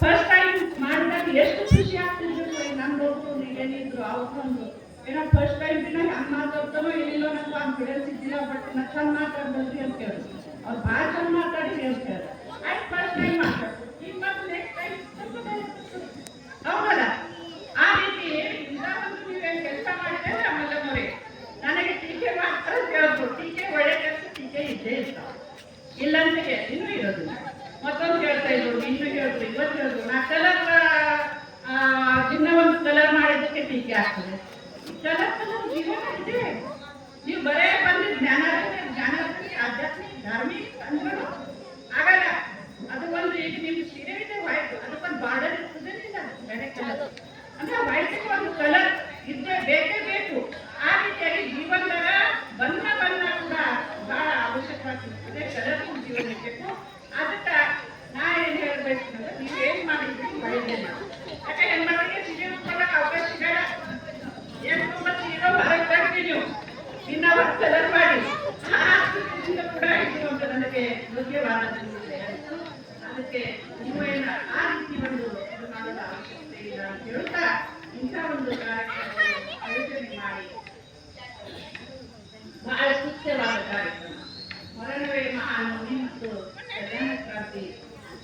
ಫಸ್ಟ್ ಟೈಮ್ ಮಾಡಿದಾಗ ಎಷ್ಟು ಖುಷಿ ಆಗ್ತಿದ್ರು. ನಮ್ಮ ನೋಡ್ಕೊಂಡು ಏನಿದ್ರು ಅವ್ರೊಂದು ಏನೋ ಫಸ್ಟ್ ಟೈಮ್ ದಿನ ಹೆಂಗ್ ಮಾತಾಡ್ತಾನೋ ಏನಿಲ್ಲೋ ನಂಗೆ ಕಾನ್ಫಿಡೆನ್ಸ್ ಇದ್ದಿಲ್ಲ, ಬಟ್ ನಾ ಚಂದ ಮಾತಾಡ್ಬಲ್ರಿ ಅಂತ ಹೇಳಿ ಅವ್ರು ಭಾಳ ಚಂದ ಮಾತಾಡ್ರಿ ಅಂತ ಹೇಳಿ ಆಯ್ತು ಫಸ್ಟ್ ಟೈಮ್ ಮಾತಾಡ್ತಾರೆ. ಈಗ ಮತ್ತೆ ನೆಕ್ಸ್ಟ್ ಟೈಮ್ ಹೌದಲ್ಲ, ಆ ರೀತಿ ಒಂದು ನೀವೇನು ಕೆಲಸ ಮಾಡಿದ್ರೆ ಮಲ್ಲಮ್ಮವ್ರೆ ನನಗೆ ಟೀಕೆ ಮಾಡ್ತಾರೆ ಹೇಳ್ಬೋದು. ಟೀಕೆ ಒಳ್ಳೆ ಕೆಲಸ ಟೀಕೆ ಇದ್ದೇ ಇರ್ತಾವೆ, ಇಲ್ಲಂತೆ ಇನ್ನೂ ಇರೋದಿಲ್ಲ. ಮತ್ತೊಂದು ಹೇಳ್ತಾ ಇದ್ರು, ಇನ್ನು ಹೇಳಿದ್ರು, ಇವತ್ತು ಹೇಳಿದ್ರು, ನಾ ಕಲರ್ ದಿನ ಒಂದು ಕಲರ್ ಮಾಡಿದ್ದಕ್ಕೆ ಟೀಕೆ ಆಗ್ತದೆ. ಕಲರ್ ಜೀವನ ಇದೆ. ನೀವು ಬರೇ ಬಂದು ಜ್ಞಾನ ಆಧ್ಯಾತ್ಮಿಕ ಧಾರ್ಮಿಕ ಅಂದ್ರೂ ಆಗಲ್ಲ. ಅದು ಒಂದು ಈಗ ನಿಮ್ಗೆ ಸೀರೆ ಇದೆ ವೈಟ್, ಅದಕ್ಕೊಂದು ಬಾರ್ಡರ್ ಇರ್ತದೆ, ಬೇರೆ ಕಲರ್ ಅಂದ್ರೆ ವೈಟ್ಗೆ ಒಂದು ಕಲರ್ ಇದ್ದೇ ಬೇಕೇ ಬೇಕು. ಆ ರೀತಿಯಾಗಿ ಜೀವನದಾಗ ಬಣ್ಣ ಕೂಡ ಬಹಳ ಅವಶ್ಯಕವಾಗಿರ್ತದೆ. ಕಲರ್ ಜೀವನ ಬೇಕು. ಅದಕ್ಕೆ ನಾ ಏನು ಹೇಳ್ಬೇಕು ಅಂದ್ರೆ ನೀವೇನು ಮಾಡಿದ್ರಿ ಒಳ್ಳೆಯದಿಲ್ಲ. ಯಾಕೆ ಹೆಣ್ಮಕ್ಳಿಗೆ ಸೀರೆ ಉಟ್ಕೊಳ್ಳೋಕೆ ಅವಕಾಶ ಸಿಗಲ್ಲ. ಏನು ಮತ್ತೆ ಇರೋ ಹೊರಗೆ ನೀವು ಇನ್ನ ಒಂದು ಕಲರ್ ಮಾಡಿ ಕೂಡ ಇದು ಅಂತ ನನಗೆ ಯೋಗ್ಯವಾದ ಅದಕ್ಕೆ ನೀವೇನ ಆ ರೀತಿ ಒಂದು ಮಾಡೋದ ಅವಶ್ಯಕತೆ ಇಲ್ಲ ಅಂತ ಹೇಳ್ತಾ ಇಂಥ ಒಂದು ಕಾರ್ಯಕ್ರಮ ಆಯೋಜನೆ ಮಾಡಿ ಬಹಳ ಸೂಕ್ತವಾದ ಕಾರ್ಯಕ್ರಮ ಹೊರನವೇ ಮಹಾನವಮಿ ಮತ್ತು ಕಲ್ಯಾಣ ಕ್ರಾಂತಿ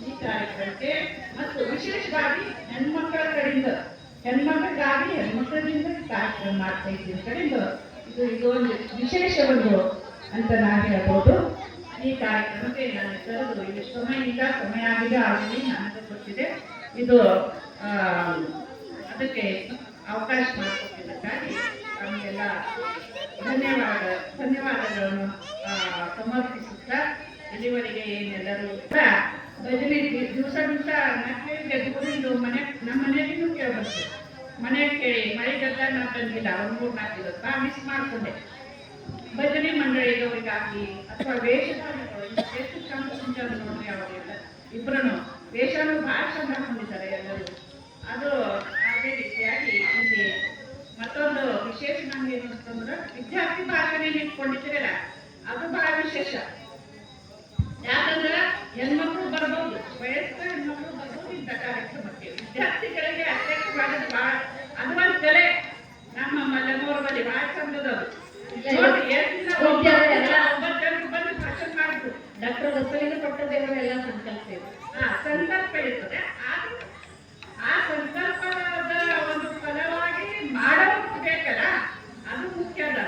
ಈ ಕಾರ್ಯಕ್ರಮಕ್ಕೆ ಮತ್ತು ವಿಶೇಷವಾಗಿ ಹೆಣ್ಮಕ್ಕಳ ಕಡೆಯಿಂದ ಹೆಣ್ಮಕ್ಳಿಗಾಗಿ ಹೆಣ್ಮಕ್ಳಿಂದ ಕಾರ್ಯಕ್ರಮ ಮಾಡ್ತಾ ಇದ್ದೀವಿ ಕಡೆಯಿಂದ ಇದು ಒಂದು ವಿಶೇಷ ಒಂದು ಅಂತ ನಾನು ಹೇಳ್ಬೋದು. ಈ ಕಾರ್ಯಕ್ರಮಕ್ಕೆ ನಾನು ಕರೆದು ಇದು ಸಮಯ ಆಗಿದೆ ಆಲ್ರೆಡಿ ನನಗೆ ಗೊತ್ತಿದೆ. ಇದು ಅದಕ್ಕೆ ಅವಕಾಶ ಮಾಡಿಕೊಟ್ಟಿದ್ದಕ್ಕಾಗಿ ನಮಗೆಲ್ಲ ಧನ್ಯವಾದಗಳನ್ನು ಸಮರ್ಪಿಸುತ್ತಾ ಇಲ್ಲಿವರೆಗೆ ಏನೆಲ್ಲರೂ ಭಜನೆ ದಿವಸ ಮಕ್ಕಳಿಗೆ ದುಡ್ಡು ನಮ್ಮ ಮನೆಯಲ್ಲಿನೂ ಕೇಳಬಾರ್ದು. ಮನೆಗೆ ಕೇಳಿ ಮಳೆಗೆಲ್ಲ ನಾವು ತಂದಿಲ್ಲ, ಒಂದು 3-4 ದಿವಸ ಮಿಸ್ ಮಾಡಿಕೊಂಡೆ. ಭಜನೆ ಮಂಡಳಿದವರಿಗಾಗಲಿ ಅಥವಾ ವೇಷಧಾರಿಗಳು ಎಷ್ಟು ಚಂದ ಮುಂಚಾದ ನೋಡ್ರಿ, ಅವರೆಲ್ಲ ಇಬ್ಬರೂ ವೇಷನೂ ಭಾಳ ಚಂದ ಹಾಕೊಂಡಿದ್ದಾರೆ ಎಲ್ಲರೂ. ಅದು ಅದೇ ರೀತಿಯಾಗಿ ಇಲ್ಲಿ ಮತ್ತೊಂದು ವಿಶೇಷ ನಮ್ಗೆ ಏನು ಅಂತಂದ್ರೆ ವಿದ್ಯಾರ್ಥಿ ಭಾಷಣೆ ನಿಂತ್ಕೊಂಡಿದ್ದೀರಲ್ಲ, ಅದು ಬಹಳ ವಿಶೇಷ. ಯಾಕಂದ್ರೆ ಹೆಣ್ಮಕ್ಳು ಬರ್ಬೋದು, ವಯಸ್ಕ ಹೆಣ್ಮಕ್ಳು ಬರ್ಬೋದು ಇಂಥ ಕಾರ್ಯಕ್ರಮಕ್ಕೆ. ವಿದ್ಯಾರ್ಥಿಗಳಿಗೆ ಅಧ್ಯಕ್ಷ ಮಾಡೋದು ಭಾಳ ಅದು ಒಂದು ಕಲೆ. ನಮ್ಮ ಮಲ್ಲಮ್ಮವ್ರ ಬಳಿ ಭಾಳ ಚಂದದವರು. ಬಂದು ಭಾಷಣ ಮಾಡಿದ್ರು. ಡಾಕ್ಟರ್ ಬಸವಲಿಂಗ ಪಟ್ಟದೇವರೆಲ್ಲ ಸಂಕಲ್ಪ ಇದೆ. ಸಂಕಲ್ಪ ಇರ್ತದೆ. ಆದ್ರೂ ಆ ಸಂಕಲ್ಪದ ಒಂದು ಫಲವಾಗಿ ಮಾಡೋದು ಬೇಕಲ್ಲ, ಅದು ಮುಖ್ಯ ಅದ.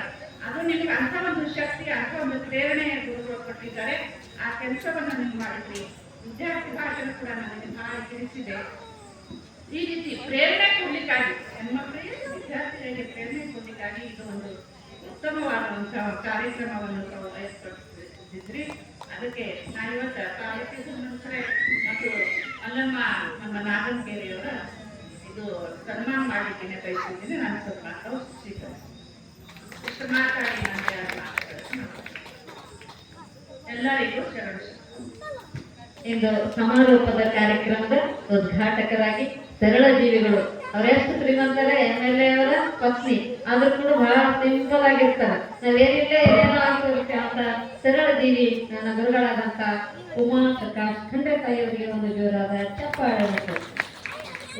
ಅದು ನಿಮ್ಗೆ ಅಂತ ಒಂದು ಶಕ್ತಿ, ಅಂತ ಒಂದು ಪ್ರೇರಣೆ ಗುರುಗಳು ಕೊಟ್ಟಿದ್ದಾರೆ. ಆ ಕೆಲಸವನ್ನು ನೀವು ಮಾಡಿದ್ರಿ. ವಿದ್ಯಾರ್ಥಿ ಭಾಷಣ ಕೂಡ ನನಗೆ ಭಾಳ ತಿಳಿಸಿದೆ. ಈ ರೀತಿ ಪ್ರೇರಣೆ ಕೊಡ್ಲಿಕ್ಕಾಗಿ ಹೆಣ್ಮಕ್ಳಿಗೆ ವಿದ್ಯಾರ್ಥಿಗಳಿಗೆ ಪ್ರೇರಣೆ ಕೊಡ್ಲಿಕ್ಕಾಗಿ ಇದು ಒಂದು ಉತ್ತಮವಾದಂತಹ ಕಾರ್ಯಕ್ರಮವನ್ನು ತಾವು ಏರ್ಪಡಿಸಿದ್ರಿ. ಅದಕ್ಕೆ ನಾನು ಇವತ್ತು ತಾಲೂಕಿನ ನಂತರ ಮತ್ತು ಅಲ್ಲಮ್ಮ ನಮ್ಮ ನಾಗನಕೇರಿಯವರ ಇದು ಸನ್ಮಾನ ಮಾಡಲಿಕ್ಕೆ ಬಯಸಿದ್ದೀನಿ. ನಾನು ಸ್ವಲ್ಪ ಮಾತಾಡೋ ಸ್ವೀಕರಿಸಿ ಇಷ್ಟು ಮಾತಾಡಿ ನನಗೆ ಎಲ್ಲರಿಗೂ ಶರಣ. ಇಂದು ಸಮಾರೋಪದ ಕಾರ್ಯಕ್ರಮದ ಉದ್ಘಾಟಕರಾಗಿ ಸರಳ ಜೀವಿಗಳು, ಅವರೆಷ್ಟು ಶ್ರೀಮಂತರೇ MLA ಅವರ ಪತ್ನಿ, ಆದ್ರೂ ಕೂಡ ಬಹಳ ಸಿಂಪಲ್ ಆಗಿರ್ತಾರೆ. ನಾವೇನಿಲ್ಲ ಏನೇನೋ ಆಗ್ತಿರುತ್ತೆ ಅಂತ ಸರಳ ಜೀವಿ ನನ್ನ ಗುರುಗಳಾದಂತ ಉಮಾ ಪ್ರಕಾಶ್ ಖಂಡ್ರೆ ತಾಯಿಯವರಿಗೆ ಒಂದು ಜೋರಾದ ಚಪ್ಪಾಳೆ.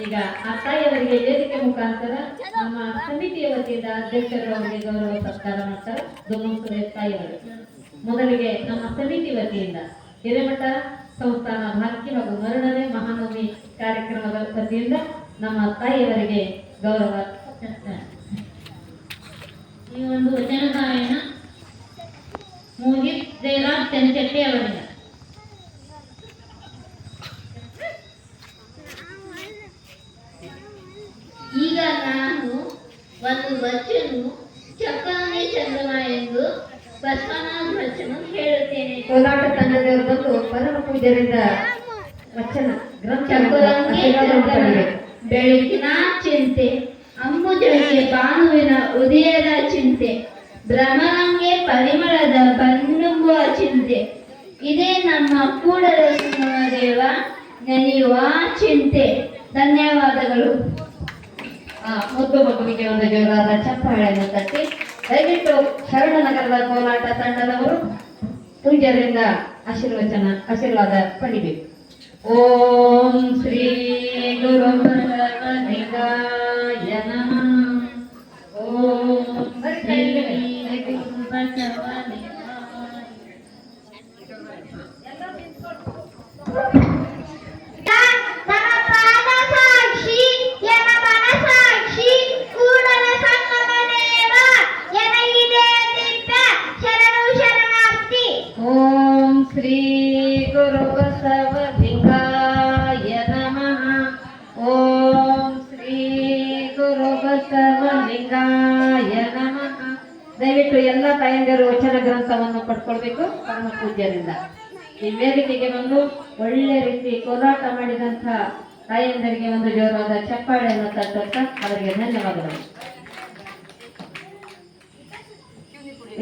ಈಗ ಆ ತಾಯಿಯವರಿಗೆ ವೇದಿಕೆ ಮುಖಾಂತರ ನಮ್ಮ ಸಮಿತಿಯ ವತಿಯಿಂದ ಅಧ್ಯಕ್ಷರು ಅವರಿಗೆ ಗೌರವ ಸತ್ಕಾರ ಮಾಡ್ತಾರೆ. ದುಮ್ಮುಸುರೆ ತಾಯಿಯವರು ಮೊದಲಿಗೆ ನಮ್ಮ ಸಮಿತಿ ವತಿಯಿಂದ ಹಿರೇಮಠ ಸಂಸ್ಥಾನ ಭಾರತಿ ಹಾಗೂ ಮರುಳನೆ ಮಹಾನವಮಿ ಕಾರ್ಯಕ್ರಮದ ವತಿಯಿಂದ ನಮ್ಮ ತಾಯಿಯವರಿಗೆ ಗೌರವ. ಈ ಒಂದು ವಚನ ಗಾಯನ ಮೋಹಿತ್ ಜಯರಾಜ್ ಚಂಚಟ್ಟಿ ಅವರಿಂದ. ಈಗ ನಾನು ಒಂದು ವಚನ ಚಕ್ಕಾನೆ ಚಂದಮ ಎಂದು ಬಸವನಾಥ ವಚನ ಹೇಳುತ್ತೇನೆ. ಕೋಲಾಟ ತಂಡದವರು ಬಂದು ಪರಮ ಪೂಜರಿಂದ ವಚನ ಬೆಳಕಿನ ಚಿಂತೆ, ಅಂಬುಜಕ್ಕೆ ಭಾನುವಿನ ಉದಯದ ಚಿಂತೆ, ಭ್ರಮರಂಗೆ ಪರಿಮಳದ ಬನ್ನುಂಬುವ ಚಿಂತೆ, ಇದೇ ನಮ್ಮ ಕೂಡಲ ದೇವ ನೆನೆಯುವ ಚಿಂತೆ. ಧನ್ಯವಾದಗಳು. ಮುದ್ದು ಮಗುವಿಗೆ ಒಂದು ಜೋರಾದ ಚಪ್ಪಾಳೆಯನ್ನು ತಟ್ಟಿ ದಯವಿಟ್ಟು ಶರಣನಗರದ ಕೋಲಾಟ ತಂಡದವರು ಪೂಜ್ಯರಿಂದ ಆಶೀರ್ವಾದ ಪಡಿಬೇಕು. ಓಂ ಶ್ರೀ ಗುರು ಬಸವಲಿಂಗಾಯ ನಮಃ. ಓಂ ಶ್ರೀ ಗುರು ಬಸವಲಿಂಗಾಯ. ಓಂ ಶ್ರೀ ಗುರು ಬಸವಲಿಂಗಾಯ ನಮಃ. ಓಂ ಶ್ರೀ ಗುರು ಬಸವಲಿಂಗಾಯ ನಮಃ. ದಯವಿಟ್ಟು ಎಲ್ಲ ತಾಯಂದಿರು ವಚನ ಗ್ರಂಥವನ್ನು ಪಡ್ಕೊಳ್ಬೇಕು ಪರಮ ಪೂಜ್ಯರಿಂದ. ಈ ವೇದಿಕೆಗೆ ಬಂದು ಒಳ್ಳೆ ರೀತಿ ಕೋಲಾಟ ಮಾಡಿದಂಥ ತಾಯಂದರಿಗೆ ಒಂದು ಜೋರಾದ ಚಪ್ಪಾಳೆಯನ್ನು ತಟ್ಟುತ್ತಾ ಅವರಿಗೆ ಧನ್ಯವಾದಗಳು.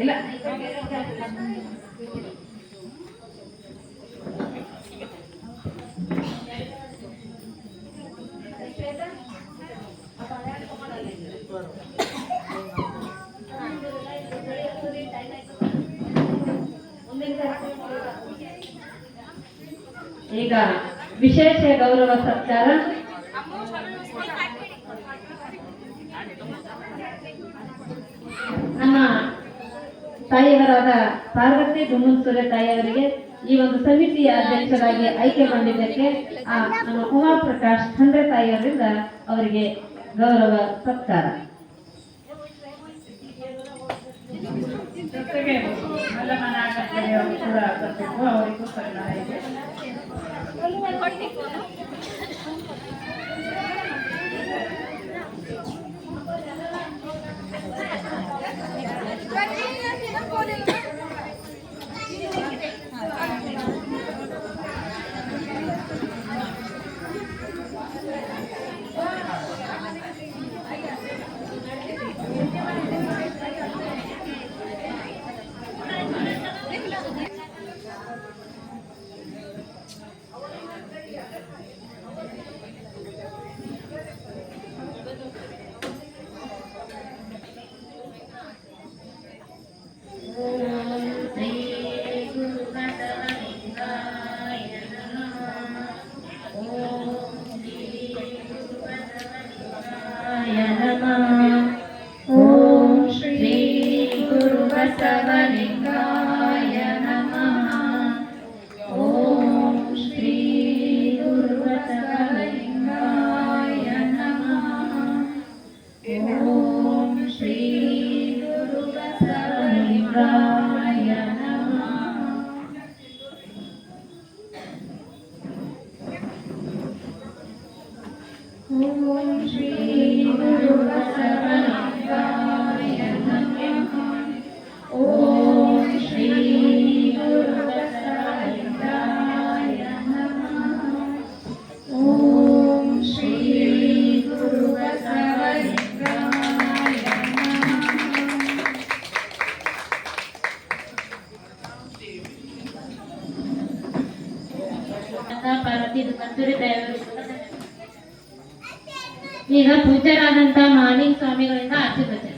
ಇಲ್ಲ ಈಗ ವಿಶೇಷ ಗೌರವ ಸತ್ಕಾರ. ನಮ್ಮ ತಾಯಿಯವರಾದ ಪಾರ್ವತಿ ದುಮ್ಮುಸುರೆ ತಾಯಿಯವರಿಗೆ ಈ ಒಂದು ಸಮಿತಿಯ ಅಧ್ಯಕ್ಷರಾಗಿ ಆಯ್ಕೆಗೊಂಡಿದ್ದಕ್ಕೆ ನಮ್ಮ ಉಮಾ ಪ್ರಕಾಶ್ ಖಂಡ್ರೆ ತಾಯಿಯವರಿಂದ ಅವರಿಗೆ ಗೌರವ ಸತ್ಕಾರ. ಜೊತೆಗೆ ಮಲ್ಲಮ್ಮನಾಗವರು ಕೂಡ ಬರಬೇಕು, ಅವರಿಗೂ ಸನ್ಮಾನ ಇದೆ. ಓಂ ಶ್ರೀ ಗುರು ಬಸವಲಿಂಗಾಯ ನಮಃ. ಓಂ ಶ್ರೀ ಗುರು ಬಸವಲಿಂಗಾಯ ನಮಃ. ಓಂ ಶ್ರೀ ಗುರು ಬಸವಲಿಂಗಾಯ ಪಾರ್ವತಿ ಕಸ್ತೂರಿ ದಯಾಳು. ಈಗ ಪೂಜ್ಯರಾದಂತಹ ಮಾಲಿಂಗ ಸ್ವಾಮಿಗಳಿಂದ ಆಶೀರ್ವಚನ.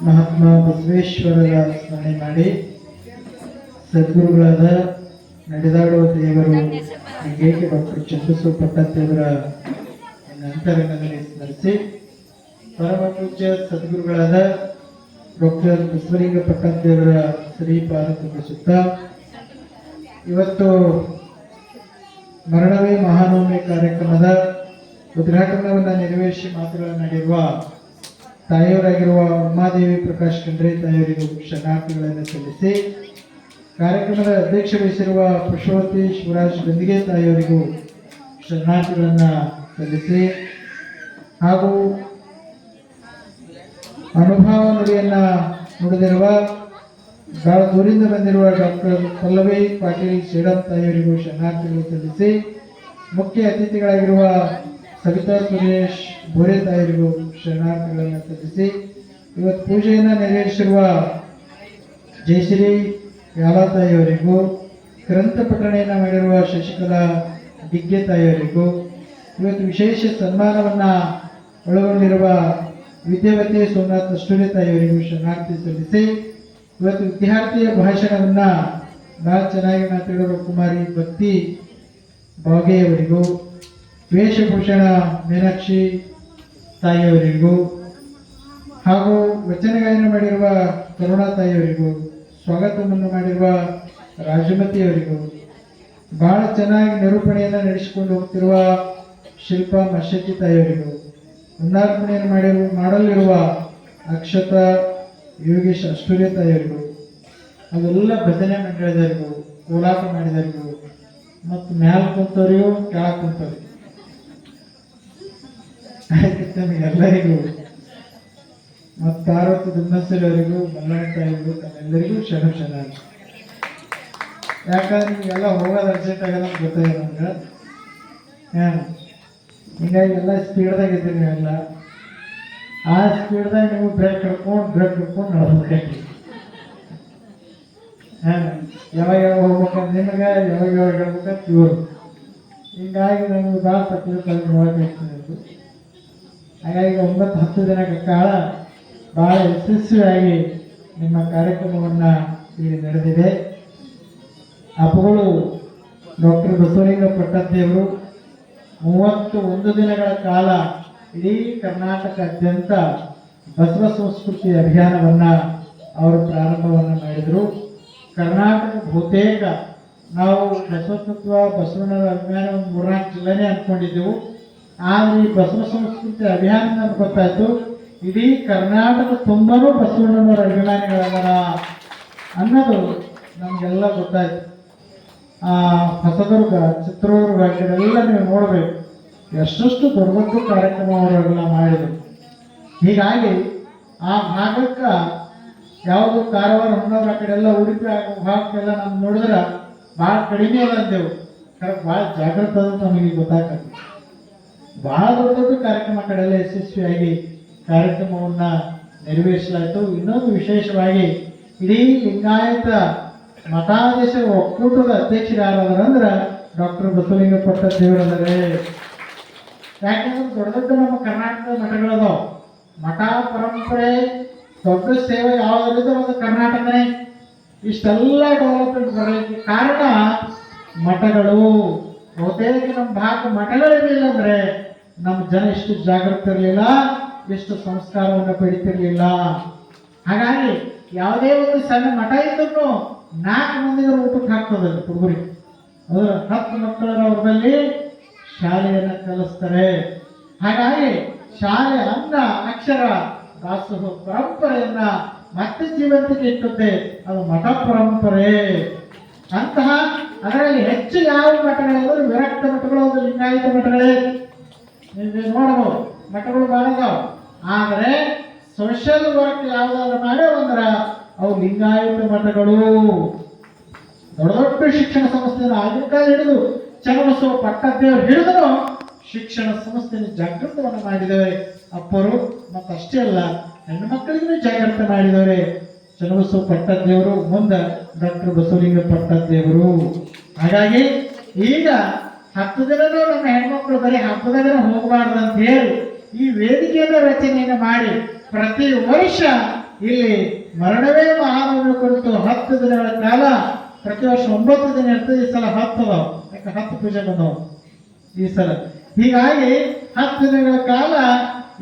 ಮಹಾತ್ಮ ಬಸವೇಶ್ವರರ ಸ್ಮರಣೆ ಮಾಡಿ ಸದ್ಗುರುಗಳಾದ ನಡೆದಾಡುವ ದೇವರು ಲಿಂಗೈಕ್ಯ ಡಾಕ್ಟರ್ ಚಂದ್ರಸು ಪಟ್ಟದೇವರ ಅಂತರಂಗದಲ್ಲಿ ಸ್ಮರಿಸಿ ಪರಮ ಪೂಜ್ಯ ಸದ್ಗುರುಗಳಾದ ಡಾಕ್ಟರ್ ಬಸವಲಿಂಗ ಪಟ್ಟದೇವರ ಶ್ರೀಪಾದ ತುಂಬಿಸುತ್ತ ಇವತ್ತು ಮರಣವೇ ಮಹಾನವಮಿ ಕಾರ್ಯಕ್ರಮದ ಉದ್ಘಾಟನವನ್ನು ನೆರವೇರಿಸಿ ಮಾತುಗಳನ್ನಾಡಿರುವ ತಾಯಿಯವರಾಗಿರುವ ಉಮಾದೇವಿ ಪ್ರಕಾಶ್ ಖಂಡ್ರೆ ತಾಯಿಯವರಿಗೂ ಶರಣಾರ್ಥಿಗಳನ್ನು ಸಲ್ಲಿಸಿ ಕಾರ್ಯಕ್ರಮದ ಅಧ್ಯಕ್ಷ ವಹಿಸಿರುವ ಪುಷ್ಪವತಿ ಶಿವರಾಜ್ ಗಂದಿಗೆ ತಾಯಿಯವರಿಗೂ ಶರಣಾರ್ಥಿಗಳನ್ನು ಸಲ್ಲಿಸಿ ಹಾಗೂ ಅನುಭವ ನುಡಿಯನ್ನ ನುಡಿದಿರುವ ಬಹಳ ದೂರಿಂದ ಬಂದಿರುವ ಡಾಕ್ಟರ್ ಪಲ್ಲವಿ ಪಾಟೀಲ್ ಸೇಡಂ ತಾಯಿಯವರಿಗೂ ಶರಣಾರ್ಥಿಗಳು ಸಲ್ಲಿಸಿ ಮುಖ್ಯ ಅತಿಥಿಗಳಾಗಿರುವ ಸವಿತಾ ಸುರೇಶ್ ಬೋರೆ ತಾಯಿಯವರಿಗೂ ಶರಣಾರ್ಥಿಗಳನ್ನು ಸಲ್ಲಿಸಿ ಇವತ್ತು ಪೂಜೆಯನ್ನು ನೆರವೇರಿಸಿರುವ ಜಯಶ್ರೀ ಯಾಲಾ ತಾಯಿಯವರಿಗೂ ಗ್ರಂಥ ಪಠಣೆಯನ್ನು ಮಾಡಿರುವ ಶಶಿಕಲಾ ದಿಗ್ಗೆ ತಾಯಿಯವರಿಗೂ ಇವತ್ತು ವಿಶೇಷ ಸನ್ಮಾನವನ್ನು ಒಳಗೊಂಡಿರುವ ವಿದ್ಯಾವತಿ ಸೋಮನಾಥ್ ಅಷ್ಟೂರಿ ತಾಯಿಯವರಿಗೂ ಶರಣಾರ್ಥಿ ಸಲ್ಲಿಸಿ ಇವತ್ತು ವಿದ್ಯಾರ್ಥಿಯ ಭಾಷಣವನ್ನ ಬಹಳ ಚೆನ್ನಾಗಿ ಮಾತಾಡಿರುವ ಕುಮಾರಿ ಭಕ್ತಿ ಬಾಗೇಯವರಿಗೂ ವೇಷಭೂಷಣ ಮೀನಾಕ್ಷಿ ತಾಯಿಯವರಿಗೂ ಹಾಗೂ ವಚನ ಗಾಯನ ಮಾಡಿರುವ ಕರುಣಾ ತಾಯಿಯವರಿಗೂ ಸ್ವಾಗತವನ್ನು ಮಾಡಿರುವ ರಾಜಮತಿಯವರಿಗೂ ಬಹಳ ಚೆನ್ನಾಗಿ ನಿರೂಪಣೆಯನ್ನು ನಡೆಸಿಕೊಂಡು ಹೋಗ್ತಿರುವ ಶಿಲ್ಪಾ ಮಶೆಟ್ಟಿ ತಾಯಿಯವರಿಗೂ ಮುಂದಾರ್ಪಣೆಯನ್ನು ಮಾಡಲಿರುವ ಅಕ್ಷತಾ ಯೋಗೇಶ್ ಅಷ್ಟೂರ್ಯ ತಾಯಿಯವರಿಗೂ ಅದೆಲ್ಲ ಭಜನೆ ಮಂಡಳಿದವರಿಗೂ ಕೋಲಾಟ ಮಾಡಿದವರಿಗೂ ಮತ್ತು ಮ್ಯಾಲ ಕುಂತವರಿಗೂ ಕೆಳಗೆ ಕುಂತವ್ರಿಗೂ ಎಲ್ಲರಿಗೂ ಮತ್ತು ಪಾರ್ವತಿ ದುಮ್ಮಸರಿ ಅವರಿಗೂ ಮಲ್ಲಣ್ಣ ತಾಯಿಗೂ ತಮ್ಮೆಲ್ಲರಿಗೂ ಶರಣ. ಯಾಕಂದ್ರೆ ನೀವೆಲ್ಲ ಹೋಗೋದು ಅರ್ಜೆಂಟ್ ಆಗೋದು ಅಂತ ಗೊತ್ತಾಗಿದೆ ನಮ್ಗೆ. ಹಿಂಗಾಗಿ ಎಲ್ಲ ಸ್ಪೀಡ್ದಾಗ ಇದ್ದೀರಿ ನೀವೆಲ್ಲ. ಆ ಸ್ಪೀಡ್ದಾಗ ನೀವು ಬ್ರೇಕ್ ಹಿಡ್ಕೊಂಡು ನಡೆಸ್ಬೇಕು. ಯಾವಾಗ ಹೋಗ್ಬೇಕಂತ ನಿಮಗೆ ಯಾವಾಗ ಹೇಳ್ಬೇಕಂತ ಇವರು. ಹಿಂಗಾಗಿ ನಮಗೆ ಭಾಳ ತಪ್ಪು ನೋಡಬೇಕು. ಹಾಗಾಗಿ 9-10 ದಿನಗಳ ಕಾಲ ಭಾಳ ಯಶಸ್ವಿಯಾಗಿ ನಿಮ್ಮ ಕಾರ್ಯಕ್ರಮವನ್ನು ಇಲ್ಲಿ ನಡೆದಿದೆ. ಅಪ್ಪಗಳು ಡಾಕ್ಟರ್ ಬಸವಲಿಂಗ ಪಟ್ಟದೇವರು 31 ದಿನಗಳ ಕಾಲ ಇಡೀ ಕರ್ನಾಟಕಾದ್ಯಂತ ಬಸವ ಸಂಸ್ಕೃತಿ ಅಭಿಯಾನವನ್ನು ಅವರು ಪ್ರಾರಂಭವನ್ನು ಮಾಡಿದರು. ಕರ್ನಾಟಕ ಬಹುತೇಕ ನಾವು ಬಸವತತ್ವ ಬಸವಣ್ಣರ ಅಭಿಯಾನ ಒಂದು 3-4 ಜಿಲ್ಲೆನೇ ಅಂದ್ಕೊಂಡಿದ್ದೆವು. ಆದರೆ ಈ ಬಸವ ಸಂಸ್ಕೃತಿ ಅಭಿಯಾನ ನಮ್ಗೆ ಗೊತ್ತಾಯಿತು ಇಡೀ ಕರ್ನಾಟಕ ತುಂಬಾನು ಬಸವಣ್ಣನವರ ಅಭಿಮಾನಿಗಳಾದಾರ ಅನ್ನೋದು ನಮಗೆಲ್ಲ ಗೊತ್ತಾಯ್ತು. ಹೊಸದುರ್ಗ, ಚಿತ್ರದುರ್ಗ ಇದೆಲ್ಲ ನೀವು ನೋಡಬೇಕು, ಎಷ್ಟೆಷ್ಟು ದೊಡ್ಡ ದೊಡ್ಡ ಕಾರ್ಯಕ್ರಮ ಅವರೆಲ್ಲ ಮಾಡಿದರು. ಹೀಗಾಗಿ ಆ ಭಾಗಕ್ಕೆ ಯಾವುದು ಕಾರವಾರ, ಹೊನ್ನಾವರ ಆ ಕಡೆ ಎಲ್ಲ ಉಡುಪಿ ಭಾಗಕ್ಕೆಲ್ಲ ನಾವು ನೋಡಿದ್ರೆ ಭಾಳ ಕಡಿಮೆ ಅದ ಅಂದೇವು. ಕರೆಕ್ಟ್ ಭಾಳ ಜಾಗೃತ ಅದ ನಮಗೆ ಗೊತ್ತಾಗ್ತದೆ. ಭಾಳ ದೊಡ್ಡ ದೊಡ್ಡ ಕಾರ್ಯಕ್ರಮ ಕಡೆಲ್ಲ ಯಶಸ್ವಿಯಾಗಿ ಕಾರ್ಯಕ್ರಮವನ್ನು ನೆರವೇರಿಸಲಾಯಿತು. ಇನ್ನೊಂದು ವಿಶೇಷವಾಗಿ ಇಡೀ ಲಿಂಗಾಯತ ಮಠಾಧೀಶ ಒಕ್ಕೂಟದ ಅಧ್ಯಕ್ಷರು ಯಾರಾದ್ರು ಅಂದ್ರೆ ಡಾಕ್ಟರ್ ಬಸವಲಿಂಗ ಪಟ್ಟದೇವರದರೆ. ಯಾಕಂದ್ರೆ ದೊಡ್ಡ ದೊಡ್ಡ ನಮ್ಮ ಕರ್ನಾಟಕದ ಮಠಗಳದಾವ. ಮಠ ಪರಂಪರೆ ದೊಡ್ಡ ಸೇವೆ ಯಾವುದರಿದ್ರೆ ಅದು ಕರ್ನಾಟಕನೇ. ಇಷ್ಟೆಲ್ಲ ಡೆವಲಪ್ಮೆಂಟ್ ಬರಲಿಕ್ಕೆ ಕಾರಣ ಮಠಗಳು. ಬಹುತೇಕ ನಮ್ಮ ಭಾಗ ಮಠಗಳಿರಲಿಲ್ಲ ಅಂದ್ರೆ ನಮ್ಮ ಜನ ಇಷ್ಟು ಜಾಗೃತ ಇರಲಿಲ್ಲ, ಇಷ್ಟು ಸಂಸ್ಕಾರವನ್ನು ಪಡಿತಿರ್ಲಿಲ್ಲ. ಹಾಗಾಗಿ ಯಾವುದೇ ಒಂದು ಸಣ್ಣ ಮಠ ಇದ್ರೂ 4 ಮಂದಿಗೆ ಊಟಕ್ಕೆ ಹಾಕ್ತದೆ ಹುಡುಗರಿಗೆ. ಅದರ 10 ಮಕ್ಕಳರ ಅವ್ರಲ್ಲಿ ಶಾಲೆಯನ್ನು ಕಲಿಸ್ತಾರೆ. ಹಾಗಾಗಿ ಶಾಲೆ ಅನ್ನ ಅಕ್ಷರ ದಾಸೋಹ ಪರಂಪರೆಯನ್ನ ಮತ್ತೆ ಜೀವಂತಿಕೆ ಇಟ್ಟುತ್ತೆ. ಅದು ಮಠ ಪರಂಪರೆ. ಅಂತಹ ಅದರಲ್ಲಿ ಹೆಚ್ಚು ಯಾವ ಮಠಗಳಿವೆ? ವಿರಕ್ತ ಮಠಗಳು, ಒಂದು ಲಿಂಗಾಯತ ಮಠಗಳೇ ನೋಡಬಹುದು. ಮಠಗಳು ಬಹಳ ಇದಾವೆ. ಆದರೆ ಸೋಷಿಯಲ್ ವರ್ಕ್ ಯಾವ್ದಾದ್ರು ಮಾಡಿ ಅಂದ್ರೆ ಅವು ಲಿಂಗಾಯತ ಮಠಗಳು. ದೊಡ್ಡ ದೊಡ್ಡ ಶಿಕ್ಷಣ ಸಂಸ್ಥೆಯನ್ನು ಆಗಿನ ಕಾಲ ಹಿಡಿದು ಚನ್ನಬಸವ ಪಟ್ಟದೇವರು ಹಿಡಿದ್ರು ಶಿಕ್ಷಣ ಸಂಸ್ಥೆಯನ್ನು ಜಾಗೃತವನ್ನು ಮಾಡಿದವರೆ ಅಪ್ಪರು. ಮತ್ತು ಅಷ್ಟೇ ಅಲ್ಲ, ಹೆಣ್ಣು ಮಕ್ಕಳಿಗೂ ಜಾಗೃತ ಮಾಡಿದವರೆ ಚನ್ನಬಸವ ಪಟ್ಟದೇವರು, ಮುಂದೆ ಡಾಕ್ಟರ್ ಬಸವಲಿಂಗ ಪಟ್ಟದೇವರು. ಹಾಗಾಗಿ ಈಗ 10 ದಿನನೂ ನಮ್ಮ ಹೆಣ್ಮಕ್ಳು ಬರೀ ಹಬ್ಬದಾಗ ಹೋಗಬಾರ್ದು ಅಂತ ಹೇಳಿ ಈ ವೇದಿಕೆಯನ್ನು ರಚನೆಯನ್ನು ಮಾಡಿ ಪ್ರತಿ ವರ್ಷ ಇಲ್ಲಿ ಮರಣವೇ ಮಹಾನವಮಿ ಕುರಿತು 10 ದಿನಗಳ ಕಾಲ, ಪ್ರತಿ ವರ್ಷ 9 ದಿನ ಇರ್ತದೆ. ಈ ಸಲ 10 ಅದಾವ, ಯಾಕೆ 10 ಪೂಜೆ ಬಂದವು ಈ ಸಲ. ಹೀಗಾಗಿ 10 ದಿನಗಳ ಕಾಲ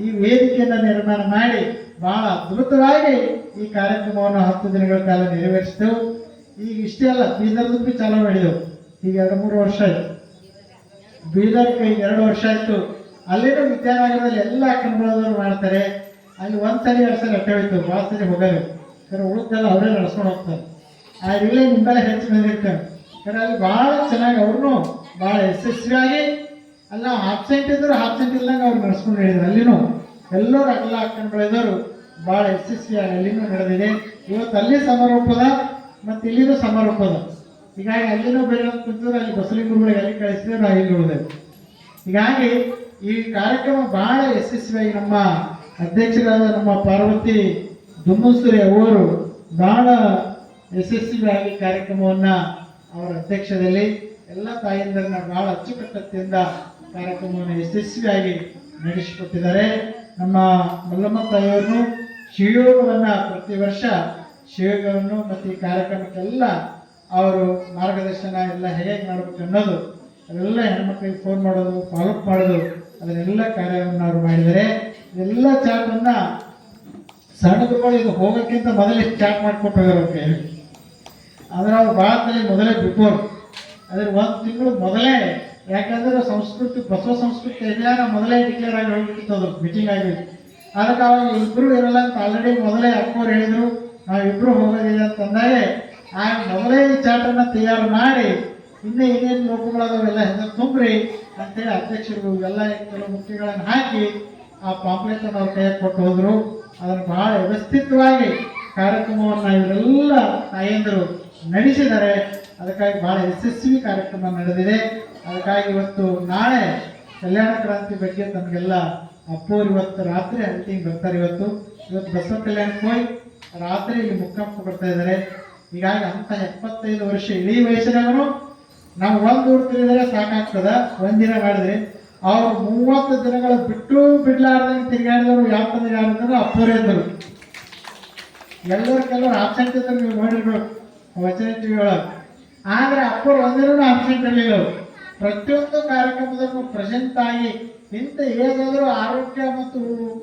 ಈ ವೇದಿಕೆಯನ್ನು ನಿರ್ಮಾಣ ಮಾಡಿ ಬಹಳ ಅದ್ಭುತವಾಗಿ ಈ ಕಾರ್ಯಕ್ರಮವನ್ನು 10 ದಿನಗಳ ಕಾಲ ನೆರವೇರಿಸಿದೆವು. ಈಗ ಇಷ್ಟೇ ಅಲ್ಲ, ಬೀದರ್ದು ಭೀ ಚಾಲೂ ಮಾಡಿದೆವು. ಈಗ 2-3 ವರ್ಷ ಆಯ್ತು. ಬೀದರ್ಗೆ ಈಗ 2 ವರ್ಷ ಆಯ್ತು. ಅಲ್ಲಿನೂ ವಿದ್ಯಾನಗರದಲ್ಲಿ ಎಲ್ಲ ಅಕ್ಕನಗಳವರು ಮಾಡ್ತಾರೆ. ಅಲ್ಲಿ 1 ಸಲ 2 ಸಲ ಅಟ್ಟೆ ಹೋಯ್ತು, ಭಾಳ ಸರಿ ಹೋಗೋದು. ಯಾಕಂದ್ರೆ ಉಳಿದೆಲ್ಲ ಅವರೇ ನಡೆಸ್ಕೊಂಡು ಹೋಗ್ತಾರೆ. ಇಲ್ಲೇ ನಿಮ್ಮೆಲ್ಲ ಹೆಚ್ಚು ಬಂದಿರ್ತೇವೆ. ಯಾಕಂದ್ರೆ ಅಲ್ಲಿ ಭಾಳ ಚೆನ್ನಾಗಿ ಅವ್ರನ್ನೂ ಭಾಳ ಯಶಸ್ವಿಯಾಗಿ, ಅಲ್ಲ ಆಬ್ಸೆಂಟ್ ಇದ್ರು ಆಬ್ಸೆಂಟ್ ಇಲ್ಲದಂಗೆ ಅವ್ರು ನಡೆಸ್ಕೊಂಡು ಹೇಳಿದ್ರು. ಅಲ್ಲಿನೂ ಎಲ್ಲರೂ ಅಗಲ ಅಕ್ಕನಗಳಿದ್ದವರು ಭಾಳ ಯಶಸ್ವಿಯಾಗಿ ಅಲ್ಲಿನೂ ನಡೆದಿದೆ. ಇವತ್ತು ಅಲ್ಲಿ ಸಮಾರೋಪದ ಮತ್ತು ಇಲ್ಲಿನೂ ಸಮಾರೋಪದ. ಹೀಗಾಗಿ ಅಲ್ಲಿನೂ ಬೇರೆ ಕೂತಿದ್ರು, ಅಲ್ಲಿ ಬಸವಲಿಂಗರುಗಳಿಗೆ ಅಲ್ಲಿ ಕಳಿಸಿದ್ರೆ ನಾವು ಇಲ್ಲಿ ಉಳಿದೆವು. ಹೀಗಾಗಿ ಈ ಕಾರ್ಯಕ್ರಮ ಬಹಳ ಯಶಸ್ವಿಯಾಗಿ ನಮ್ಮ ಅಧ್ಯಕ್ಷರಾದ ನಮ್ಮ ಪಾರ್ವತಿ ದುಮ್ಮಸೂರಿ ಅವರು ಬಹಳ ಯಶಸ್ವಿಯಾಗಿ ಕಾರ್ಯಕ್ರಮವನ್ನು ಅವರ ಅಧ್ಯಕ್ಷದಲ್ಲಿ ಎಲ್ಲ ತಾಯಂದಿರನ್ನ ಬಹಳ ಅಚ್ಚುಕಟ್ಟದಿಂದ ಕಾರ್ಯಕ್ರಮವನ್ನು ಯಶಸ್ವಿಯಾಗಿ ನಡೆಸಿಕೊಟ್ಟಿದ್ದಾರೆ. ನಮ್ಮ ಮಲ್ಲಮ್ಮ ತಾಯಿಯವ್ರನ್ನು ಶಿವಯೋಗವನ್ನು ಪ್ರತಿ ವರ್ಷ ಶಿವಯೋಗವನ್ನು ಮತ್ತು ಈ ಕಾರ್ಯಕ್ರಮಕ್ಕೆಲ್ಲ ಅವರು ಮಾರ್ಗದರ್ಶನ ಎಲ್ಲ ಹೇಗೆ ಮಾಡಬೇಕು ಅನ್ನೋದು ಅದೆಲ್ಲ ಹೆಣ್ಮಕ್ಳಿಗೆ ಫೋನ್ ಮಾಡೋದು, ಫಾಲೋಅಪ್ ಮಾಡೋದು, ಅದನ್ನೆಲ್ಲ ಕಾರ್ಯವನ್ನು ಅವರು ಮಾಡಿದ್ದಾರೆ. ಎಲ್ಲ ಚಾಟನ್ನು ಸಣ್ಣ ಗುರುಗಳು ಇದು ಹೋಗೋಕ್ಕಿಂತ ಮೊದಲೇ ಚಾಟ್ ಮಾಡಿಕೊಟ್ಟು ಹೋಗೋಕೆ, ಆದರೆ ಅವ್ರು ಭಾಳ ತಲೆ ಮೊದಲೇ ಬಿಫೋರ್ ಅದ್ರ 1 ತಿಂಗಳು ಮೊದಲೇ, ಯಾಕಂದ್ರೆ ಸಂಸ್ಕೃತಿ ಬಸವ ಸಂಸ್ಕೃತಿ ಅಭಿಯಾನ ಮೊದಲೇ ಡಿಕ್ಲೇರ್ ಆಗಿ ಹೋಗ್ಬಿಟ್ಟಿತ್ತು, ಅದು ಮೀಟಿಂಗ್ ಆಗಿತ್ತು. ಅದಕ್ಕೆ ಅವಾಗ ಇಬ್ಬರು ಇರಲ್ಲ ಅಂತ ಆಲ್ರೆಡಿ ಮೊದಲೇ ಅಕ್ಕವ್ರು ಹೇಳಿದರು, ನಾವಿಬ್ಬರು ಹೋಗೋದಿಲ್ಲ ಅಂತಂದಾಗೆ ಆ ಮೊದಲೇ ಈ ಚಾಟನ್ನು ತಯಾರು ಮಾಡಿ ಇನ್ನೂ ಏನೇನು ಲೋಕಗಳವೆಲ್ಲ ಹೆಸರು ತುಂಬ್ರಿ ಅಂತೇಳಿ ಅಧ್ಯಕ್ಷರು ಎಲ್ಲ ಕೆಲವು ಮುಖ್ಯಗಳನ್ನು ಹಾಕಿ ಆ ಪಾಂಪ್ಲೆಟನ್ನು ಅವ್ರ ಕೈಯಾಗಿ ಕೊಟ್ಟು ಹೋದರು. ಅದನ್ನು ಬಹಳ ವ್ಯವಸ್ಥಿತವಾಗಿ ಕಾರ್ಯಕ್ರಮವನ್ನು ಇವರೆಲ್ಲ ತಾಯಂದರು ನಡೆಸಿದ್ದಾರೆ. ಅದಕ್ಕಾಗಿ ಬಹಳ ಯಶಸ್ವಿ ಕಾರ್ಯಕ್ರಮ ನಡೆದಿದೆ. ಅದಕ್ಕಾಗಿ ಇವತ್ತು ನಾಳೆ ಕಲ್ಯಾಣ ಕ್ರಾಂತಿ ಬಗ್ಗೆ ತಮಗೆಲ್ಲ ಅಪ್ಪೋರು ಇವತ್ತು ರಾತ್ರಿ ಹಂಟಿಂಗ್ ಬರ್ತಾರೆ. ಇವತ್ತು ಬಸವ ಕಲ್ಯಾಣಕ್ಕೆ ಹೋಗಿ ರಾತ್ರಿ ಇಲ್ಲಿ ಮುಖಾಂಶ ಬರ್ತಾ ಇದ್ದಾರೆ. ಹೀಗಾಗಿ ಅಂತ 75 ವರ್ಷ ಇಡೀ ವಯಸ್ಸಿನಾಗೂ ನಾವು 1 ಊರು ತಿರುಗಿದ್ರೆ ಸಾಕಾಗ್ತದ, 1 ದಿನ ಮಾಡಿದ್ರೆ. ಅವ್ರು 30 ದಿನಗಳು ಬಿಟ್ಟು ಬಿಡ್ಲಾರ್ದಂಗೆ ತಿರುಗಾಡಿದವರು ಯಾವ ಥರ ಯಾರಿದ್ರು ಅಪ್ಪೋರೇ ಇದ್ದರು. ಕೆಲವರು ಆಬ್ಸೆಂಟ್ ಇದ್ರು, ನೀವು ನೋಡಿರ್ಬೇಕು ವಚನ ಟಿವಿ ಒಳಗೆ. ಆದರೆ ಅಪ್ಪರು 1 ದಿನವೂ ಆಬ್ಸೆಂಟ್ ಇರಲಿಲ್ಲ. ಪ್ರತಿಯೊಂದು ಕಾರ್ಯಕ್ರಮದಲ್ಲೂ ಪ್ರೆಸೆಂಟ್ ಆಗಿ ಇಂಥ ಏನಾದರೂ ಆರೋಗ್ಯ ಮತ್ತು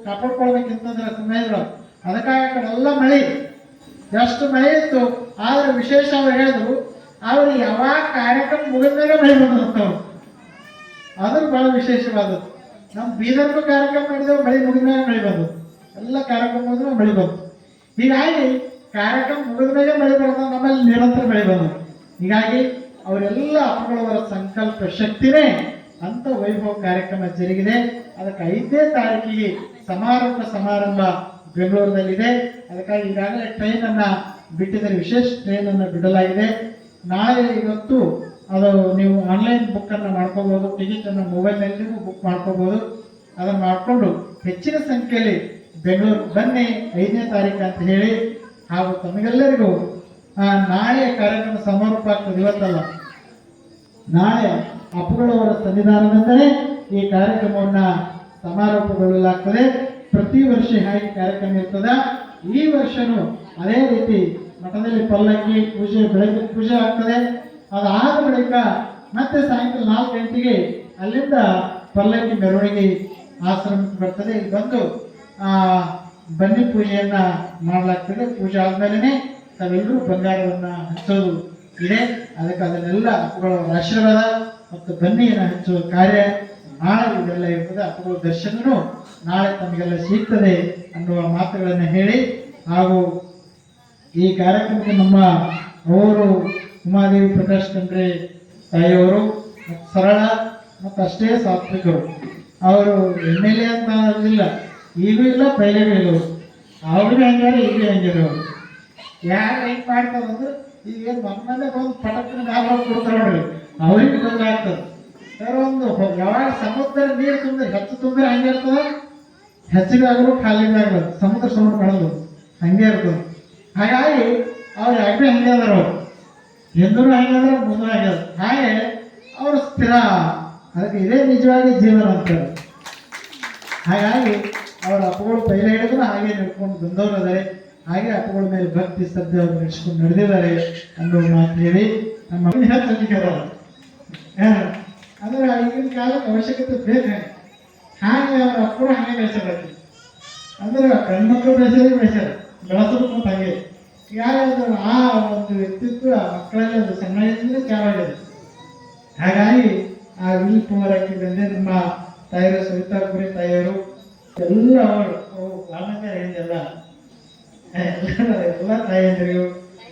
ಕಾಪಾಡ್ಕೊಳ್ಬೇಕಿಂತಂದ್ರೆ ಸಮಯಗಳು. ಅದಕ್ಕಾಗಿ ಆ ಕಡೆ ಎಲ್ಲ ಮಳೆ, ಎಷ್ಟು ಮಳೆ ಇತ್ತು. ಆದರೆ ವಿಶೇಷ ಅವ್ರು ಹೇಳಿದ್ರು, ಅವರು ಯಾವಾಗ ಕಾರ್ಯಕ್ರಮ ಮುಗಿದ ಮೇಲೆ ಮಳೆ ಬಂದಿರ್ತಾವೆ, ಅದು ಭಾಳ ವಿಶೇಷವಾದದ್ದು. ನಮ್ಮ ಬೀದರ್ಗೂ ಕಾರ್ಯಕ್ರಮ ಮಾಡಿದೆವು, ಮಳೆ ಮುಗಿದ ಮೇಲೆ ಮಳೆ ಬಂದದ್ದು. ಎಲ್ಲ ಕಾರ್ಯಕ್ರಮ ಹೋದ್ರೆ ಮಳೆ ಬಂತು. ಹೀಗಾಗಿ ಕಾರ್ಯಕ್ರಮ ಮುಗಿದ ಮೇಲೆ ಮಳೆ ಬರ್ತದೆ, ನಮ್ಮಲ್ಲಿ ನಿರಂತರ ಮಳೆ ಬಂದದ್ದು. ಹೀಗಾಗಿ ಅವರೆಲ್ಲ ಅಪ್ಪಗಳವರ ಸಂಕಲ್ಪ ಶಕ್ತಿನೇ ಅಂತ ವೈಭವ ಕಾರ್ಯಕ್ರಮ ಜರುಗಿದೆ. ಅದಕ್ಕೆ 5ನೇ ತಾರೀಕಿಗೆ ಸಮಾರಂಭ ಬೆಂಗಳೂರಿನಲ್ಲಿದೆ. ಅದಕ್ಕಾಗಿ ಈಗಾಗಲೇ ಟ್ರೈನನ್ನು ಬಿಟ್ಟಿದ್ದಾರೆ, ವಿಶೇಷ ಟ್ರೈನನ್ನು ಬಿಡಲಾಗಿದೆ. ನಾಳೆ ಇವತ್ತು ಅದು ನೀವು ಆನ್ಲೈನ್ ಬುಕ್ಕನ್ನು ಮಾಡ್ಕೋಬೋದು, ಟಿಕೆಟನ್ನು ಮೊಬೈಲ್ನಲ್ಲಿ ಬುಕ್ ಮಾಡ್ಕೋಬೋದು. ಅದನ್ನು ಮಾಡಿಕೊಂಡು ಹೆಚ್ಚಿನ ಸಂಖ್ಯೆಯಲ್ಲಿ ಬೆಂಗಳೂರು ಬನ್ನಿ 5ನೇ ತಾರೀಕು ಅಂತ ಹೇಳಿ. ಹಾಗೂ ತಮಗೆಲ್ಲರಿಗೂ ನಾಳೆ ಕಾರ್ಯಕ್ರಮ ಸಮಾರೋಪ ಆಗ್ತದೆ, ಇವತ್ತಲ್ಲ ನಾಳೆ ಅಪ್ಪುಗಳವರ ಸನ್ನಿಧಾನದಿಂದಲೇ ಈ ಕಾರ್ಯಕ್ರಮವನ್ನು ಸಮಾರೋಪಗೊಳ್ಳಲಾಗ್ತದೆ. ಪ್ರತಿ ವರ್ಷ ಹೇಗೆ ಕಾರ್ಯಕ್ರಮ ಇರ್ತದ, ಈ ವರ್ಷನೂ ಅದೇ ರೀತಿ ಮಠದಲ್ಲಿ ಪಲ್ಲಕ್ಕಿ ಪೂಜೆ, ಬೆಳಗ್ಗೆ ಪೂಜೆ ಆಗ್ತದೆ. ಅದಾದ ಬಳಿಕ ಮತ್ತೆ ಸಾಯಂಕಾಲ 4 ಗಂಟೆಗೆ ಅಲ್ಲಿಂದ ಪಲ್ಲಕ್ಕಿ ಮೆರವಣಿಗೆ ಆಶ್ರಮಕ್ಕೆ ಬರ್ತದೆ. ಇಲ್ಲಿ ಬಂದು ಬನ್ನಿ ಪೂಜೆಯನ್ನು ಮಾಡಲಾಗ್ತದೆ. ಪೂಜೆ ಆದಮೇಲೆ ತಾವೆಲ್ಲರೂ ಬಂಗಾರವನ್ನು ಹಂಚೋದು ಇದೆ. ಅದಕ್ಕೆ ಅದನ್ನೆಲ್ಲ ಅಪ್ಪುಗಳ ಆಶೀರ್ವಾದ ಮತ್ತು ಬನ್ನಿಯನ್ನು ಹಂಚುವ ಕಾರ್ಯ ನಾಳೆ ಇದೆಲ್ಲ ಇರ್ತದೆ. ಅಪ್ಪುಗಳ ದರ್ಶನವೂ ನಾಳೆ ತಮಗೆಲ್ಲ ಸಿಗ್ತದೆ ಅನ್ನುವ ಮಾತುಗಳನ್ನು ಹೇಳಿ, ಹಾಗೂ ಈ ಕಾರ್ಯಕ್ರಮಕ್ಕೆ ನಮ್ಮ ಅವರು ಉಮಾದೇವಿ ಪ್ರಕಾಶ್ ಖಂಡ್ರೆ ತಾಯಿಯವರು ಮತ್ತು ಸರಳ ಮತ್ತು ಅಷ್ಟೇ ಸಾತ್ವಿಕರು. ಅವರು MLA ಅಂತ ಅನ್ನೋದಿಲ್ಲ, ಈಗೂ ಇಲ್ಲ ಪೈಲೆಗೂ ಇಲ್ಲ. ಅವ್ರಿಗೂ ಹೆಂಗಾರೆ ಈಗಲೂ ಹೆಂಗಿದ್ರು ಅವರು. ಯಾರು ಹೆಂಗೆ ಮಾಡ್ತಾರಂದ್ರೆ ಈಗ ಏನು ನಮ್ಮಲ್ಲೇ ಬಂದು ಪಟಕ್ಕಿನ ಗಾಬಾಗ ಕೊಡ್ತಾರೆ ನೋಡ್ರಿ, ಅವ್ರಿಗೆ ಗೊತ್ತಾಗ್ತದೆ. ಒಂದು ಯಾವಾಗ ಸಮುದ್ರ ನೀರು ತುಂಬಿದ್ರೆ ಹೆಚ್ಚು ತುಂಬಿದ್ರೆ ಹಂಗೆ ಇರ್ತದೆ, ಹೆಚ್ಚಿಗೆ ಆಗಲು ಖಾಲಿಗೆ ಆಗಲ್ಲ, ಸಮುದ್ರ ಕಾಣೋದು ಹಂಗೆ ಇರ್ತದೆ. ಹಾಗಾಗಿ ಅವ್ರು ಯಾಕೆ ಹಂಗೆ ಅದಾರ, ಅವರು ಹಿಂದೂ ಹಂಗೆ ಅದಾರ, ಮುಂದೂ ಹಂಗೆ ಅದ. ಹಾಗೆ ಅವರು ಸ್ಥಿರ, ಅದಕ್ಕೆ ಇದೇ ನಿಜವಾಗಿ ಜೀವನ ಅಂತಾರೆ. ಹಾಗಾಗಿ ಅವರ ಅಪ್ಪಗಳು ಪೈಲೆ ಹಿಡಿದ್ರು ಹಾಗೆ ನಡ್ಕೊಂಡು ಬಂದವರು ಅದಾರೆ. ಹಾಗೆ ಅಪ್ಪಗಳ ಮೇಲೆ ಭಕ್ತಿ ಶ್ರದ್ಧೆ ಅವರು ನಡೆಸ್ಕೊಂಡು ನಡೆದಿದ್ದಾರೆ ಅನ್ನೋ ಮಾತು ಹೇಳಿ ನಮ್ಮ ಹೆಚ್ಚಿಗೆ ಅಂದ್ರೆ ಈಗಿನ ಕಾಲಕ್ಕೆ ಅವಶ್ಯಕತೆ ಬೇಕು. ಹಾಗೆ ಅವ್ರ ಅಪ್ಪಗಳು ಹಾಗೆ ಬೆಳೆಸಬೇಕು, ಅಂದ್ರೆ ಗಂಡ್ಮಕ್ಳು ಬೆಳೆಸೋದು ಹಾಗೆ ಯಾವ್ದು ಆ ಒಂದು ವ್ಯಕ್ತಿತ್ವ ಆ ಮಕ್ಕಳಲ್ಲಿ ಒಂದು ಸಣ್ಣದಿಂದ ಚಾವಾಗಿದೆ. ಹಾಗಾಗಿ ಆ ವಿಲ್ ಕುಮಾರಕ್ಕೆ ಬಂದೆ ನಮ್ಮ ತಾಯಿಯರು ಸವಿತಾ ಪುರಿ ತಾಯಿಯವರು ಎಲ್ಲ ಅವರು ಆನಂದ ಹೇಳಿದೆಲ್ಲ ಎಲ್ಲ ತಾಯಿಯಂದರಿಗೂ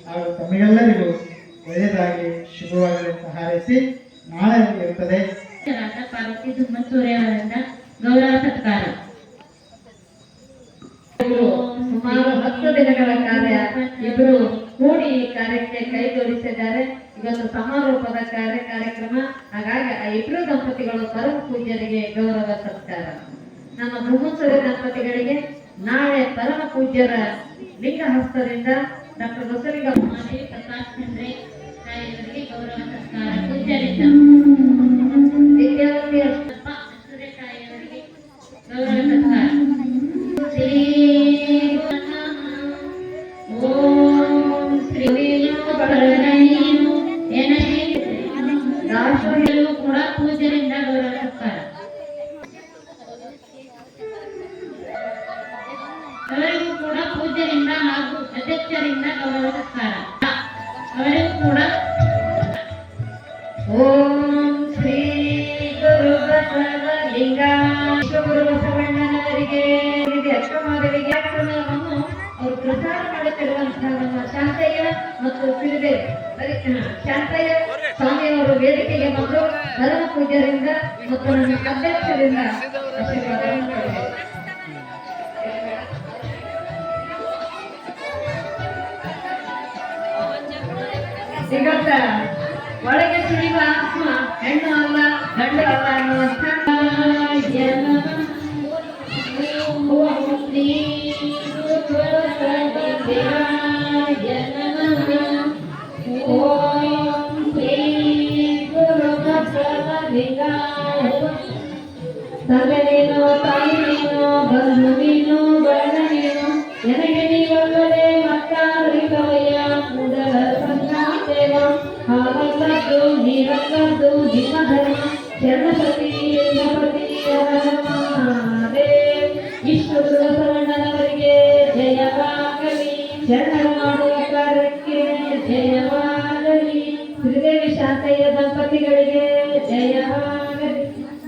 ಹಾಗೂ ತಮಗೆಲ್ಲರಿಗೂ ಒಳ್ಳೆಯದಾಗಿ ಶುಭವಾಗಲಿ ಅಂತ ಹಾರೈಸಿ ನಾಳೆ ಇರ್ತದೆ. ಪಾರ್ವತಿ ದುಮ್ಮತ್ತೂರೆ ಅವರಿಂದ ಗೌರವ ಸತ್ಕಾರ. ಸುಮಾರು 10 ದಿನಗಳ ಕಾರ್ಯ ಇಬ್ಬರು ಕೂಡಿ ಈ ಕಾರ್ಯಕ್ಕೆ ಕೈ ಜೋಡಿಸಿದ್ದಾರೆ. ಇವತ್ತು ಸಮಾರೋಪದ ಕಾರ್ಯಕ್ರಮ. ಹಾಗಾಗಿ ಆ ಇಬ್ಬರು ದಂಪತಿಗಳು ಪರಮ ಪೂಜ್ಯರಿಗೆ ಗೌರವ ಸತ್ಕಾರ. ನಮ್ಮ ಬ್ರಹ್ಮೋತ್ಸವ ದಂಪತಿಗಳಿಗೆ ನಾಳೆ ಪರಮ ಪೂಜ್ಯರ ಲಿಂಗ ಹಸ್ತದಿಂದ ಡಾಕ್ಟರ್ ಬಸಲಿಂಗ ಉಮಾದೇವಿ ಪ್ರಕಾಶ್ ಖಂಡ್ರೆ ತಾಯಿಯವರಿಗೆ ಗೌರವ ಸತ್ಕಾರ. ಪೂಜ್ಯರಿಂದ ವಿದ್ಯಾವತಿ ಅಷ್ಟುರೆ ತಾಯಿಯವರಿಗೆ ಗೌರವ ಸತ್ಕಾರ. ಓಂ ಶ್ರೀ ರಾಷ್ಟ್ರಗಳು ಕೂಡ ಪೂಜ್ಯರಿಂದ ಗೌರವ ಸತ್ಕಾರ. ಅವರಿಗೂ ಕೂಡ ಪೂಜ್ಯರಿಂದ ಹಾಗೂ ಅಧ್ಯಕ್ಷರಿಂದ ಗೌರವ ಸತ್ಕಾರ. ಅವರಿಗೂ ಕೂಡ ಓಂ ಶ್ರೀ ಗುರು ಬಸವಲಿಂಗ ಗುರು ಬಸವಣ್ಣನವರಿಗೆ ಅಕ್ಕಮಾದರಿಗೆ ಕಾರ್ಯಕ್ರಮವನ್ನು ಅವರು ಪ್ರಚಾರ ಮಾಡುತ್ತಿರುವಂತಹ ನಮ್ಮ ಶಾಂತಯ್ಯ ಮತ್ತು ಸಿರಿದೇವ್ ಶಾಂತಯ್ಯ ಸ್ವಾಮಿಯವರು ವೇದಿಕೆಗೆ ಬಂದು ಪರಮ ಪೂಜ್ಯರಿಂದ ಮತ್ತು ನಮ್ಮ ಅಧ್ಯಕ್ಷರಿಂದ ಆಶೀರ್ವಾದವನ್ನು ಪಡೆದರು. ಇವತ್ತ ಒಳಗೆ ಸುಳಿವ ಆತ್ಮ ಹೆಣ್ಣು ಅಲ್ಲ ಗಂಡು ಅಲ್ಲ ಅನ್ನುವಂಥ ತಂದೆ ನೀನು, ತಾಯಿ ನೀನು, ಬಂಧು ನೀನು, ಬಣ್ಣ ನೀನು, ನನಗೆ ನೀವಲ್ಲದೆ ಮತ್ತಾರಿಗವಯ್ಯ ಕೂಡಲ ಸಂಗಾತೇವ ಹಾಲಲ್ಲದ್ದು ನೀರಲ್ಲದ್ದು ನಿಮ್ಮ ಧರ್ಮ ಶರಣಪತಿ ಪತಿ ವಿಷ್ಣು ಬಸವಣ್ಣನವರಿಗೆ ಜಯವಾಗಲಿ, ಶರಣರು ಮಾಡುವ ಕಾರ್ಯಕ್ಕೆ ಜಯವಾಗಲಿ, ಶ್ರೀದೇವಿ ಶಾಂತಯ್ಯ ದಂಪತಿಗಳಿಗೆ ಜಯವಾಗಲಿ.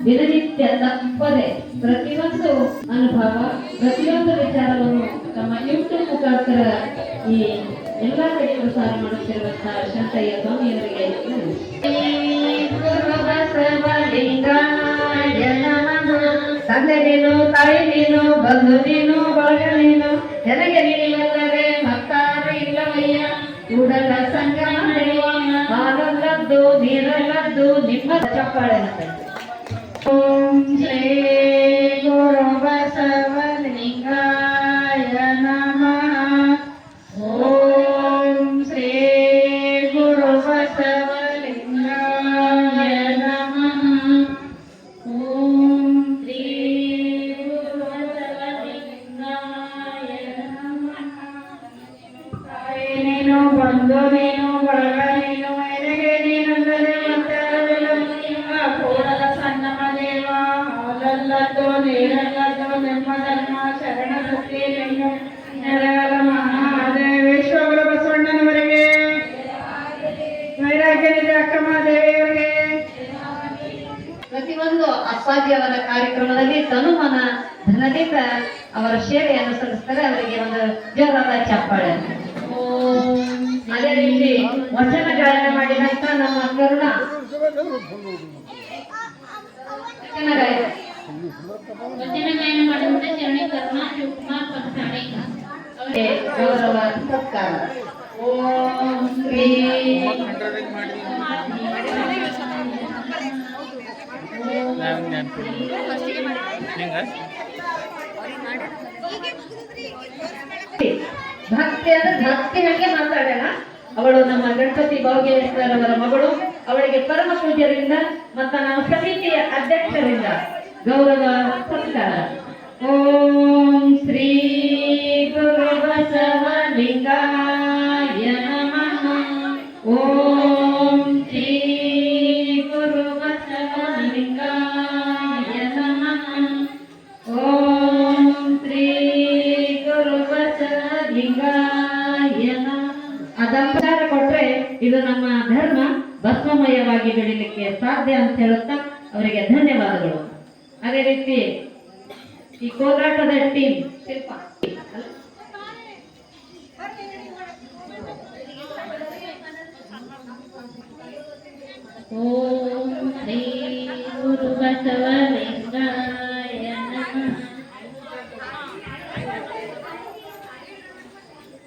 ದಿನನಿತ್ಯ ತಪ್ಪದೆ ಪ್ರತಿಯೊಂದು ಅನುಭವ, ಪ್ರತಿಯೊಂದು ವಿಚಾರವನ್ನು ತಮ್ಮ ಯೂಟ್ಯೂಬ್ ಮುಖಾಂತರ ಈ ಎಲ್ಲ ಕಡೆ ಪ್ರಸಾರ ಮಾಡುತ್ತಿರುವಂತಹ ಶಾಂತಯ್ಯ ಸ್ವಾಮಿಯವರಿಗೆ ತಂದೆ ನೀನು, ತಾಯಿ ನೀನು, ಬಂಧು ನೀನು, ಬಳಗ ನೀನು, ನನಗೆ ನೀಡಿಲ್ಲವೇ ಮತ್ತಾರು ಇಲ್ಲವಯ್ಯ ಕೂಡಲ ಸಂಗಮ ಹಾಲಲ್ಲದ್ದು ನೀರಲ್ಲದ್ದು ನಿಮ್ಮ ಚಪ್ಪಾಳೆ. ಓಂ ಶ್ರೀ ಗುರು ಬಸವಲಿಂಗಾಯ ನಮಃ. ಓಂ ಶ್ರೀ ಗುರು ಬಸವಲಿಂಗಾಯ ನಮಃ. ಓಂ ಶ್ರೀ ಗುರು ಬಸವಲಿಂಗಾಯ ನಮಃ. ತಾಯಿ ನೀನು, ಬಂಧು ನೀನು, ಬಳಗ ನೀನು, ಎನಗೆ ನೀನಲ್ಲದೆ ಮತ್ತಾರಿಲ್ಲ ನಿಮ್ಮ ಕೂಡಲ ಸಂಗಮ ದೇವ ಹಾಲಲ್ಲದ್ದು ನೀರಲ್ಲದ್ದು ನಿಮ್ಮ ಧರ್ಮ ಶರಣಪತಿ ಲಿಂಗ ನೆರಳ ಮಹಾದೇವೇಶ್ವರ ಬಸವಣ್ಣನವರಿಗೆ, ವೈರಾಗ್ಯನಿಧಿ ಅಕ್ಕಮಹಾದೇವಿಯವರಿಗೆ. ಪ್ರತಿಯೊಂದು ಅಪ್ಪಾಜಿಯವರ ಕಾರ್ಯಕ್ರಮದಲ್ಲಿ ತನುಮನ ಧನದಿಂದ ಅವರ ಸೇವೆಯನ್ನು ಸಲ್ಲಿಸ್ತಾರೆ. ಅವರಿಗೆ ಒಂದು ಜೋರಾದ ಚಪ್ಪಾಳೆ. ಓಂ ಅದೇ ರೀತಿ ವಚನ ಗಾಯನ ಮಾಡಿದಂತ ನಮ್ಮ ಕರುಣ ವಚನ ಗಾಯನ ವಚನ ಗಾಯನ ಮಾಡಿದಂತ ಶರಣಿ ಕರುಣಾ ಶಿವಕುಮಾರ್ ಪಂಚಾಣಿ ಅವರಿಗೆ ಗೌರವ ಸತ್ಕಾರ. ಓಂ ಶ್ರೀ ಭಕ್ತಿ ಅಂದ್ರೆ ಭಕ್ತಿ ಹಂಗೆ ಮಾತಾಡೋಣ. ಅವಳು ನಮ್ಮ ಗಣಪತಿ ಭಾಗ್ಯೇಶ್ವರ ಅವರ ಮಗಳು. ಅವಳಿಗೆ ಪರಮ ಪೂಜ್ಯರಿಂದ ಮತ್ತು ನಮ್ಮ ಸಮಿತಿಯ ಅಧ್ಯಕ್ಷರಿಂದ ಗೌರವ ಸತ್ಕಾರ. ಓಂ ಶ್ರೀ ಗುರು ಬಸವಲಿಂಗಾಯ ನಮಃ. ಓಂ ಶ್ರೀ ಗುರು ಬಸವಲಿಂಗಾಯ ನಮಃ. ಓಂ ಶ್ರೀ ಗುರು ಬಸವಲಿಂಗಾಯ ನಮಃ. ಅದಂಕಾರ ಕೊಟ್ರೆ ಇದು ನಮ್ಮ ಧರ್ಮ ಭಸ್ಮಮಯವಾಗಿ ಬೆಳಿಲಿಕ್ಕೆ ಸಾಧ್ಯ ಅಂತ ಹೇಳುತ್ತಾ ಅವರಿಗೆ ಧನ್ಯವಾದಗಳು. ಅದೇ ರೀತಿ ಈ ಕೋಲಾಟದ ಟೀಮ್ ಶಿಲ್ಪ ಓಂ ಶ್ರೀ ಗುರು ಬಸವಲಿಂಗಾಯ ನಮಃ.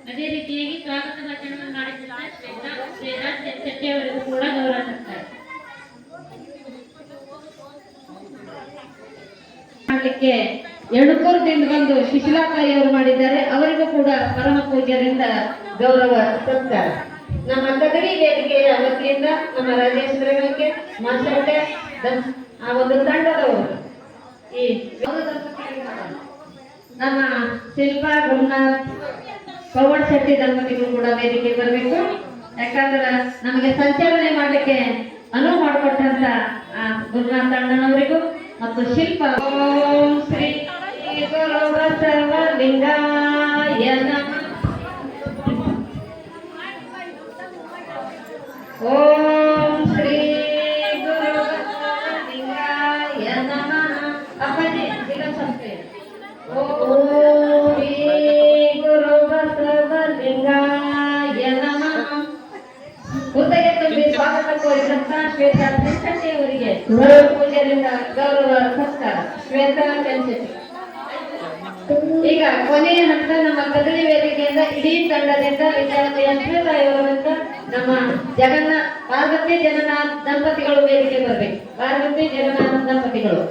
ಅದೇ ರೀತಿಯಾಗಿ ಸ್ವಾಗತ ಭಾಷಣವನ್ನು ಮಾಡಿದಂತ ಶ್ರೀರಾಜ್ ಶೆಟ್ಟಿ ಅವರಿಗೂ ಕೂಡ ಗೌರವ ಸತ್ಕಾರ ಮಾಡಲಿಕ್ಕೆ ಎಣಕೂರದಿಂದ ಬಂದು ಶಿಶಿಲಾತಾಯಿ ಅವರು ಮಾಡಿದ್ದಾರೆ. ಅವರಿಗೂ ಕೂಡ ಪರಮ ಪೂಜ್ಯರಿಂದ ಗೌರವ ಸತ್ಕಾರ. ನಮ್ಮ ಕದರಿ ವೇದಿಕೆಯ ವತಿಯಿಂದ ನಮ್ಮ ರಾಜೇಶ್ವರಗಳಿಗೆ ಮಾಸಟ್ಟೆ ಆ ಒಂದು ತಂಡದವರು ಈ ನಮ್ಮ ಶಿಲ್ಪಾ ಗುರುನಾಥ್ ಪವನ್ ಶೆಟ್ಟಿ ದಂಪತಿಗಳು ಕೂಡ ವೇದಿಕೆ ಬರಬೇಕು. ಯಾಕಂದ್ರೆ ನಮಗೆ ಸಂಚಾಲನೆ ಮಾಡಲಿಕ್ಕೆ ಅನುವು ಮಾಡಿಕೊಟ್ಟಂತ ಗುರುನಾಥ್ ಅಣ್ಣನವರಿಗೂ ಮತ್ತು ಶಿಲ್ಪ. ಓಂ ಶ್ರೀ ಗುರು ಬಸವಲಿಂಗಾಯ ನಮಃ. ಓಂ ಶ್ರೀ ಗುರು ಬಸವಲಿಂಗಾಯ ನಮಃ. ಅಪ್ಪಾಜಿ ಈಗ ಸಂಸ್ಥೆ. ಓಂ ಶ್ರೀ ಗುರು ಬಸವಲಿಂಗಾಯ ನಮಃ. ಹುದ್ದೆಗೆ ತುಂಬಿ ಸ್ವಾಗತ ಕೋರಿದಂತ ಶ್ವೇತಾ ಶೆಟ್ಟಿ ಅವರಿಗೆ ಪೂಜೆಯಿಂದ ಗೌರವ ಸತ್ಕಾರ. ಶ್ವೇತಾ ಶೆಟ್ಟಿ. ಈಗ ಕೊನೆಯ ಹಂತ ನಮ್ಮ ಕದರಿ ವೇದಿಕೆಯಿಂದ ಇಡೀ ತಂಡದಿಂದ ವಿದ್ಯಾರ್ಥಿ ಶ್ವೇತಾಯವರಿಂದ ನಮ್ಮ ಜಗನ್ನಾಥ್ ಪಾರ್ವತಿ ಜಗನ್ನಾಥ್ ದಂಪತಿಗಳು ವೇದಿಕೆ ಬರಬೇಕು. ಪಾರ್ವತಿ ಜಗನ್ನಾಥ್ ದಂಪತಿಗಳು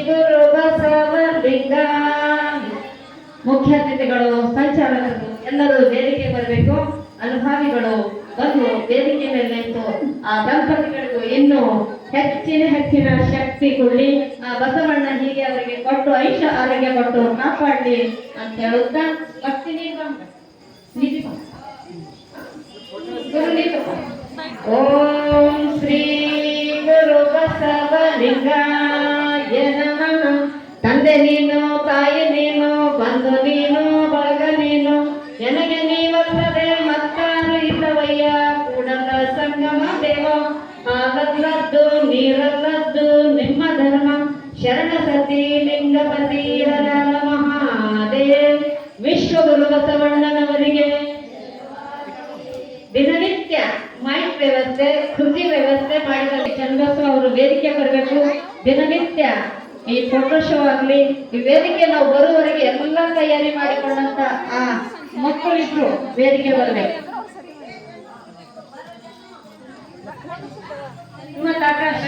ಗುರು ಬಸವಲಿಂಗ. ಮುಖ್ಯ ಅತಿಥಿಗಳು, ಸಂಚಾಲಕರು ಎಲ್ಲರೂ ವೇದಿಕೆ ಬರಬೇಕು. ಅನುಭಾವಿಗಳು ಬಂದು ವೇದಿಕೆ ಮೇಲೆ ನಿಂತು ಆ ದಂಪತಿಗಳಿಗೂ ಇನ್ನೂ ಹೆಚ್ಚಿನ ಶಕ್ತಿ ಕೊಡ್ಲಿ, ಆ ಬಸವಣ್ಣ ಹೀಗೆ ಅವರಿಗೆ ಕೊಟ್ಟು ಐಷ ಆರೋಗ್ಯ ಕೊಟ್ಟು ಕಾಪಾಡಲಿ ಅಂತ ಹೇಳುತ್ತಾ ಭಕ್ತಿ ಓಂ ಶ್ರೀ ಗುರು ಬಸವಲಿಂಗಾಯ ನಮಃ. ತಂದೆ ನೀನು, ತಾಯಿ ನೀನು, ಬಂಧು ನೀನು, ಬಳಗ ನೀನು, ನನಗೆ ನೀವಲ್ಲದೆ ಮತ್ತಾರು ಇಲ್ಲವಯ್ಯ. ಕೂಡಲ ಸಂಗಮ ದೇವ, ಹಾಲಲ್ಲದ್ದು ನೀರಲ್ಲದ್ದು ನಿಮ್ಮ ಧರ್ಮ. ಶರಣ ಸತಿ ಲಿಂಗಪತಿ ಹರ ಮಹಾದೇವ್. ವಿಶ್ವಗುರು ಬಸವಣ್ಣನವರಿಗೆ ದಿನನಿತ್ಯ ಮೈಕ್ ವ್ಯವಸ್ಥೆ, ಕೃತಿ ವ್ಯವಸ್ಥೆ ಮಾಡಿದಲ್ಲಿ ಚನ್ನಬಸವ ಅವರು ವೇದಿಕೆ ಬರಬೇಕು. ದಿನನಿತ್ಯ ಈ ಫೋಟೋ ಶೋ ಆಗಲಿ, ಈ ವೇದಿಕೆ ನಾವು ಬರುವವರೆಗೆ ಎಲ್ಲ ತಯಾರಿ ಮಾಡಿಕೊಂಡಂತ ಆ ಮಕ್ಕಳಿದ್ರು ವೇದಿಕೆ ಬರಬೇಕು. ಮತ್ತೆ ಆಕಾಶ್